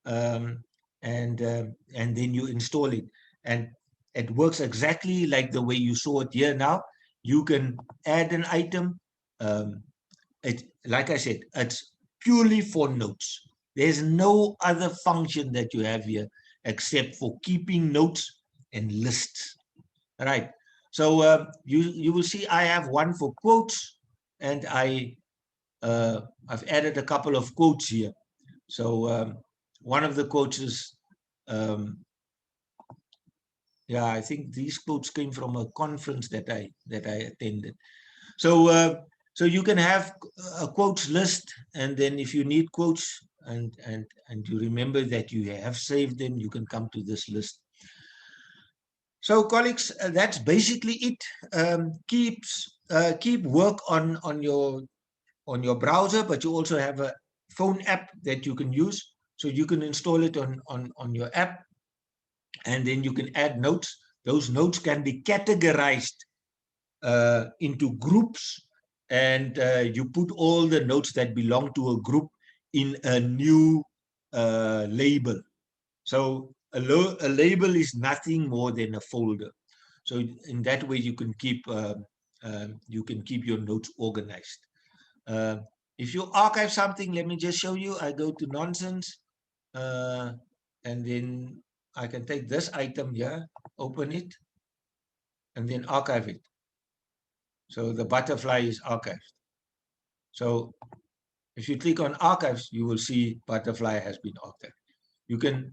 and then you install it. And it works exactly like the way you saw it here now. You can add an item. Like I said, it's purely for notes. There's no other function that you have here except for keeping notes and lists. All right. So you will see I have one for quotes, and I've added a couple of quotes here. So one of the quotes is, yeah, I think these quotes came from a conference that I attended. So so you can have a quotes list, and then if you need quotes and you remember that you have saved them, you can come to this list. So colleagues, that's basically it. Keep work on your browser, but you also have a phone app that you can use. So you can install it on your app, and then you can add notes. Those notes can be categorized into groups, and you put all the notes that belong to a group in a new label. So a label is nothing more than a folder. So in that way, you can keep your notes organized. If you archive something, let me just show you. I go to nonsense, and then I can take this item here, open it, and then archive it. So the butterfly is archived. So if you click on archives, you will see butterfly has been archived. You can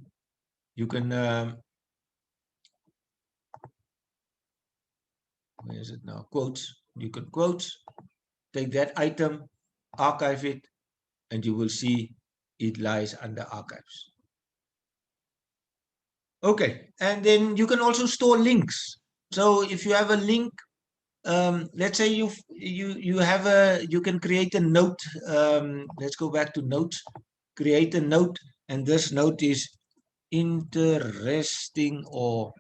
where is it now? Quotes. You can quotes, take that item, archive it, and you will see it lies under archives. Okay, and then you can also store links. So if you have a link let's say you can create a note. Let's go back to notes. Create a note, and this note is interesting or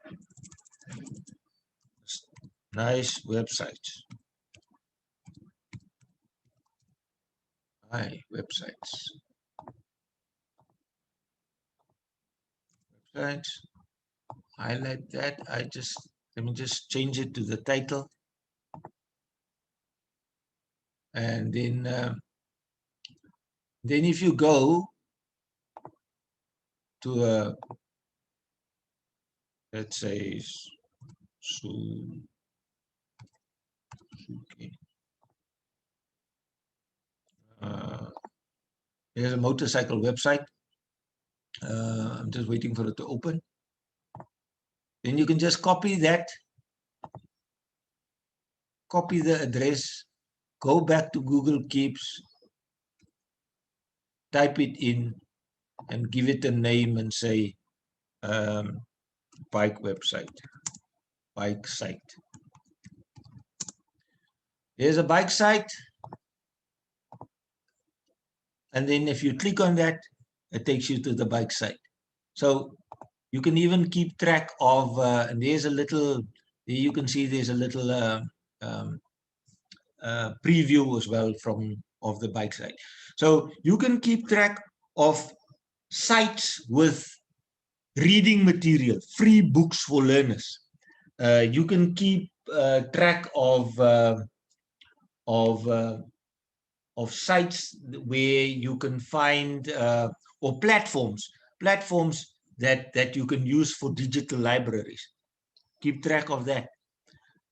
nice websites. Hi, websites. Websites. Highlight that. Let me just change it to the title. And then if you go to a, let's say, here's a motorcycle website. I'm just waiting for it to open. Then you can just copy that, copy the address, go back to Google Keeps, type it in, and give it a name and say bike website, bike site. There's a bike site. And then if you click on that, it takes you to the bike site. So you can even keep track of, and there's a little, you can see there's a little preview as well of the bike site. So you can keep track of sites with reading material, free books for learners. You can keep track of sites where you can find or platforms that you can use for digital libraries. Keep track of that.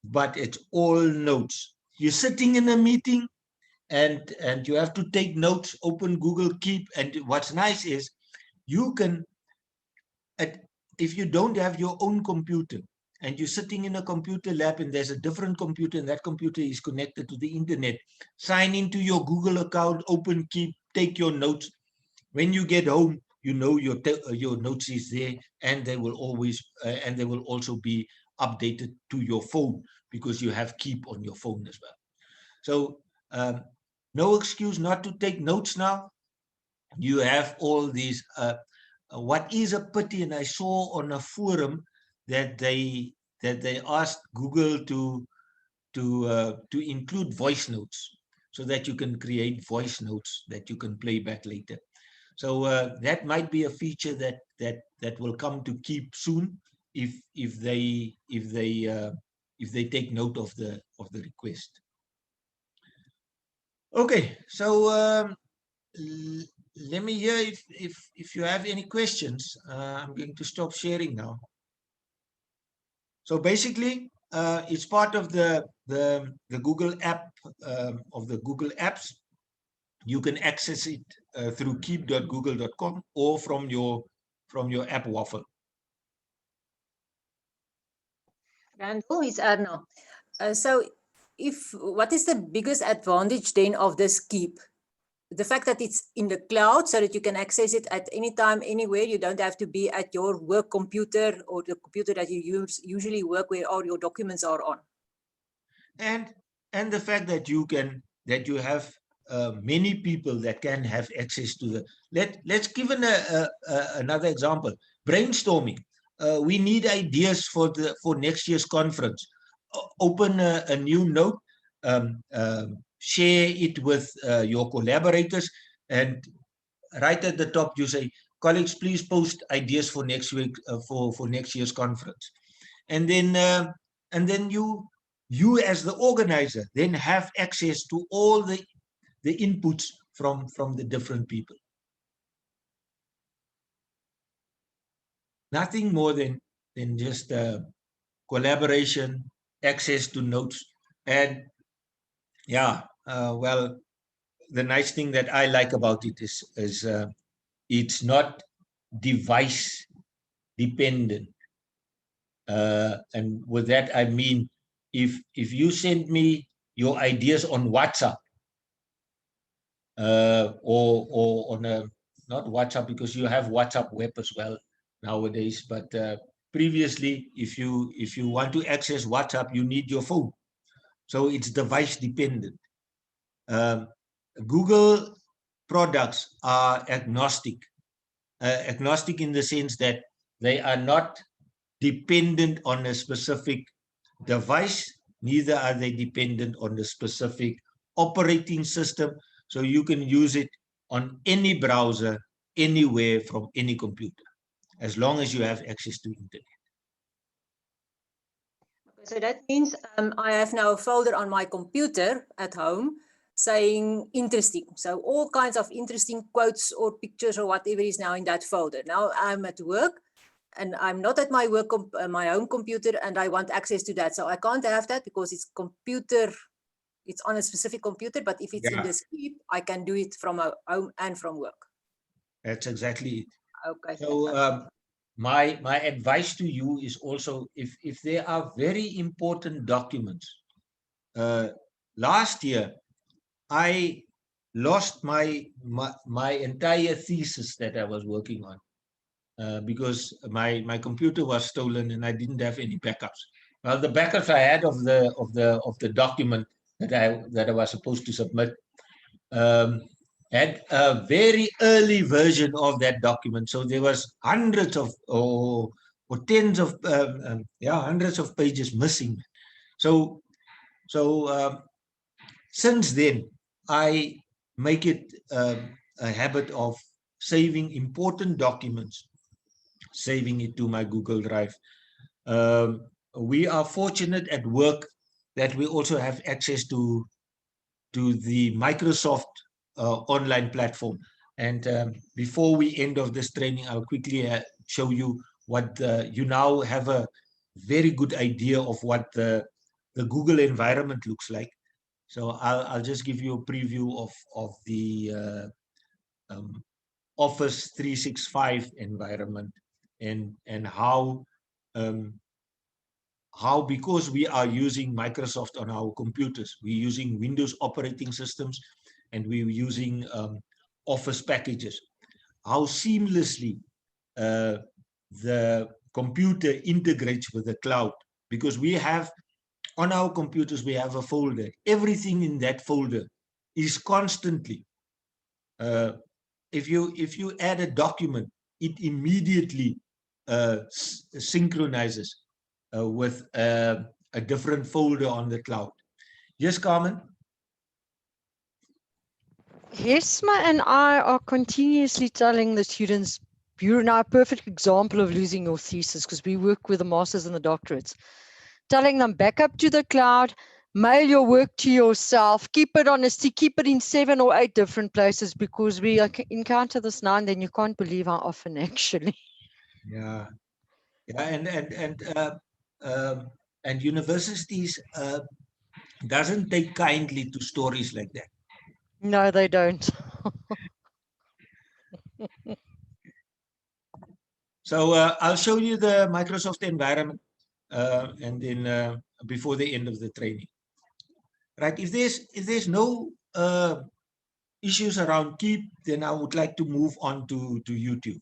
But it's all notes. You're sitting in a meeting and you have to take notes, open Google Keep. And what's nice is you can, if you don't have your own computer and you're sitting in a computer lab and there's a different computer and that computer is connected to the internet, sign into your Google account, open Keep, take your notes. When you get home, you know your notes is there, and they will always and they will also be updated to your phone because you have Keep on your phone as well. So no excuse not to take notes now. You have all these. What is a pity, and I saw on a forum that they asked Google to include voice notes so that you can create voice notes that you can play back later. So that might be a feature that will come to Keep soon if they take note of the request. Okay, so let me hear if you have any questions. I'm going to stop sharing now. So basically, it's part of the Google app of the Google apps. You can access it through keep.google.com or from your app waffle.
Randall, it's Erna. So what is the biggest advantage then of this Keep? The fact that it's in the cloud so that you can access it at any time, anywhere. You don't have to be at your work computer or the computer that you usually work where all your documents are on.
And the fact that you have many people that can have access to the. Let's give another example. Brainstorming. We need ideas for next year's conference. Open a new note. Share it with your collaborators, and right at the top you say, colleagues, please post ideas for next week for next year's conference, and then you as the organizer then have access to all the inputs from the different people. Nothing more than just collaboration, access to notes, and yeah. Well, the nice thing that I like about it is it's not device dependent. And with that, I mean, if you send me your ideas on WhatsApp or on a, not WhatsApp, because you have WhatsApp web as well nowadays, but previously, if you want to access WhatsApp, you need your phone. So it's device dependent. Google products are agnostic. Agnostic in the sense that they are not dependent on a specific device, neither are they dependent on the specific operating system. So you can use it on any browser, anywhere, from any computer, as long as you have access to internet.
So that means I have now a folder on my computer at home saying interesting. So all kinds of interesting quotes or pictures or whatever is now in that folder. Now I'm at work and I'm not at my work, my home computer, and I want access to that. So I can't have that because it's on a specific computer, but if it's in the script, I can do it from home and from work.
That's exactly it.
Okay.
So my advice to you is also, if there are very important documents. Last year, I lost my entire thesis that I was working on because my computer was stolen and I didn't have any backups. Well, the backups I had of the document that I was supposed to submit had a very early version of that document. So there was hundreds of or tens of hundreds of pages missing. So since then, I make it a habit of saving important documents, saving it to my Google Drive. We are fortunate at work that we also have access to the Microsoft online platform. And before we end of this training, I'll quickly show you what you now have a very good idea of what the Google environment looks like. So I'll just give you a preview of the Office 365 environment and how because we are using Microsoft on our computers, we're using Windows operating systems and we're using Office packages, how seamlessly the computer integrates with the cloud, because we have on our computers, we have a folder. Everything in that folder is constantly, if you add a document, it immediately synchronizes with a different folder on the cloud. Yes, Carmen?
Hesma and I are continuously telling the students, you're now a perfect example of losing your thesis, because we work with the masters and the doctorates. Telling them back up to the cloud, mail your work to yourself, keep it on a stick, keep it in 7 or 8 different places, because we encounter this now and then. You can't believe how often, actually.
Yeah, and universities doesn't take kindly to stories like that.
No, they don't.
So I'll show you the Microsoft environment and then before the end of the training. Right, if there's no issues around Keep, then I would like to move on to YouTube.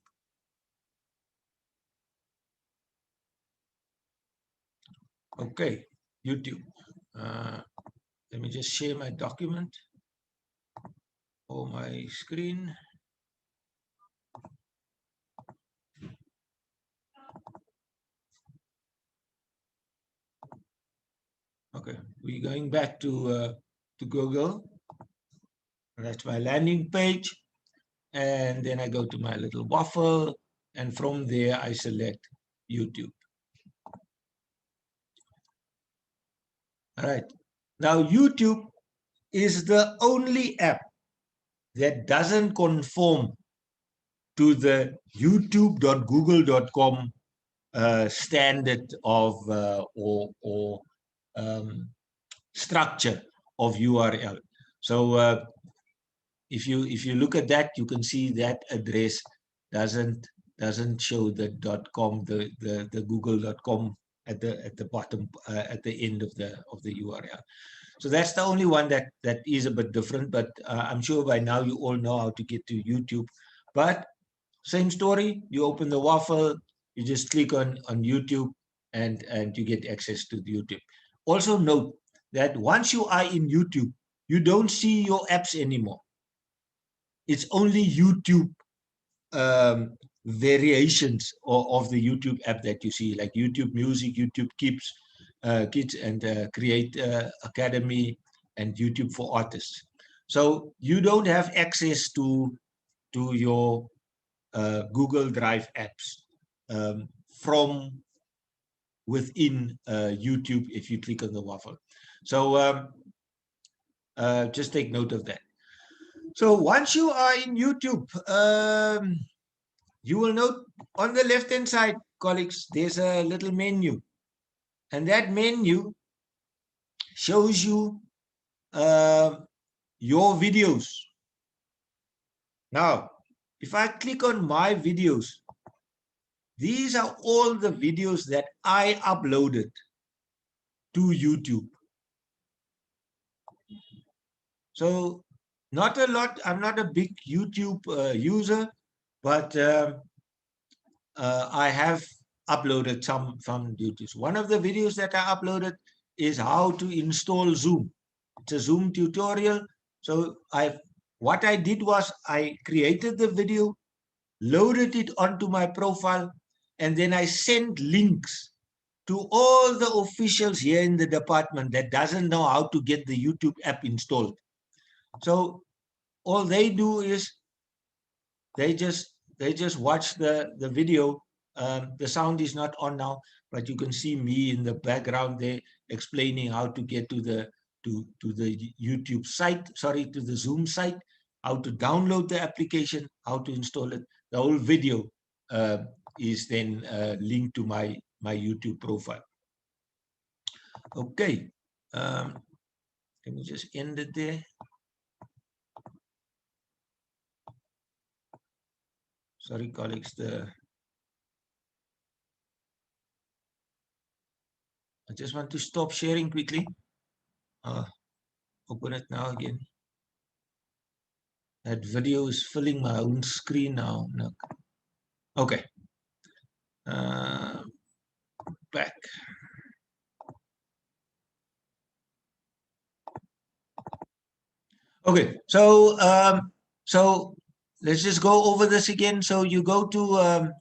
Okay, YouTube. Let me just share my document or my screen. Okay, we're going back to Google. That's my landing page. And then I go to my little waffle. And from there, I select YouTube. All right. Now, YouTube is the only app that doesn't conform to the youtube.google.com standard of or structure of URL. So if you look at that, you can see that address doesn't show the .com, the google.com at the bottom at the end of the URL. So that's the only one that is a bit different, but I'm sure by now you all know how to get to YouTube. But same story, you open the waffle, you just click on YouTube and you get access to the YouTube. Also note that once you are in YouTube, you don't see your apps anymore. It's only YouTube variations of the YouTube app that you see, like YouTube Music, YouTube Kids, and Create Academy, and YouTube for Artists. So you don't have access to your Google Drive apps from within YouTube if you click on the waffle. So just take note of that. So once you are in YouTube, you will note on the left-hand side, colleagues, there's a little menu. And that menu shows you your videos. Now, if I click on my videos, these are all the videos that I uploaded to YouTube. So not a lot, I'm not a big YouTube user, but I have uploaded some videos. One of the videos that I uploaded is how to install Zoom. It's a Zoom tutorial. So what I did was I created the video, loaded it onto my profile, and then I sent links to all the officials here in the department that doesn't know how to get the YouTube app installed. So all they do is they just watch the video. The sound is not on now, but you can see me in the background there explaining how to get to the YouTube site, sorry, to the Zoom site, how to download the application, how to install it. The whole video is then linked to my YouTube profile. Okay, let me just end it there. Sorry, colleagues, I just want to stop sharing quickly. Open it now again. That video is filling my own screen now. Okay. Back. Okay, so let's just go over this again. So you go to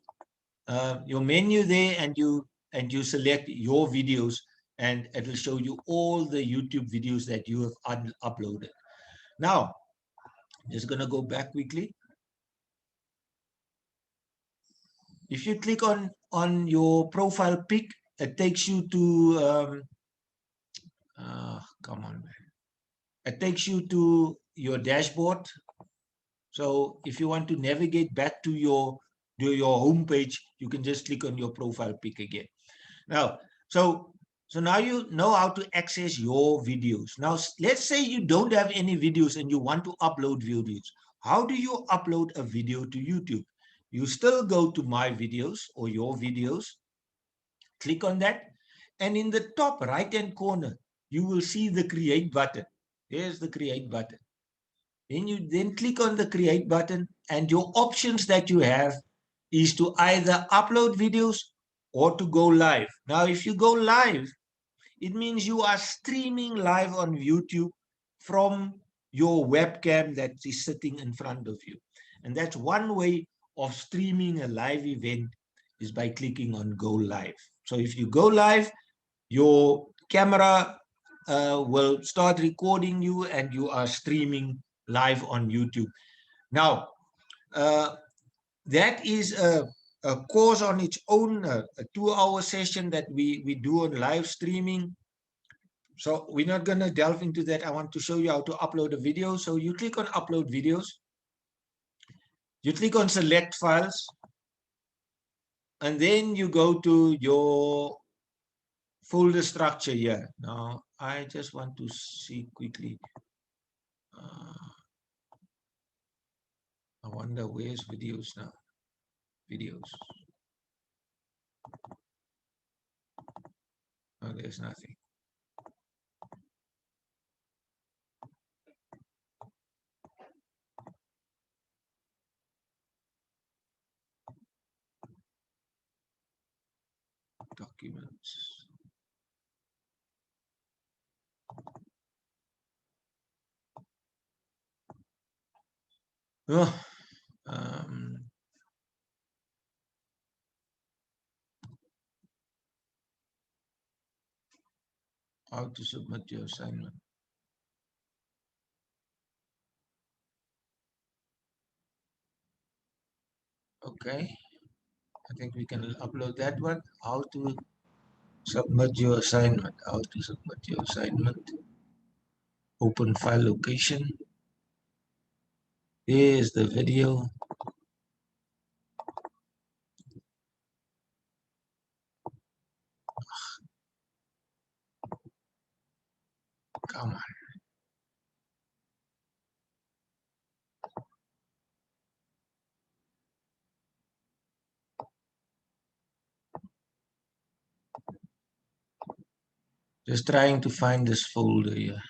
your menu there, and you select your videos, and it will show you all the YouTube videos that you have uploaded. Now, I'm just gonna go back quickly. If you click on your profile pic, it takes you to come on, man. It takes you to your dashboard. So if you want to navigate back to your home page, you can just click on your profile pic again. Now, so now you know how to access your videos. Now, let's say you don't have any videos and you want to upload videos. How do you upload a video to YouTube? You still go to my videos or your videos, click on that, and in the top right-hand corner, you will see the create button. There's the create button. Then you click on the create button, and your options that you have is to either upload videos or to go live. Now, if you go live, it means you are streaming live on YouTube from your webcam that is sitting in front of you. And that's one way of streaming a live event, is by clicking on go live. So if you go live, your camera will start recording you and you are streaming live on YouTube. Now, that is a course on its own, a 2-hour session that we do on live streaming. So we're not going to delve into that. I want to show you how to upload a video. So you click on upload videos. You click on select files. And then you go to your folder structure here. Now, I just want to see quickly. I wonder where's videos now. Videos. Oh, there's nothing. Documents. Oh, how to submit your assignment. Okay, I think we can upload that one. How to submit your assignment. How to submit your assignment. Open file location. Here's the video. Come on. Just trying to find this folder here.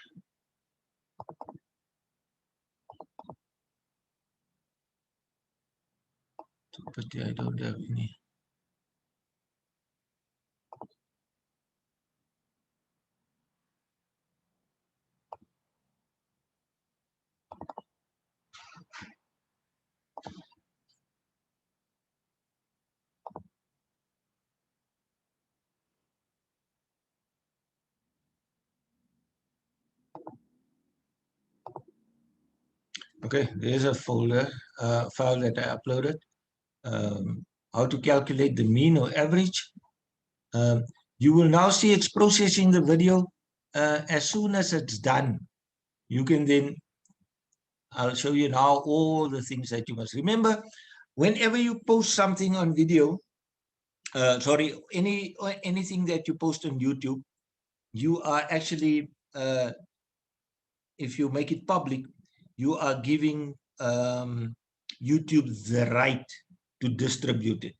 But I don't have any. Okay, there's a folder file that I uploaded. How to calculate the mean or average. You will now see it's processing the video. As soon as it's done, you can then, I'll show you now all the things that you must remember. Whenever you post something on video, anything that you post on YouTube, you are actually, if you make it public, you are giving YouTube the right to distribute it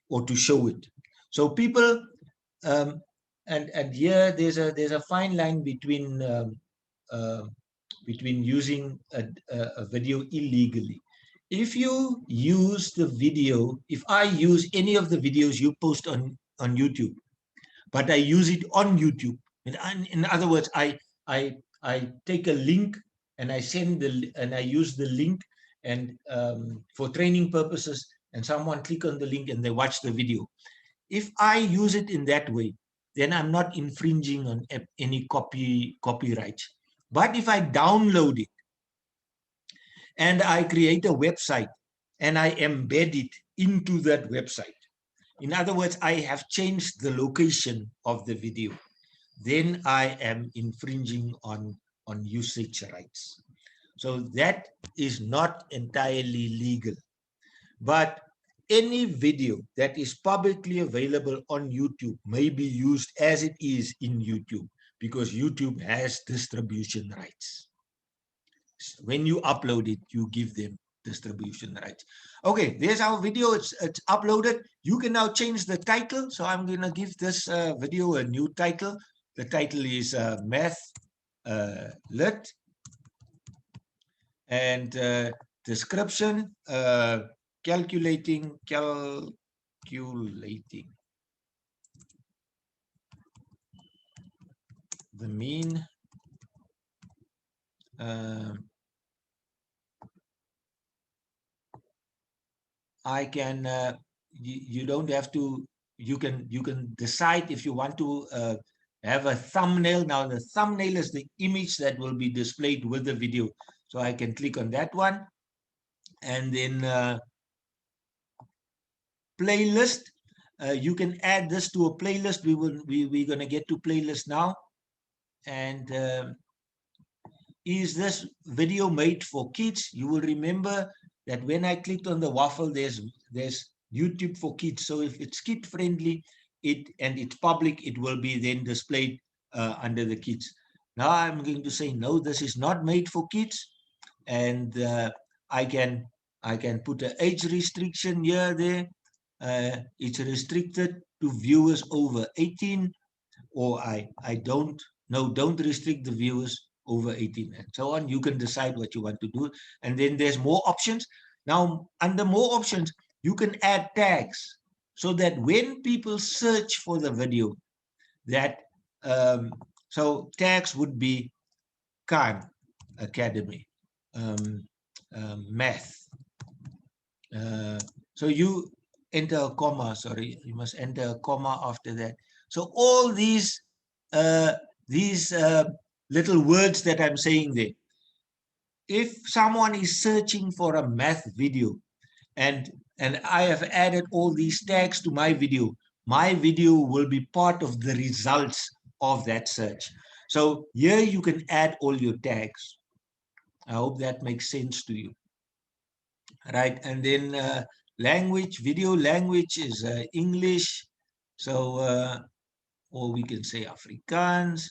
or to show it. So people, and here there's a fine line between using a video illegally. If you use the video, if I use any of the videos you post on YouTube, but I use it on YouTube, in other words, I take a link and I use the link and for training purposes, and someone click on the link and they watch the video. If I use it in that way, then I'm not infringing on any copyrights. But if I download it and I create a website and I embed it into that website, in other words, I have changed the location of the video, then I am infringing on usage rights. So that is not entirely legal. But any video that is publicly available on YouTube may be used as it is in YouTube because YouTube has distribution rights. When you upload it, you give them distribution rights. Okay, there's our video. It's uploaded. You can now change the title. So I'm going to give this video a new title. The title is Math Lit. And description, calculating the mean I can you don't have to, you can decide if you want to have a thumbnail. Now the thumbnail is the image that will be displayed with the video, so I can click on that one. And then playlist, you can add this to a playlist. We're going to get to playlist now. And is this video made for kids? You will remember that when I clicked on the waffle, there's YouTube for kids. So if it's kid friendly, and it's public, it will be then displayed under the kids. Now I'm going to say no, this is not made for kids, and I can put an age restriction here. There, it's restricted to viewers over 18, or don't restrict the viewers over 18 and so on. You can decide what you want to do. And then there's more options. Now, under more options, you can add tags so that when people search for the video, that so tags would be Khan Academy, math. So you enter a comma, sorry, you must enter a comma after that. So all these little words that I'm saying there, if someone is searching for a math video and I have added all these tags to my video will be part of the results of that search. So here you can add all your tags. I hope that makes sense to you. Right, and then language, video language is English. So, or we can say Afrikaans.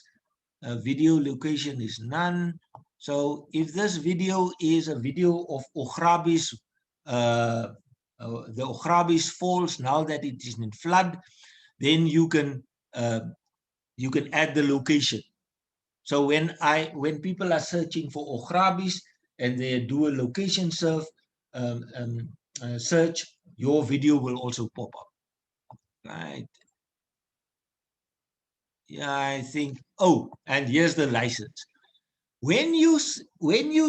Video location is none. So if this video is a video of Ograbi's, the Ograbi's Falls, now that it is in flood, then you can add the location. So when people are searching for Ograbi's and they do a location search, your video will also pop up. Right. Yeah, I think. Oh, and here's the license. When you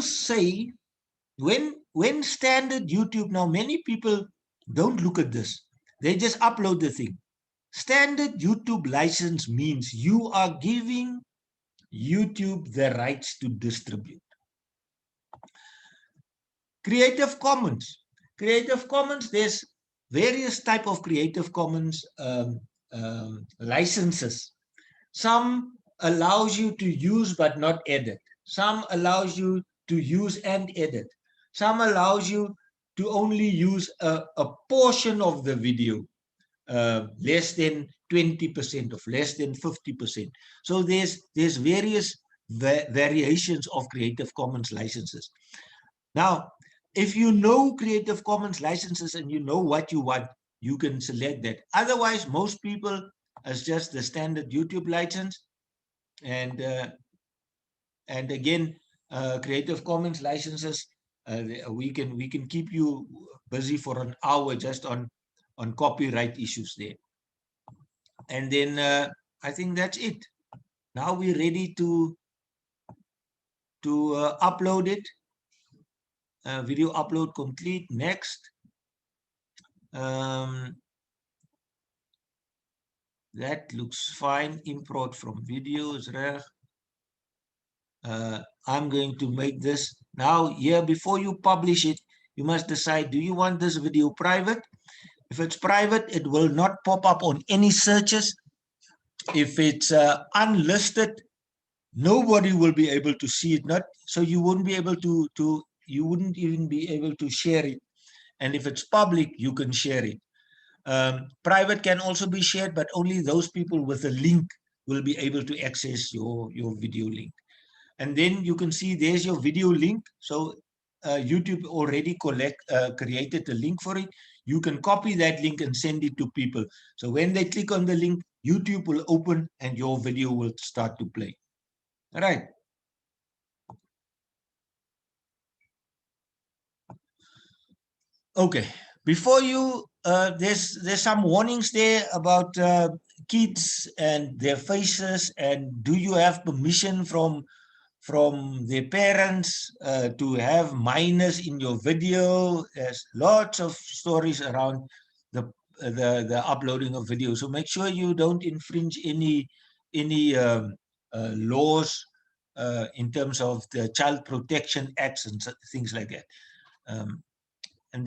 say when standard YouTube, now many people don't look at this. They just upload the thing. Standard YouTube license means you are giving YouTube the rights to distribute. Creative Commons. Creative Commons, there's various type of Creative Commons licenses. Some allows you to use but not edit. Some allows you to use and edit. Some allows you to only use a portion of the video, less than 20% or less than 50%. So there's various variations of Creative Commons licenses. Now, if you know Creative Commons licenses and you know what you want, you can select that. Otherwise, most people is just the standard YouTube license. And again, Creative Commons licenses, we can keep you busy for an hour just on copyright issues there. And then I think that's it. Now we're ready to upload it. Video upload complete. Next. That looks fine. Import from videos. I'm going to make this now here. Before you publish it, you must decide, do you want this video private? If it's private, it will not pop up on any searches. If it's unlisted, nobody will be able to see it. So you wouldn't be able to you wouldn't even be able to share it. And if it's public, you can share it. Private can also be shared, but only those people with a link will be able to access your video link. And then you can see there's your video link. So YouTube already created a link for it. You can copy that link and send it to people. So when they click on the link, YouTube will open and your video will start to play. All right. Okay. Before you, there's some warnings there about kids and their faces, and do you have permission from their parents to have minors in your video? There's lots of stories around the uploading of video. So make sure you don't infringe any laws in terms of the Child Protection Acts and things like that. And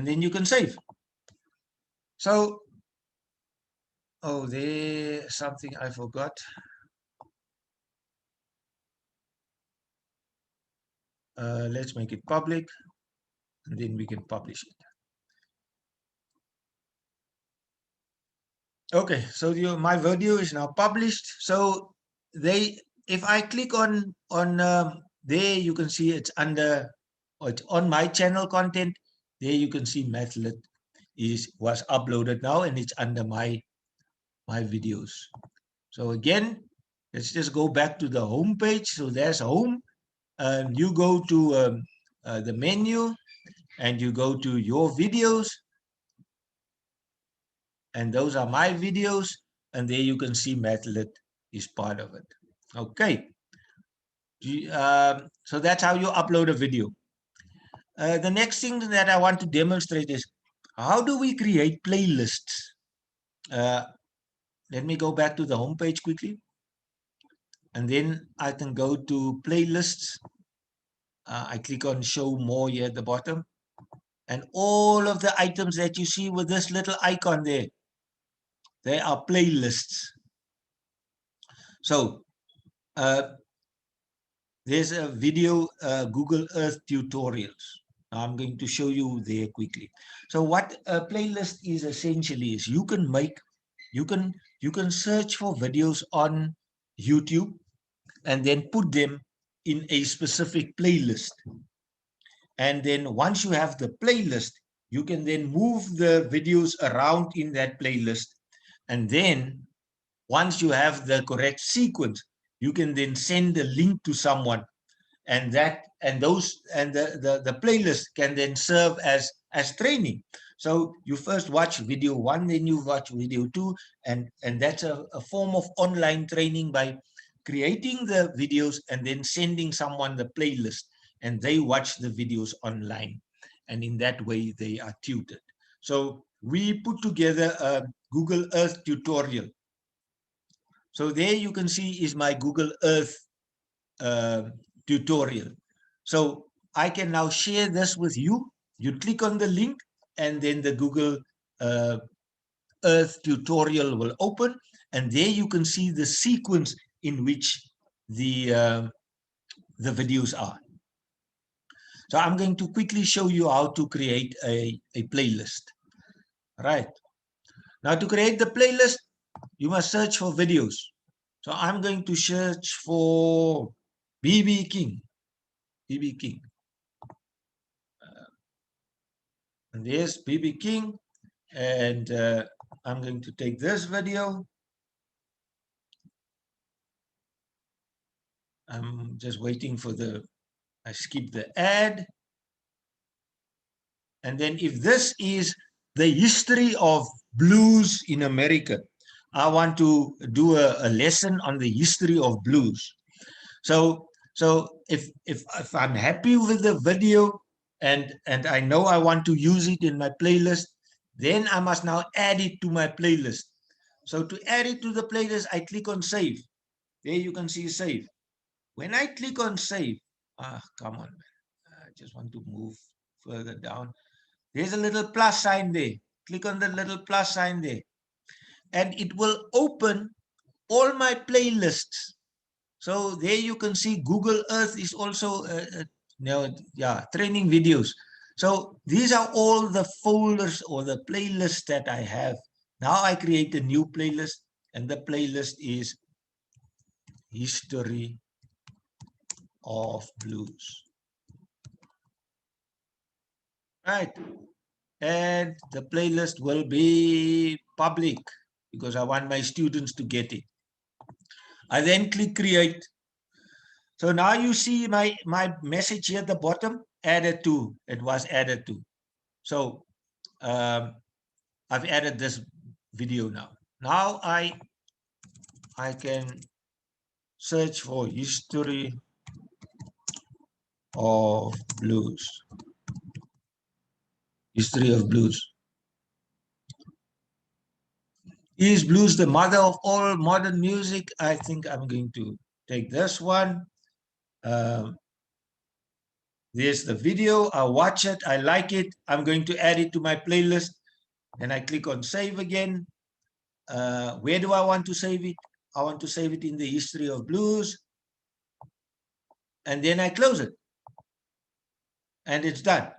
then you can save. So, oh, there's something I forgot. Let's make it public, and then we can publish it. Okay, so my video is now published. So if I click on there, you can see it's under, or it's on my channel content. There you can see MathLit was uploaded now, and it's under my videos. So again, let's just go back to the home page. So there's home. You go to the menu and you go to your videos, and those are my videos, and there you can see MathLit is part of it. Okay. So that's how you upload a video. The next thing that I want to demonstrate is how do we create playlists? Let me go back to the home page quickly. And then I can go to playlists. I click on show more here at the bottom. And all of the items that you see with this little icon there, they are playlists. So there's a video Google Earth tutorials. I'm going to show you there quickly. So what a playlist is essentially is you can search for videos on YouTube and then put them in a specific playlist. And then once you have the playlist, you can then move the videos around in that playlist. And then once you have the correct sequence, you can then send a link to someone, and the playlist can then serve as training. So you first watch video 1, then you watch video 2, and that's a form of online training by creating the videos and then sending someone the playlist, and they watch the videos online, and in that way they are tutored. So we put together a Google Earth tutorial. So there you can see is my Google Earth tutorial. So I can now share this with you. You click on the link and then the Google Earth tutorial will open, and there you can see the sequence in which the videos are. So I'm going to quickly show you how to create a playlist. Right. Now to create the playlist, you must search for videos. So I'm going to search for BB King. BB King. And there's BB King. And I'm going to take this video. I'm just waiting for I skip the ad. And then if this is the history of blues in America, I want to do a lesson on the history of blues. So if I'm happy with the video and I know I want to use it in my playlist, then I must now add it to my playlist. So to add it to the playlist, I click on save. There you can see save. When I click on save, come on, man. I just want to move further down. There's a little plus sign there. Click on the little plus sign there. And it will open all my playlists. So there you can see Google Earth is also, training videos. So these are all the folders or the playlists that I have. Now I create a new playlist, and the playlist is History of Blues. Right. And the playlist will be public because I want my students to get it. I then click create. So now you see my message here at the bottom, added to, it was added to. So I've added this video now. Now I can search for history of blues. History of blues. Is blues the mother of all modern music? I think I'm going to take this one. There's the video. I watch it. I like it. I'm going to add it to my playlist. Then I click on save again. Where do I want to save it? I want to save it in the history of blues. And then I close it. And it's done.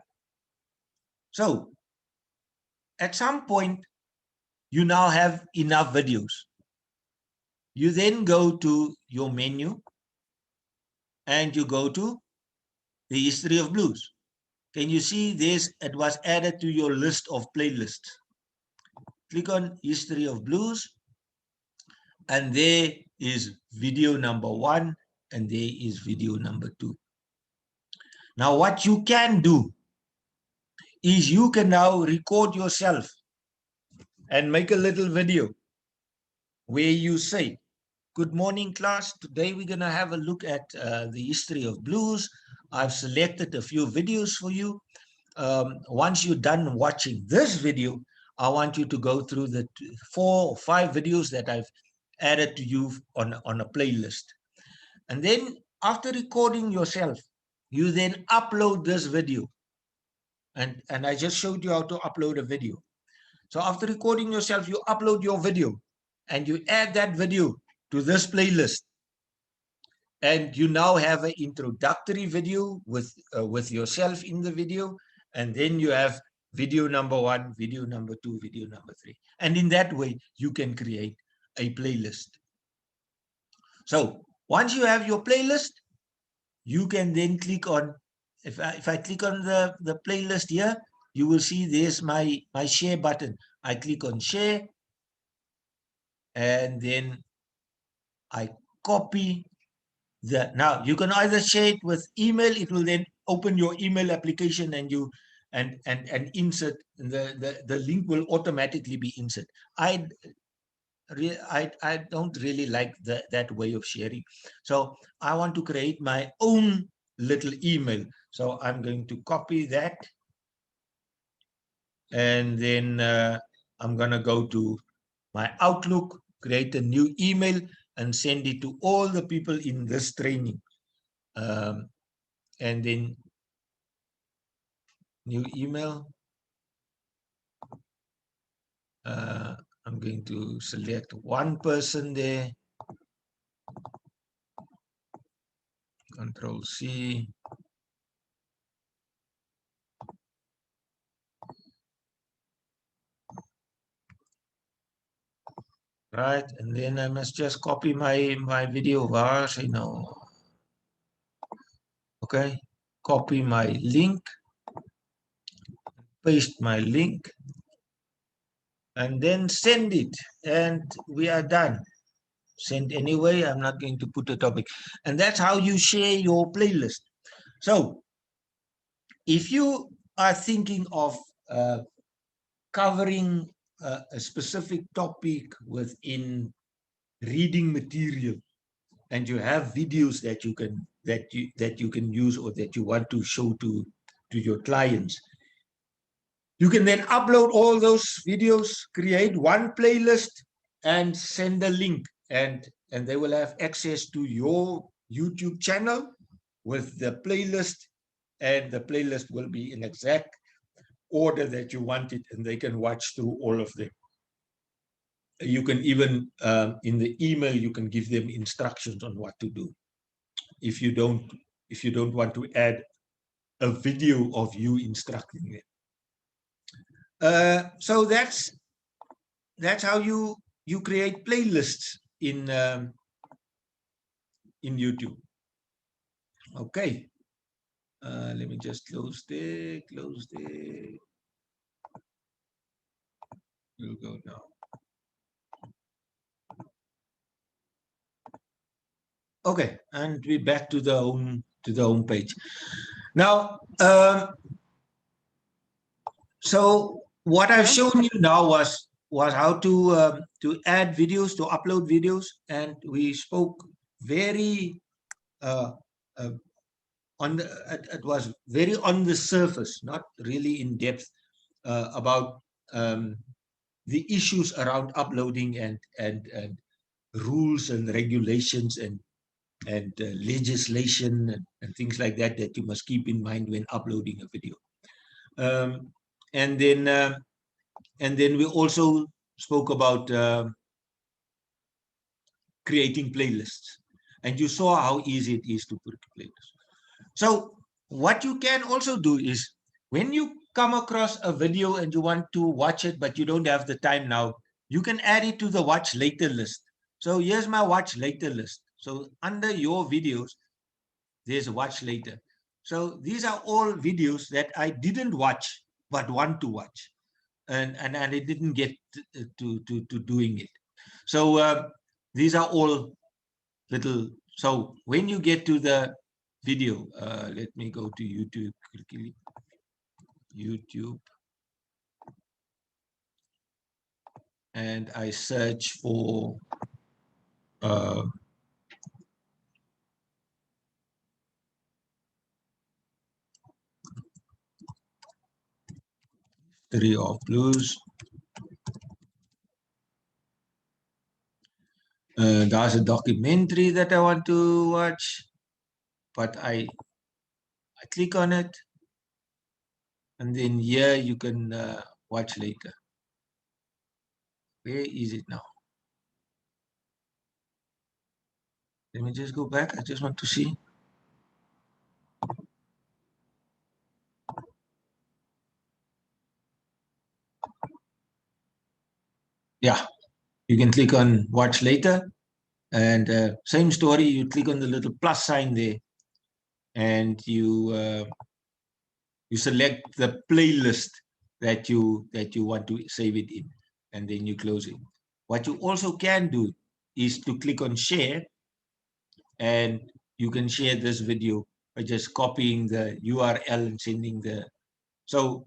So at some point, you now have enough videos. You then go to your menu and you go to the history of blues. Can you see this? It was added to your list of playlists. Click on history of blues, and there is video number 1, and there is video number 2. Now what you can do is you can now record yourself and make a little video where you say, Good morning, class. Today we're going to have a look at the history of blues. I've selected a few videos for you. Once you're done watching this video, I want you to go through the 4 or 5 videos that I've added to you on a playlist. And then after recording yourself, you then upload this video. And I just showed you how to upload a video. So after recording yourself, you upload your video and you add that video to this playlist. And you now have an introductory video with yourself in the video. And then you have video number 1, video number 2, video number 3. And in that way, you can create a playlist. So once you have your playlist, you can then click on, if I click on the playlist here, you will see there's my share button. I click on share, and then I copy now you can either share it with email. It will then open your email application and you and insert the link will automatically be inserted. I don't really like that way of sharing. So I want to create my own little email. So I'm going to copy that. And then I'm going to go to my Outlook, create a new email, and send it to all the people in this training. And then new email. I'm going to select one person there. Control C. Right, and then I must just copy my video bars, Okay, copy my link, paste my link, and then send it, and we are done. Send anyway. I'm not going to put a topic, and that's how you share your playlist. So if you are thinking of covering a specific topic within reading material, and you have videos that you can use or that you want to show to your clients, you can then upload all those videos, create one playlist, and send a link, and they will have access to your YouTube channel with the playlist, and the playlist will be in exact order that you want it, and they can watch through all of them. You can even in the email you can give them instructions on what to do if you don't want to add a video of you instructing them. So that's how you create playlists in YouTube. Okay, let me just close there. We'll go now. Okay, and we're back to the home page. Now, so what I've shown you now was how to add videos, to upload videos, and we spoke very it was very on the surface, not really in depth, about the issues around uploading and rules and regulations and legislation and things like that you must keep in mind when uploading a video. And then we also spoke about creating playlists, and you saw how easy it is to put playlists. So what you can also do is, when you come across a video and you want to watch it but you don't have the time now, you can add it to the watch later list. So here's my watch later list. So under your videos, there's a watch later. So these are all videos that I didn't watch but want to watch, and I didn't get to doing it. So these are all little. So when you get to the video, let me go to YouTube quickly. YouTube, and I search for History of blues. There's a documentary that I want to watch, but I click on it, and then here you can watch later. Where is it now? Let me just go back. I just want to see. Yeah, you can click on watch later, and same story. You click on the little plus sign there, and you select the playlist that you want to save it in, and then you close it. What you also can do is to click on share, and you can share this video by just copying the URL and sending the. So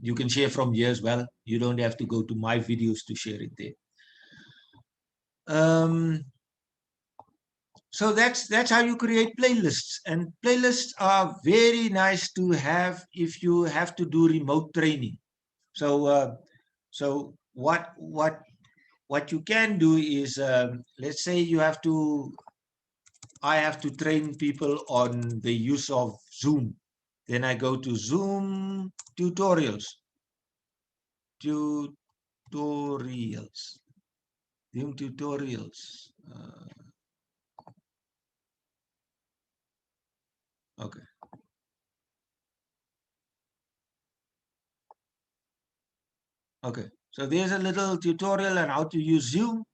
you can share from here as well. You don't have to go to my videos to share it there. So that's how you create playlists, and playlists are very nice to have if you have to do remote training. So so what you can do is, let's say I have to train people on the use of Zoom. Then I go to Zoom tutorials. Zoom tutorials. Okay. Okay. So there's a little tutorial on how to use Zoom.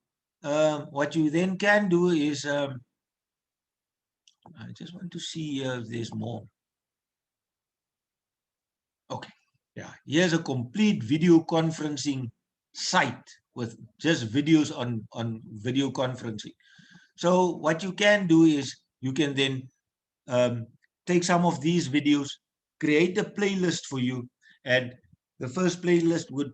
What you then can do is, I just want to see if there's more. Okay. Yeah. Here's a complete video conferencing site with just videos on video conferencing. So what you can do is you can then take some of these videos, create a playlist for you, and the first playlist would,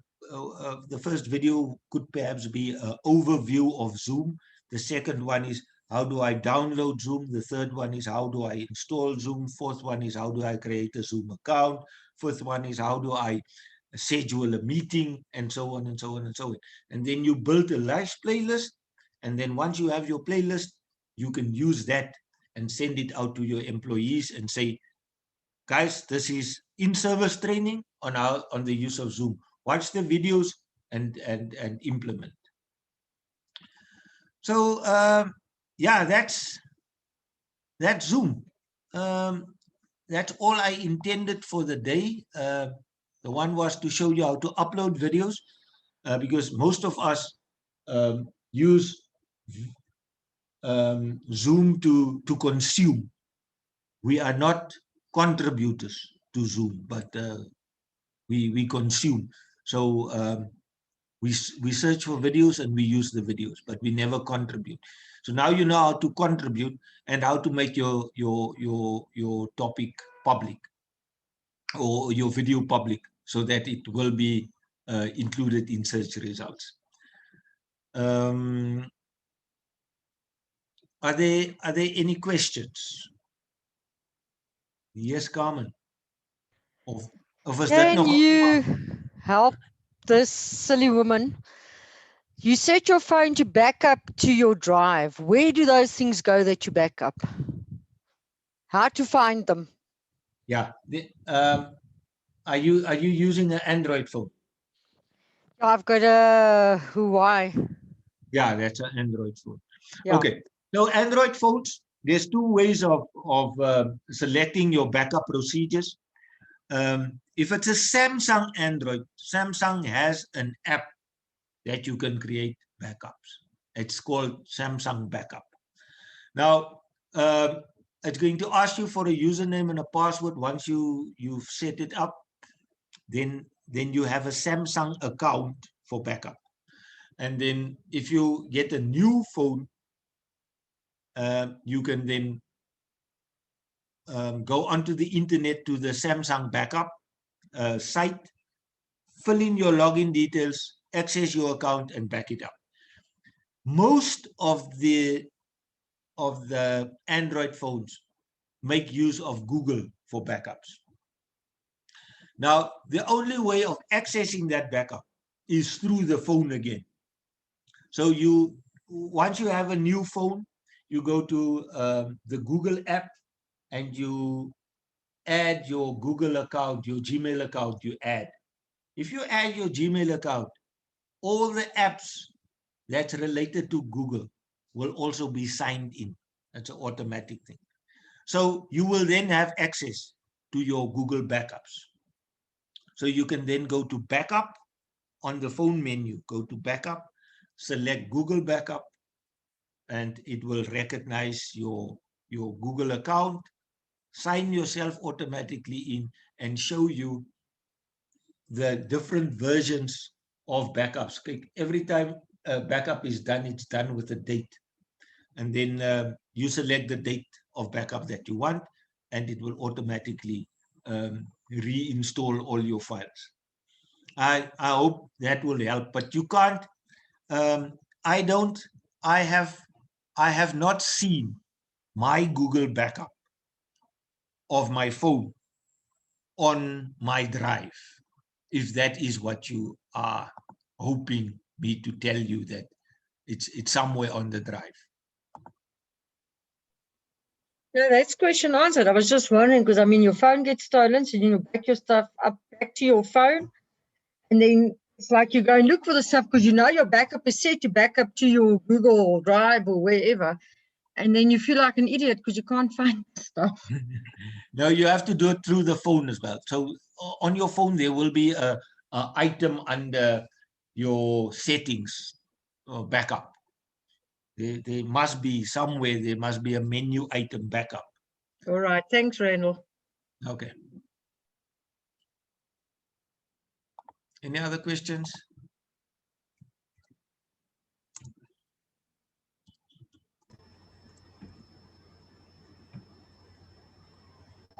the first video could perhaps be an overview of Zoom. The second one is how do I download Zoom? The third one is how do I install Zoom? Fourth one is how do I create a Zoom account? Fifth one is how do I schedule a meeting, and so on and so on and so on. And then you build a live playlist, and then once you have your playlist, you can use that and send it out to your employees and say, guys, this is in-service training on the use of Zoom. Watch the videos and implement. So yeah, that's Zoom. That's all I intended for the day. The one was to show you how to upload videos, because most of us use Zoom to consume. We are not contributors to Zoom, but we consume. So we search for videos and we use the videos, but we never contribute. So now you know how to contribute and how to make your topic public or your video public, so that it will be included in search results. Are there any questions? Yes, Carmen. Of is that
Can
nog?
you help this silly woman? You set your phone to back up to your drive. Where do those things go that you back up? How to find them?
Yeah. Are you using an Android phone?
I've got a Huawei.
Yeah, that's an Android phone.
Yeah.
Okay. So Android phones, there's two ways of selecting your backup procedures. If it's a Samsung Android, Samsung has an app that you can create backups. It's called Samsung Backup. Now, it's going to ask you for a username and a password. Once you've set it up, then you have a Samsung account for backup. And then if you get a new phone, you can then go onto the internet to the Samsung Backup site, fill in your login details, access your account, and back it up. most of the Android phones make use of Google for backups. Now, the only way of accessing that backup is through the phone again. So once you have a new phone, you go to the Google app and you add your Google account, your Gmail account, you add. If you add your Gmail account, all the apps that's related to Google will also be signed in. That's an automatic thing. So you will then have access to your Google backups. So you can then go to backup on the phone menu, go to backup, select Google backup, and it will recognize your Google account, sign yourself automatically in, and show you the different versions of backups. Every time a backup is done, it's done with a date. And then you select the date of backup that you want, and it will automatically reinstall all your files. I hope that will help, but you can't, I have not seen my Google backup of my phone on my drive, if that is what you are hoping me to tell you, that it's somewhere on the drive.
No, that's question answered. I was just wondering because I mean your phone gets stolen, so you back your stuff up back to your phone, and then it's like you go and look for the stuff because you know your backup is set to back up to your Google Drive or wherever, and then you feel like an idiot because you can't find stuff.
No, you have to do it through the phone as well. So on your phone there will be a item under your settings or backup. There must be somewhere, there must be a menu item backup.
All right, thanks, Randall.
Okay. Any other questions?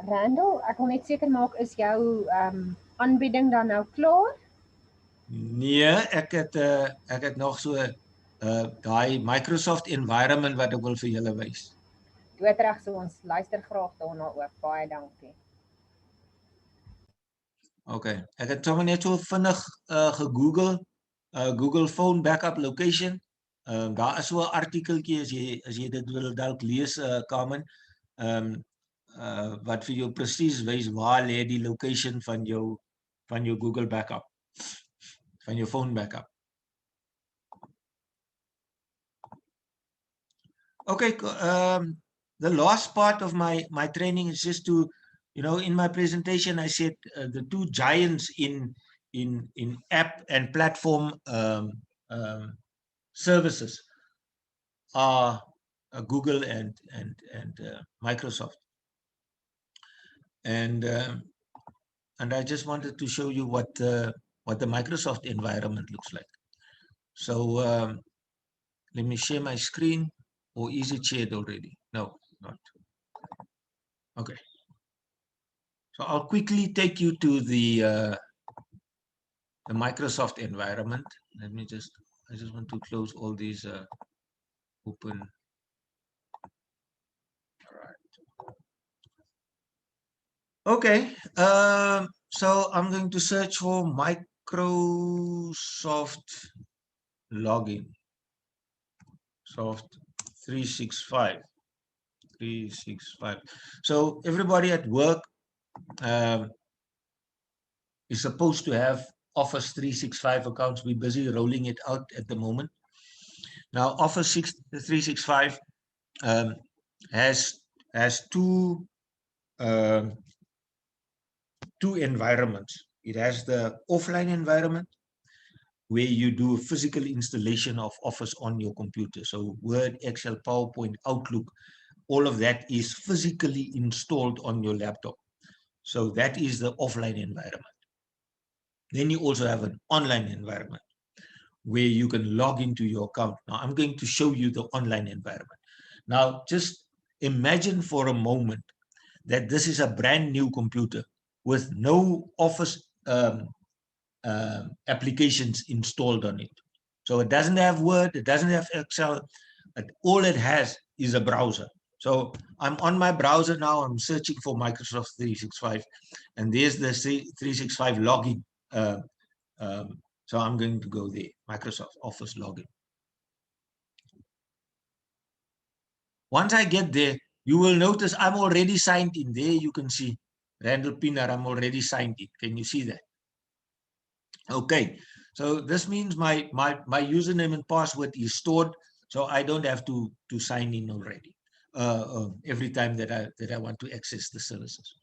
Randall, ek wil net seker maak, is jou aanbieding dan nou klaar?
Nee, ek het nog so daai Microsoft environment wat ek wil vir julle wys.
Doodreg, so ons luister graag daarna ook. Baie dankie.
Okay, ek het sommer net so vinnig gegoogel, Google Phone Backup Location. Daar is so 'n artikeltjie as jy dit wil dalk lees, Carmen, wat vir jou presies wys waar lê die location van jou Google Backup, van jou phone backup. Okay, the last part of my training is just to, in my presentation, I said the two giants in app and platform services are Google and Microsoft. And I just wanted to show you what the Microsoft environment looks like. So let me share my screen. Or is it shared already? No, not. Okay. So I'll quickly take you to the Microsoft environment. I just want to close all these open. All right. Okay. So I'm going to search for Microsoft login. Soft 365. So everybody at work is supposed to have Office 365 accounts. We're busy rolling it out at the moment. Now, Office 365 has two environments. It has the offline environment, where you do a physical installation of Office on your computer. So Word, Excel, PowerPoint, Outlook, all of that is physically installed on your laptop. So that is the offline environment. Then you also have an online environment where you can log into your account. Now I'm going to show you the online environment. Now just imagine for a moment that this is a brand new computer with no Office applications installed on it. So it doesn't have Word, it doesn't have Excel, all it has is a browser. So I'm on my browser now, I'm searching for Microsoft 365, and there's the 365 login. So I'm going to go there, Microsoft Office login. Once I get there, you will notice I'm already signed in. There you can see Randall Pienaar, I'm already signed in. Can you see that? Okay, so this means my username and password is stored, so I don't have to sign in already every time that I want to access the services.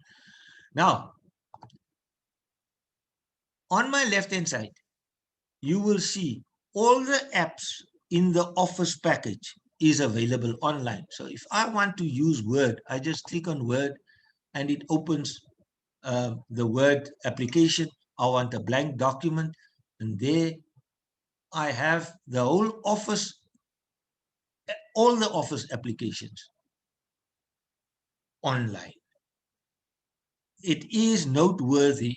Now, on my left-hand side, you will see all the apps in the Office package is available online. So if I want to use Word, I just click on Word and it opens the Word application. I want a blank document, and there I have the whole Office, all the Office applications online. It is noteworthy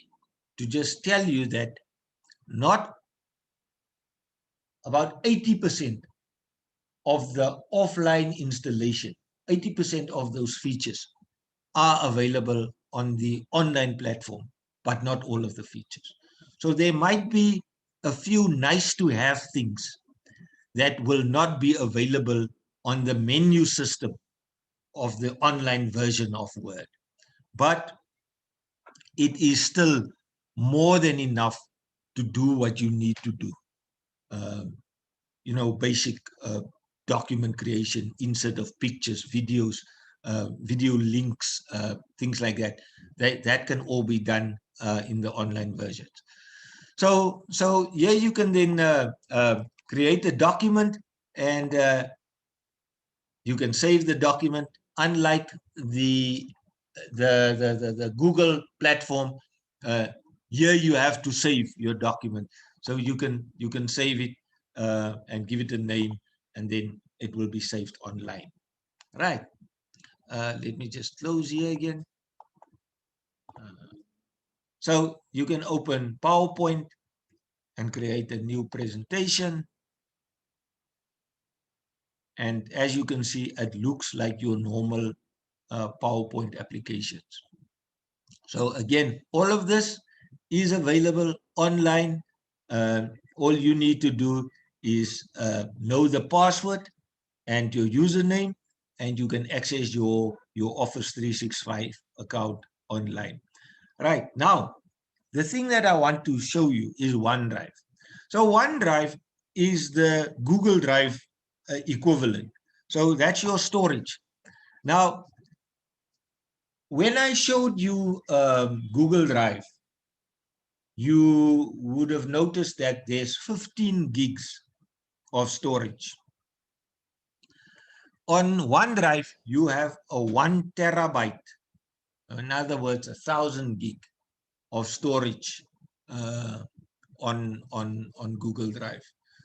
to just tell you that not about 80% of the offline installation, 80% of those features are available on the online platform, but not all of the features. So there might be a few nice to have things that will not be available on the menu system of the online version of Word. But it is still more than enough to do what you need to do. You know, basic document creation, insert of pictures, videos, video links, things like that. That can all be done in the online versions. So here you can then create a document, and you can save the document. Unlike the Google platform, here you have to save your document. So you can save it and give it a name, and then it will be saved online. Right. Let me just close here again. So you can open PowerPoint and create a new presentation. And as you can see, it looks like your normal PowerPoint applications. So again, all of this is available online. All you need to do is know the password and your username, and you can access your Office 365 account online. Right, now, the thing that I want to show you is OneDrive. So OneDrive is the Google Drive equivalent. So that's your storage. Now, when I showed you Google Drive, you would have noticed that there's 15 gigs of storage. On OneDrive, you have a 1 terabyte, in other words, 1,000 gig of storage on Google Drive.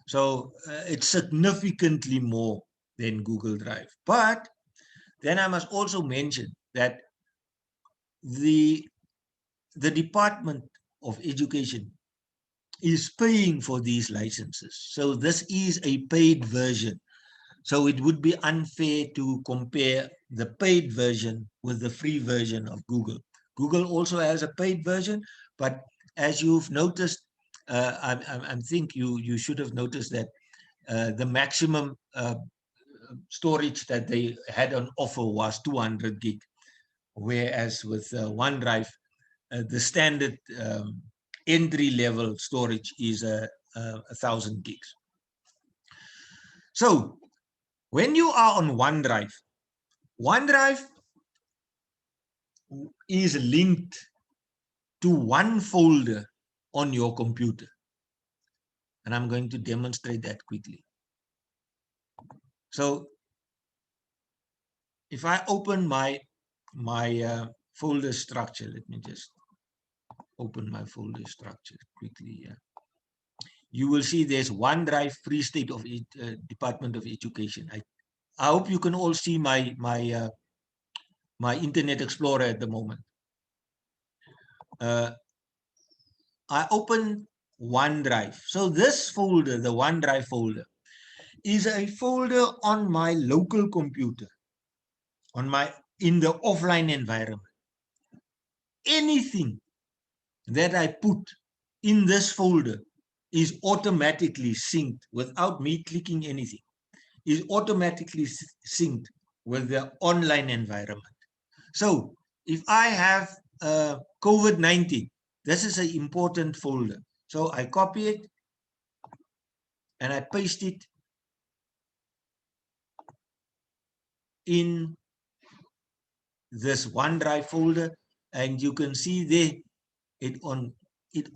So it's significantly more than Google Drive. But then I must also mention that the Department of Education is paying for these licenses. So this is a paid version. So it would be unfair to compare the paid version with the free version of Google. Google also has a paid version, but as you've noticed, I think you should have noticed that the maximum storage that they had on offer was 200 gig, whereas with OneDrive, the standard entry-level storage is 1,000 gigs. So when you are on OneDrive, OneDrive is linked to one folder on your computer. And I'm going to demonstrate that quickly. So if I open my folder structure, let me just open my folder structure quickly here. You will see there's OneDrive, Free State of Department of Education. I hope you can all see my Internet Explorer at the moment. I open OneDrive. So this folder, the OneDrive folder, is a folder on my local computer, in the offline environment. Anything that I put in this folder is automatically synced without me clicking anything, is automatically synced with the online environment. So if I have COVID-19, this is an important folder. So I copy it and I paste it in this OneDrive folder, and you can see there it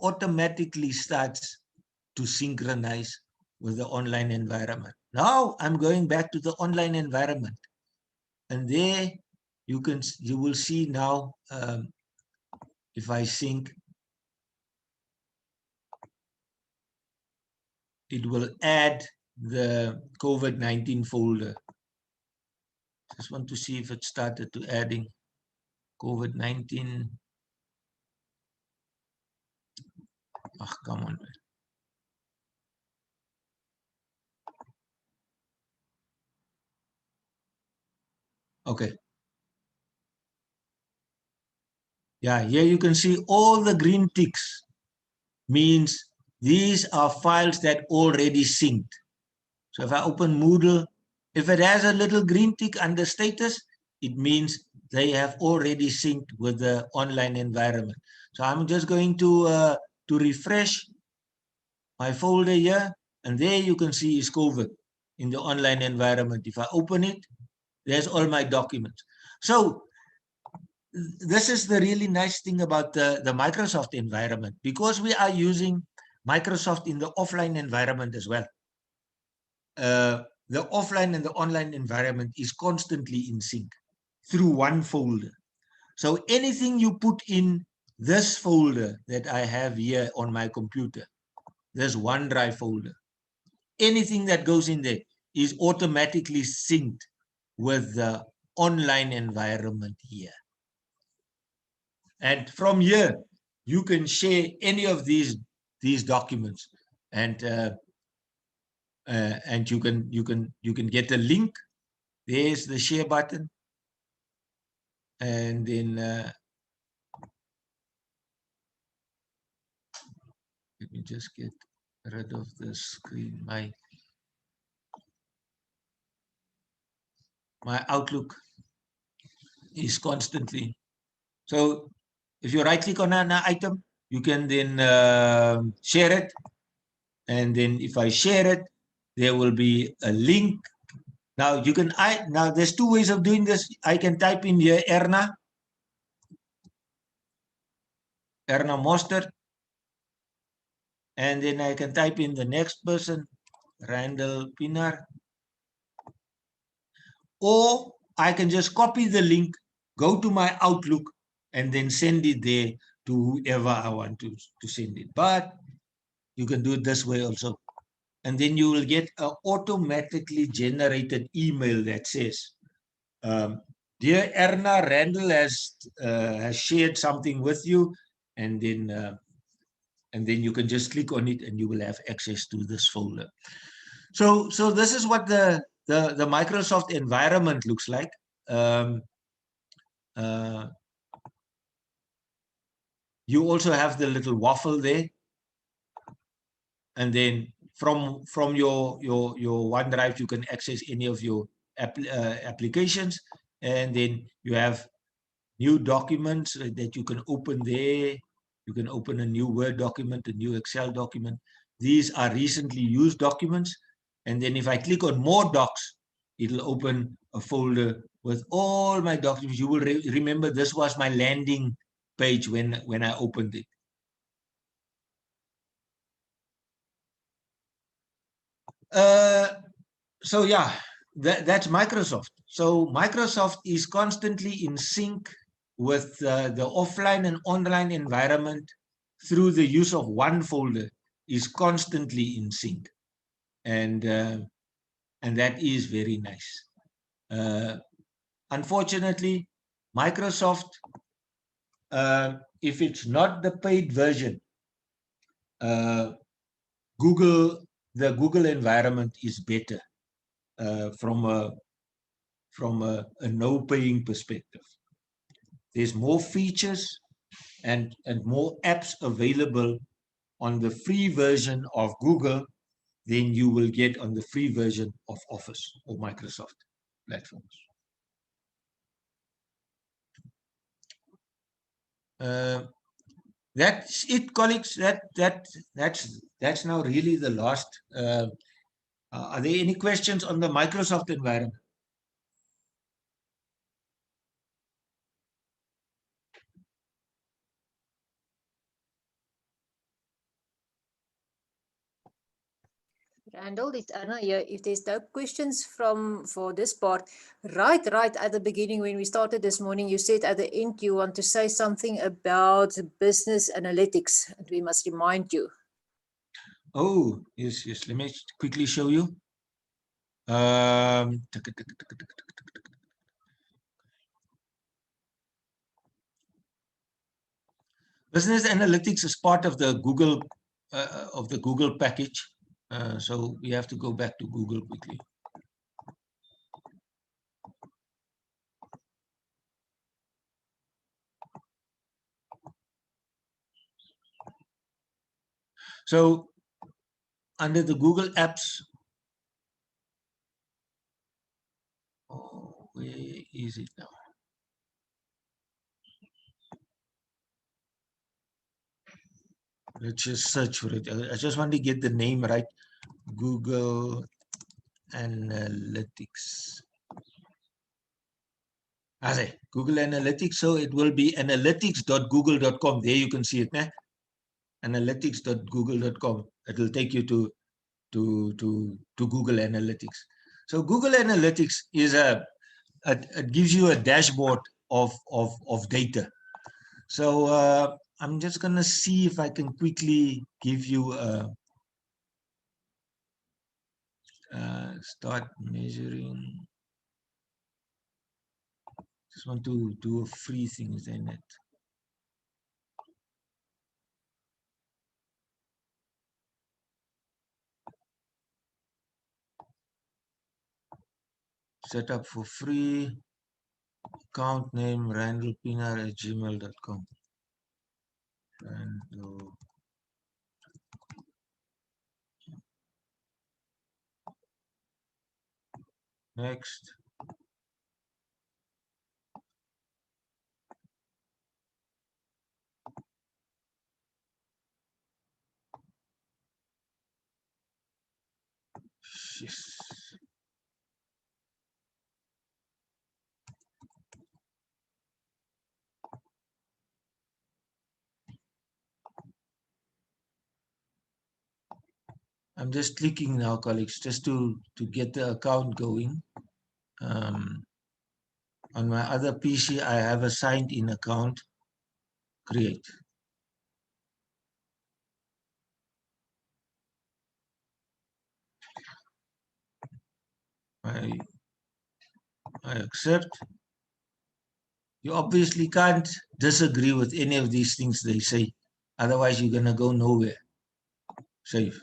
automatically starts to synchronize with the online environment. Now I'm going back to the online environment, and there you will see now, if I sync, it will add the COVID-19 folder. Just want to see if it started to adding COVID-19. Oh, come on. Okay. Yeah, here you can see all the green ticks means these are files that already synced. So if I open Moodle, if it has a little green tick under status, it means they have already synced with the online environment. So I'm just going to refresh my folder here, and there you can see is COVID in the online environment. If I open it, there's all my documents. So this is the really nice thing about the Microsoft environment, because we are using Microsoft in the offline environment as well. The offline and the online environment is constantly in sync through one folder. So anything you put in this folder that I have here on my computer, this OneDrive folder, anything that goes in there is automatically synced with the online environment here. And from here, you can share any of these documents, and you can get a link. There's the share button, and then let me just get rid of the screen. My Outlook is constantly. So if you right click on an item, you can then share it. And then if I share it, there will be a link. Now you can, now there's two ways of doing this. I can type in here Erna Mostert, and then I can type in the next person, Randall Pienaar. Or I can just copy the link, go to my Outlook, and then send it there to whoever I want to send it. But you can do it this way also. And then you will get an automatically generated email that says, dear Erna, Randall has shared something with you, and then you can just click on it and you will have access to this folder. So this is what the Microsoft environment looks like. You also have the little waffle there, and then from your OneDrive you can access any of your applications, and then you have new documents that you can open there. You can open a new Word document, a new Excel document. These are recently used documents. And then if I click on more docs, it'll open a folder with all my documents. You will remember this was my landing page when I opened it. So yeah, that's Microsoft. So Microsoft is constantly in sync with the offline and online environment through the use of one folder, is constantly in sync. And that is very nice. Unfortunately, Microsoft, if it's not the paid version, Google, the Google environment is better from a no-paying perspective. There's more features and more apps available on the free version of Google than you will get on the free version of Office or Microsoft platforms. That's it, colleagues. That's now really the last. Are there any questions on the Microsoft environment?
Randall, it's Anna here. If there's no questions for this part, right at the beginning when we started this morning, you said at the end you want to say something about business analytics, and we must remind you.
Oh, yes. Let me quickly show you. Business analytics is part of the Google package. So we have to go back to Google quickly. So under the Google Apps, oh, where is it now? Let's just search for it. I just want to get the name right. Google Analytics. Google Analytics. So it will be analytics.google.com. There you can see it. Né? Analytics.google.com. It will take you to Google Analytics. So Google Analytics is it gives you a dashboard of data. So I'm just going to see if I can quickly give you a start measuring. Just want to do a free thing within it. Set up for free. Account name Randall Pienaar at gmail.com. Randall. Next. Yes. I'm just clicking now, colleagues, just to get the account going. On my other PC, I have a signed-in account. Create. I accept. You obviously can't disagree with any of these things they say. Otherwise, you're going to go nowhere. Save.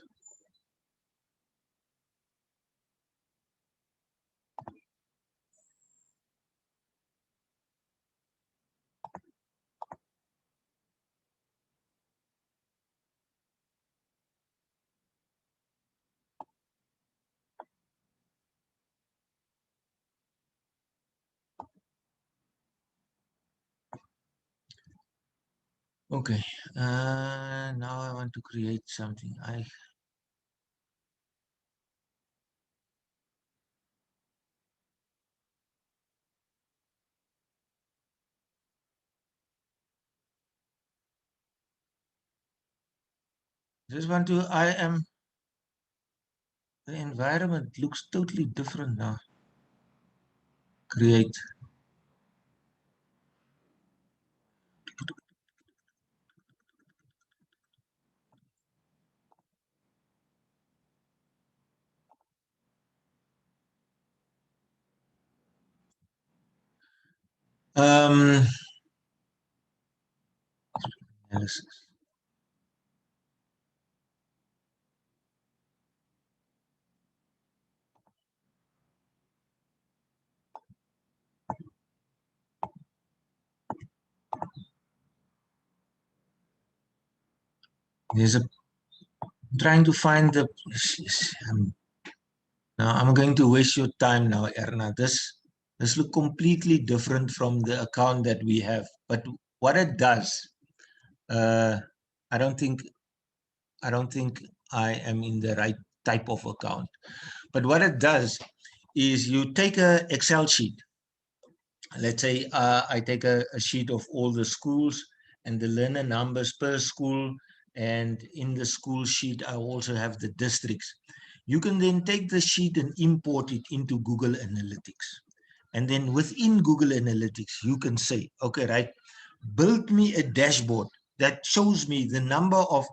Okay. Now I want to create something. I just want to, the environment looks totally different now. Create. Analysis. There's a trying to find the. Now I'm going to waste your time now, Erna. This looks completely different from the account that we have. But what it does, I don't think I am in the right type of account. But what it does is you take a Excel sheet. Let's say I take a sheet of all the schools and the learner numbers per school. And in the school sheet, I also have the districts. You can then take the sheet and import it into Google Analytics. And then within Google Analytics, you can say, okay, right, build me a dashboard that shows me the number of,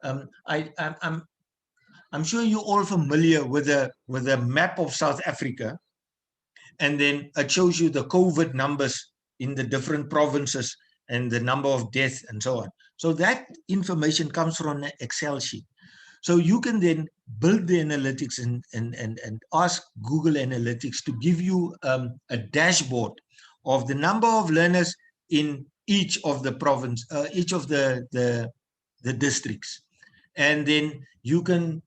I'm sure you're all familiar with a map of South Africa, and then it shows you the COVID numbers in the different provinces and the number of deaths and so on. So that information comes from an Excel sheet. So you can then build the analytics and ask Google Analytics to give you a dashboard of the number of learners in each of the province, each of the districts. And then you can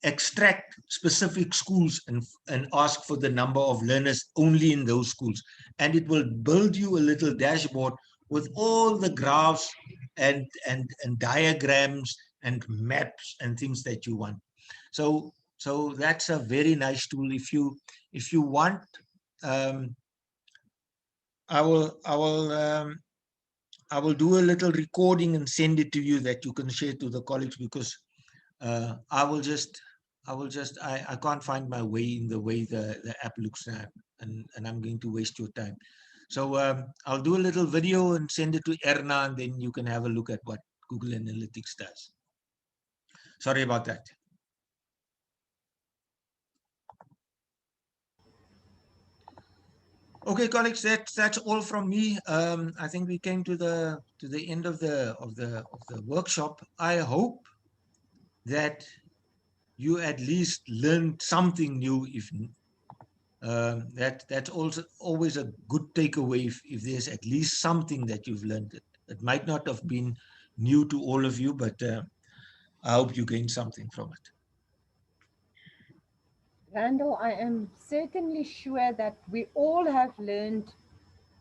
extract specific schools and ask for the number of learners only in those schools. And it will build you a little dashboard with all the graphs and diagrams and maps and things that you want. So that's a very nice tool. If you want, I will do a little recording and send it to you that you can share to the colleagues, because I can't find my way in the way the app looks now, and I'm going to waste your time. So I'll do a little video and send it to Erna, and then you can have a look at what Google Analytics does. Sorry about that. Okay, colleagues, that's all from me. I think we came to the end of the workshop. I hope that you at least learned something new. If that's also always a good takeaway, if there's at least something that you've learned. It might not have been new to all of you, but I hope you gained something from it.
Randall, I am certainly sure that we all have learned,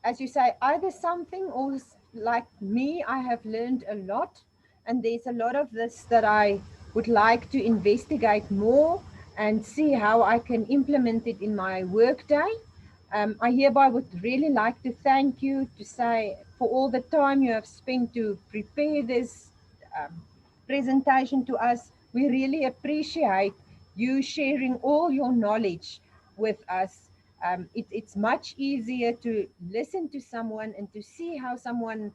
as you say, either something or, like me, I have learned a lot. And there's a lot of this that I would like to investigate more and see how I can implement it in my workday. I hereby would really like to thank you, to say, for all the time you have spent to prepare this presentation to us. We really appreciate you sharing all your knowledge with us. It's much easier to listen to someone and to see how someone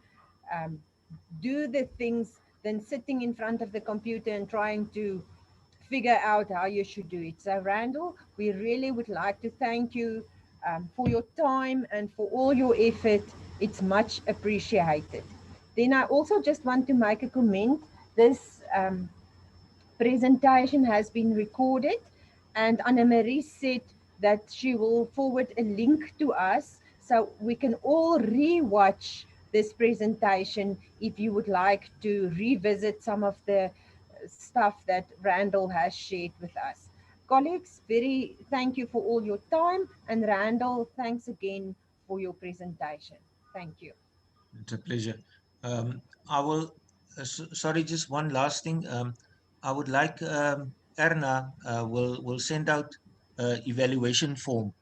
do the things than sitting in front of the computer and trying to figure out how you should do it. So Randall, we really would like to thank you for your time and for all your effort. It's much appreciated. Then I also just want to make a comment. This presentation has been recorded, and Anna-Marie said that she will forward a link to us so we can all re-watch this presentation if you would like to revisit some of the stuff that Randall has shared with us. Colleagues, thank you for all your time, and Randall, thanks again for your presentation. Thank you.
It's a pleasure. I will, sorry, just one last thing. I would like Erna will send out evaluation form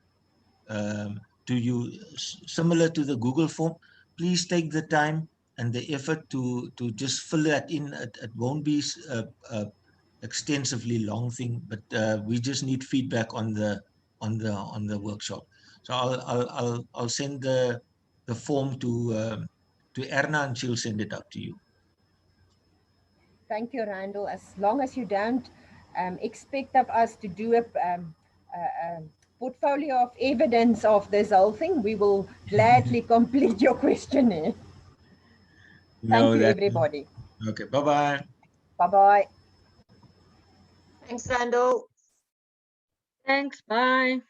to you, similar to the Google form. Please take the time and the effort to just fill that in. It won't be extensively long thing, but we just need feedback on the workshop. So I'll send the form to Erna, and she'll send it out to you.
Thank you, Randall. As long as you don't expect of us to do a portfolio of evidence of this whole thing, we will gladly complete your questionnaire. Thank you, everybody.
Okay, bye-bye.
Bye-bye.
Thanks, Randall.
Thanks. Bye.